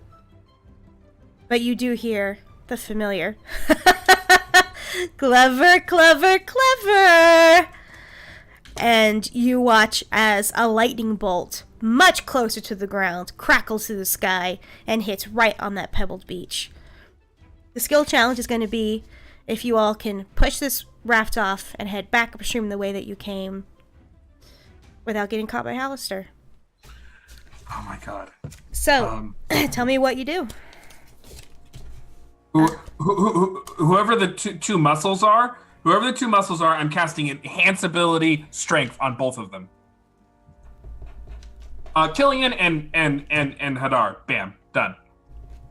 But you do hear the familiar. Clever, clever, clever! And you watch as a lightning bolt, much closer to the ground, crackles through the sky and hits right on that pebbled beach. The skill challenge is going to be if you all can push this raft off and head back upstream the way that you came without getting caught by Hallister. Oh my god. So, tell me what you do. Whoever the two muscles are, I'm casting enhance ability strength on both of them. Killian and Hadar. Bam. Done.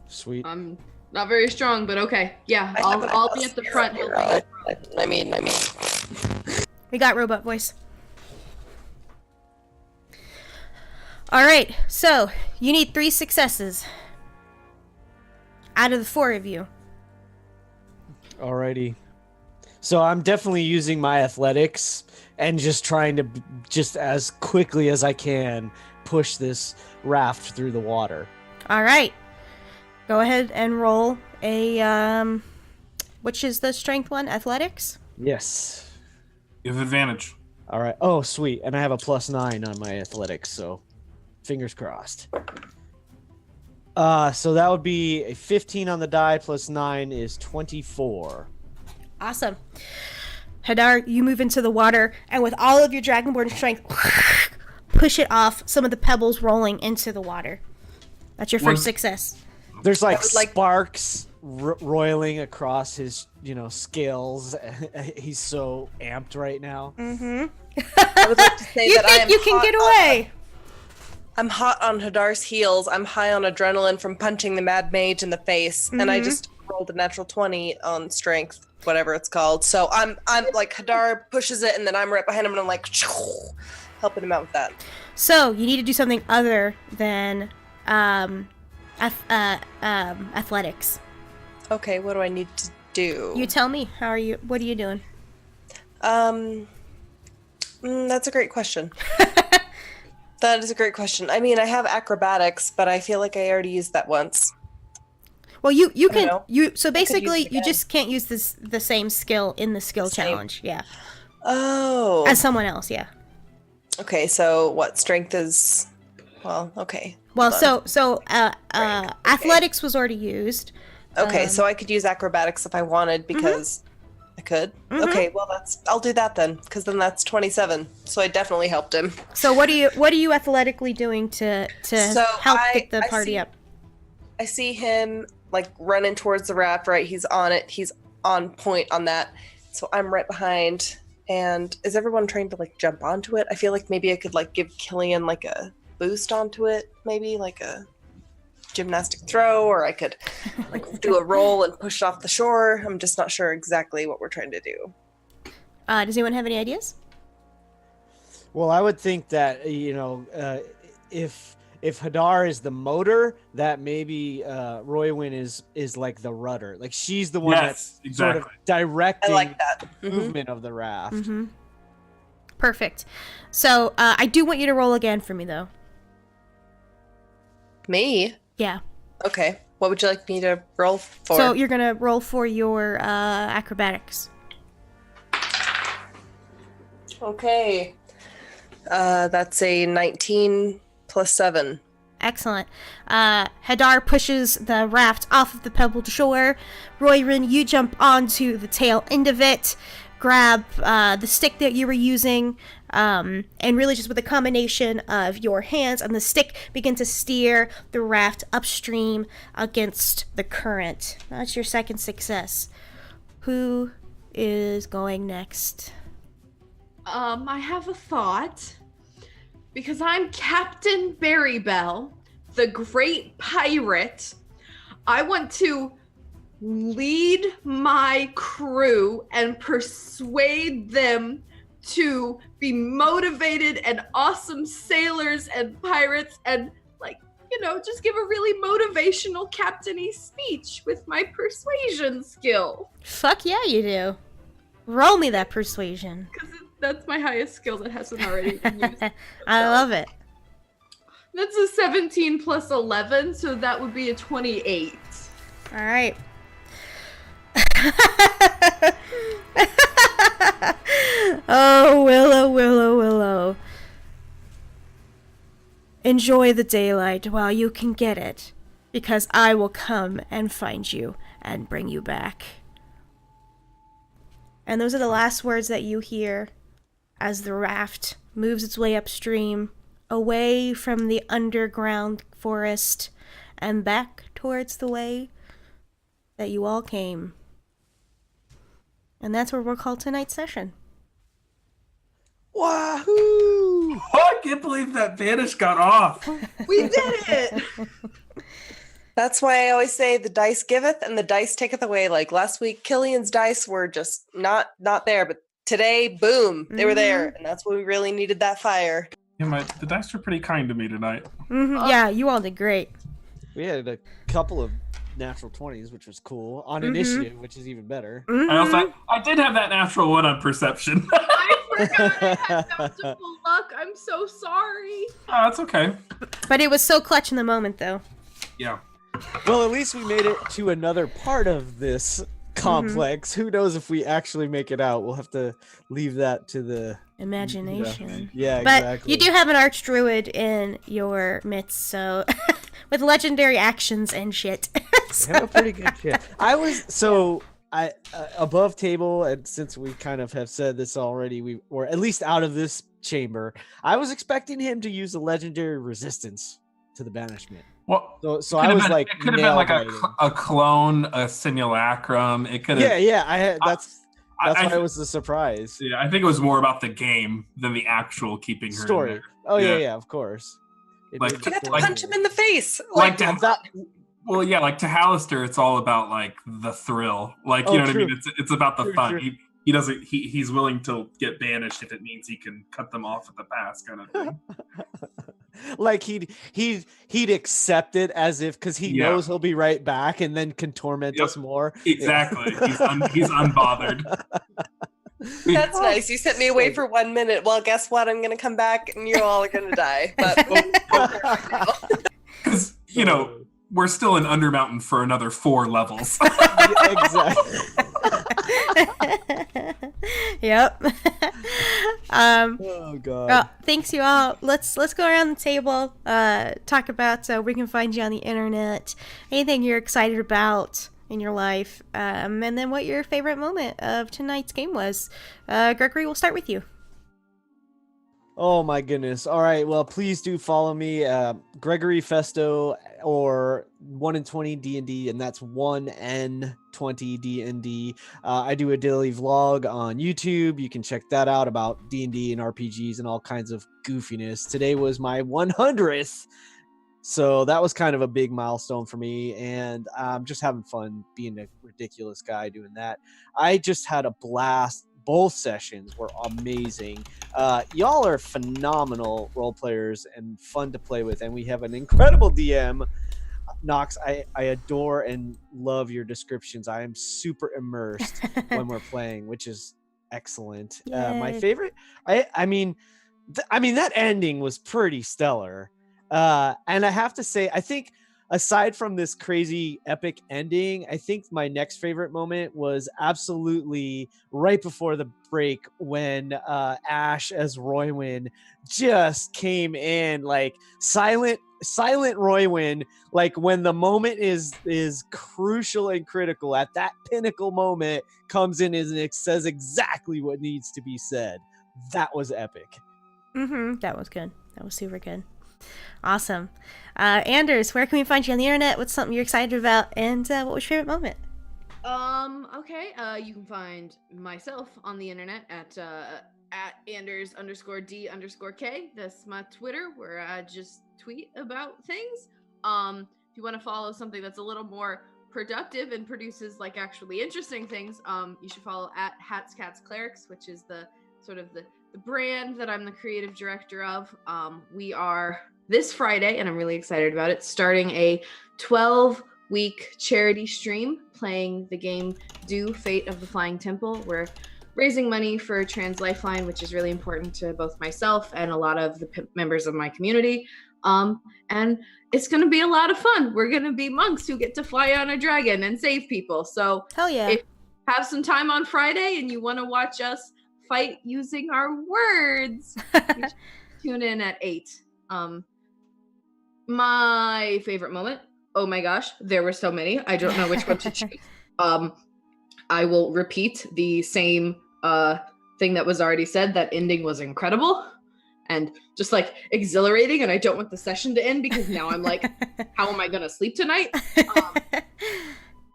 Sweet. I'm not very strong, but okay. Yeah, I'll be at the front. I mean. We got robot voice. Alright, so you need 3 successes out of the 4 of you. Alrighty. So I'm definitely using my athletics and just trying to, just as quickly as I can, push this raft through the water. Alright. Go ahead and roll a, which is the strength one? Athletics? Yes. You have advantage. Alright. Oh, sweet. And I have a +9 on my athletics, so fingers crossed. So that would be a 15 on the die plus 9 is 24. Awesome. Hadar, you move into the water, and with all of your Dragonborn strength, push it off, some of the pebbles rolling into the water. That's your first success. There's like would like- sparks roiling across his, scales. He's so amped right now. Mm-hmm. I would like to say You that I think am you can hot get on- away? I'm hot on Hadar's heels. I'm high on adrenaline from punching the Mad Mage in the face, and I just rolled a natural 20 on strength, whatever it's called. So I'm like Hadar pushes it, and then I'm right behind him, and I'm like helping him out with that. So, you need to do something other than athletics. Okay, what do I need to do? You tell me. What are you doing? That's a great question. That is a great question. I mean, I have acrobatics, but I feel like I already used that once. Well, you I don't can know. so use basically it you again. just can't use the same skill in the skill Same. challenge. Yeah. Oh. As someone else, yeah. Okay, so what strength is? Well, okay. Well, hold on. so athletics was already used. Okay, so I could use acrobatics if I wanted because I could. Okay, well I'll do that then because then that's 27. So I definitely helped him. So what are you athletically doing to So help I- get the I party see- up? I see him like running towards the raft, right? He's on it. He's on point on that. So I'm right behind. And is everyone trying to like jump onto it? I feel like maybe I could like give Killian like a boost onto it, maybe like a gymnastic throw, or I could like do a roll and push off the shore. I'm just not sure exactly what we're trying to do. Does anyone have any ideas? Well, I would think that if Hadar is the motor, that maybe Roywin is like the rudder. Like she's the one Yes, that's sort of exactly. I directing like that. movement of the raft. Mm-hmm. Perfect. So I do want you to roll again for me, though. Me? Yeah. Okay. What would you like me to roll for? So you're gonna roll for your acrobatics. Okay. That's a 19 plus 7. Excellent. Hadar pushes the raft off of the pebbled shore. Royrin, you jump onto the tail end of it, grab the stick that you were using, and really just with a combination of your hands and the stick begin to steer the raft upstream against the current. That's your second success. Who is going next? I have a thought. Because I'm Captain Berrybell, the great pirate, I want to lead my crew and persuade them to be motivated and awesome sailors and pirates and, like, you know, just give a really motivational captain-y speech with my persuasion skill. Fuck yeah, you do. Roll me that persuasion. Because that's my highest skill that hasn't already been used. I love it. That's a 17 plus 11, so that would be a 28. All right. Oh, Willow. Enjoy the daylight while you can get it, because I will come and find you and bring you back. And those are the last words that you hear as the raft moves its way upstream, away from the underground forest, and back towards the way that you all came. And that's where we'll call tonight's session. Wahoo! Oh, I can't believe that Vanish got off. We did it! That's why I always say the dice giveth and the dice taketh away. Like last week, Killian's dice were just not there, but today, boom, they were there, and that's when we really needed that fire. Yeah, the dice were pretty kind to me tonight. Yeah, you all did great. We had a couple of natural 20s, which was cool. On initiative, which is even better. I did have that natural one on perception. I forgot I had bountiful luck. I'm so sorry. Oh, that's okay. But it was so clutch in the moment, though. Yeah. Well, at least we made it to another part of this complex. Who knows if we actually make it out? We'll have to leave that to the Imagination. Yeah, But exactly. you do have an archdruid in your midst, so with legendary actions and shit. We have a pretty good shit. I above table, and since we kind of have said this already, or at least out of this chamber, I was expecting him to use a legendary resistance to the banishment. Well, So I was like, it could have been like a clone, a simulacrum. It could have. Yeah. That's why it was a surprise. Yeah, I think it was more about the game than the actual keeping her Story. in there. Oh yeah, of course. Like, made You the have to story. punch him in the face. Like to, well, yeah, like to Hallister, it's all about like the thrill. Like you know what I mean? It's about the fun. True. He's willing to get banished if it means he can cut them off at the pass, kind of thing. Like he'd accept it as if because he knows he'll be right back and then can torment us more. Exactly. He's unbothered. That's nice. You sent me away for 1 minute. Well, guess what? I'm gonna come back and you all are gonna die. But Because we're still in Undermountain for another 4 levels. Exactly. Yep. Oh god. Thanks you all. Let's go around the table. Talk about where we can find you on the internet. Anything you're excited about in your life, and then what your favorite moment of tonight's game was. Gregory, we'll start with you. Oh my goodness. All right. Well, please do follow me, Gregory Festo, or 1 in 20 D&D, and that's 1N20 D&D. I do a daily vlog on YouTube. You can check that out about D&D and RPGs and all kinds of goofiness. Today was my 100th, so that was kind of a big milestone for me, and I'm just having fun being a ridiculous guy doing that. I just had a blast. Both sessions were amazing. Y'all are phenomenal role players and fun to play with, and we have an incredible DM. Knox, I adore and love your descriptions. I am super immersed when we're playing, which is excellent. My favorite, I mean, that ending was pretty stellar. And I have to say, I think aside from this crazy epic ending, I think my next favorite moment was absolutely right before the break when Ash as Roywyn just came in, like silent Roywyn, like when the moment is crucial and critical, at that pinnacle moment comes in and it says exactly what needs to be said. that was epic. That was good. That was super good. Awesome. Anders, where can we find you on the internet? What's something you're excited about? And what was your favorite moment? Okay. You can find myself on the internet at Anders_D_K. That's my Twitter, where I just tweet about things. If you want to follow something that's a little more productive and produces like actually interesting things, you should follow at Hats Cats Clerics, which is the sort of the brand that I'm the creative director of. We are this Friday, and I'm really excited about it, starting a 12-week charity stream playing the game Do Fate of the Flying Temple. We're raising money for Trans Lifeline, which is really important to both myself and a lot of the members of my community. And it's going to be a lot of fun. We're going to be monks who get to fly on a dragon and save people. So Hell yeah. if you have some time on Friday and you want to watch us fight using our words, you should tune in at 8. My favorite moment, oh my gosh, there were so many. I don't know which one to choose. I will repeat the same thing that was already said. That ending was incredible and just like exhilarating, and I don't want the session to end because now I'm like, how am I gonna sleep tonight?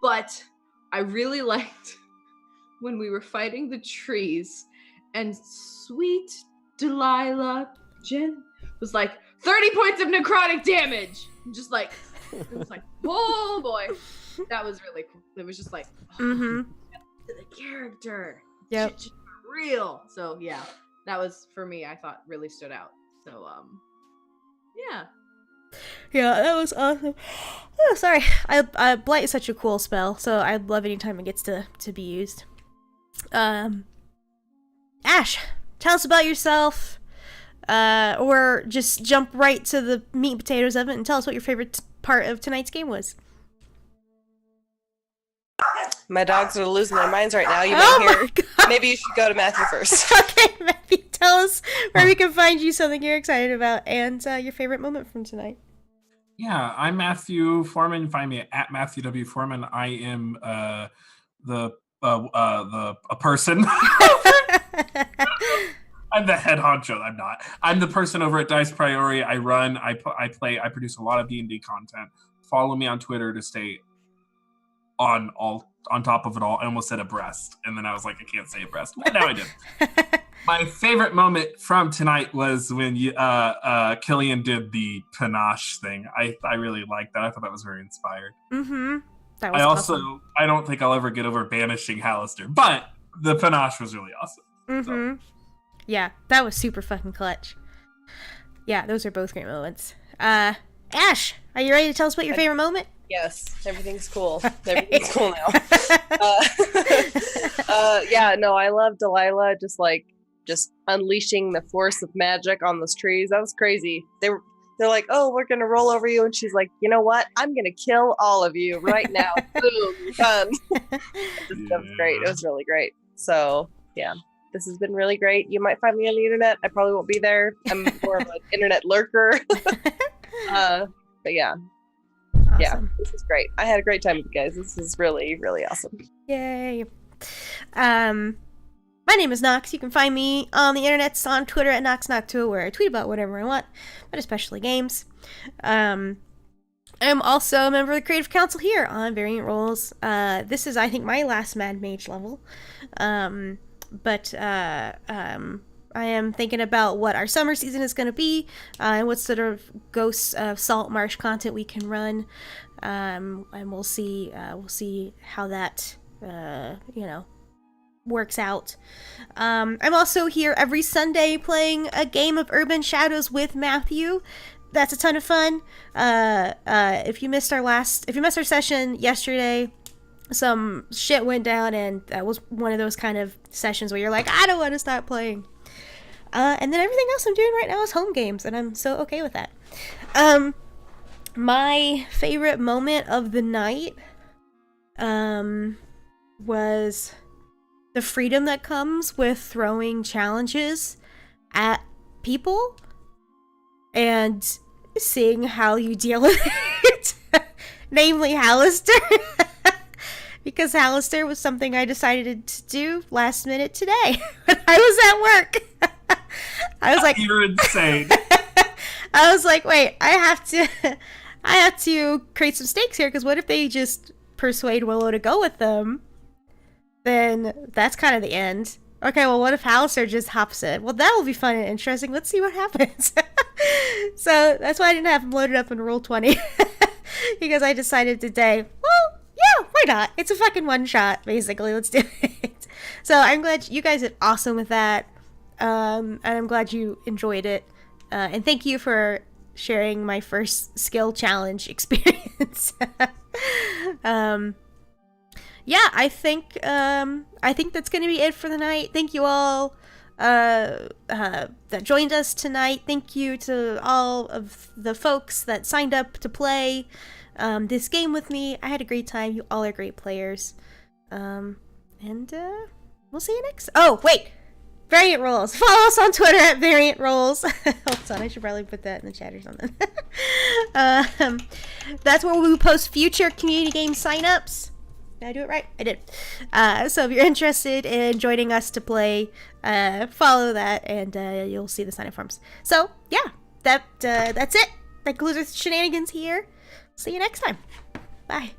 But I really liked when we were fighting the trees and sweet Delilah Jen was like, 30 points of necrotic damage. Just like, it was like, oh boy. That was really cool. It was just like, the character. Yep. Real. So yeah, that was, for me, I thought really stood out. So, yeah. Yeah, that was awesome. Oh, sorry. I Blight is such a cool spell, so I love any time it gets to be used. Ash, tell us about yourself. Or just jump right to the meat and potatoes of it and tell us what your favorite part of tonight's game was. My dogs are losing their minds right now. You might hear. Maybe you should go to Matthew first. Okay, Matthew, tell us where we can find you, something you're excited about, and your favorite moment from tonight. Yeah, I'm Matthew Foreman. Find me at Matthew W. Foreman. I am a person. I'm the head honcho. I'm not. I'm the person over at Dice Priori. I run. I play. I produce a lot of D&D content. Follow me on Twitter to stay on top of it all. I almost said abreast, and then I was like, I can't say abreast. But now I did. My favorite moment from tonight was when Killian did the panache thing. I really liked that. I thought that was very inspired. That was awesome. I don't think I'll ever get over banishing Hallister, but the panache was really awesome. So. Yeah, that was super fucking clutch. Yeah, those are both great moments. Ash, are you ready to tell us about your favorite moment? Yes, everything's cool. Everything's cool now. Yeah, no, I love Delilah just unleashing the force of magic on those trees. That was crazy. They're like, oh, we're gonna roll over you, and she's like, you know what? I'm gonna kill all of you right now. Boom, done. That was great. It was really great. So yeah. This has been really great. You might find me on the internet. I probably won't be there. I'm more of an internet lurker. But yeah. Awesome. Yeah, this is great. I had a great time with you guys. This is really, really awesome. Yay. My name is Nox. You can find me on the internet on Twitter at NoxNoctua, where I tweet about whatever I want, but especially games. I'm also a member of the Creative Council here on Variant Roles. This is, I think, my last Mad Mage level. But I am thinking about what our summer season is going to be, and what sort of Ghosts of Salt Marsh content we can run, and we'll see how that works out. I'm also here every Sunday playing a game of Urban Shadows with Matthew. That's a ton of fun. If you missed our session yesterday, some shit went down, and that was one of those kind of sessions where you're like, I don't want to stop playing. And then everything else I'm doing right now is home games, and I'm so okay with that. My favorite moment of the night was the freedom that comes with throwing challenges at people and seeing how you deal with it. Namely Hallister. because Alistair was something I decided to do last minute today when I was at work. I was like, You're insane. I was like, wait, I have to create some stakes here, because what if they just persuade Willow to go with them? Then that's kind of the end. Okay, well, what if Alistair just hops in? Well, that will be fun and interesting. Let's see what happens. So that's why I didn't have him loaded up in Roll20. Because I decided today, well, yeah, why not? It's a fucking one shot, basically. Let's do it. So I'm glad you guys did awesome with that. And I'm glad you enjoyed it. And thank you for sharing my first skill challenge experience. Yeah, I think that's gonna be it for the night. Thank you all that joined us tonight. Thank you to all of the folks that signed up to play this game with me. I had a great time. You all are great players. And we'll see you next. Oh wait, Variant Rolls. Follow us on Twitter at Variant Rolls. Hold on, I should probably put that in the chat or something. That's where we post future community game signups. Did I do it right? I did. So if you're interested in joining us to play, follow that, and you'll see the sign-up forms. So yeah, that's it. That concludes our shenanigans here. See you next time. Bye.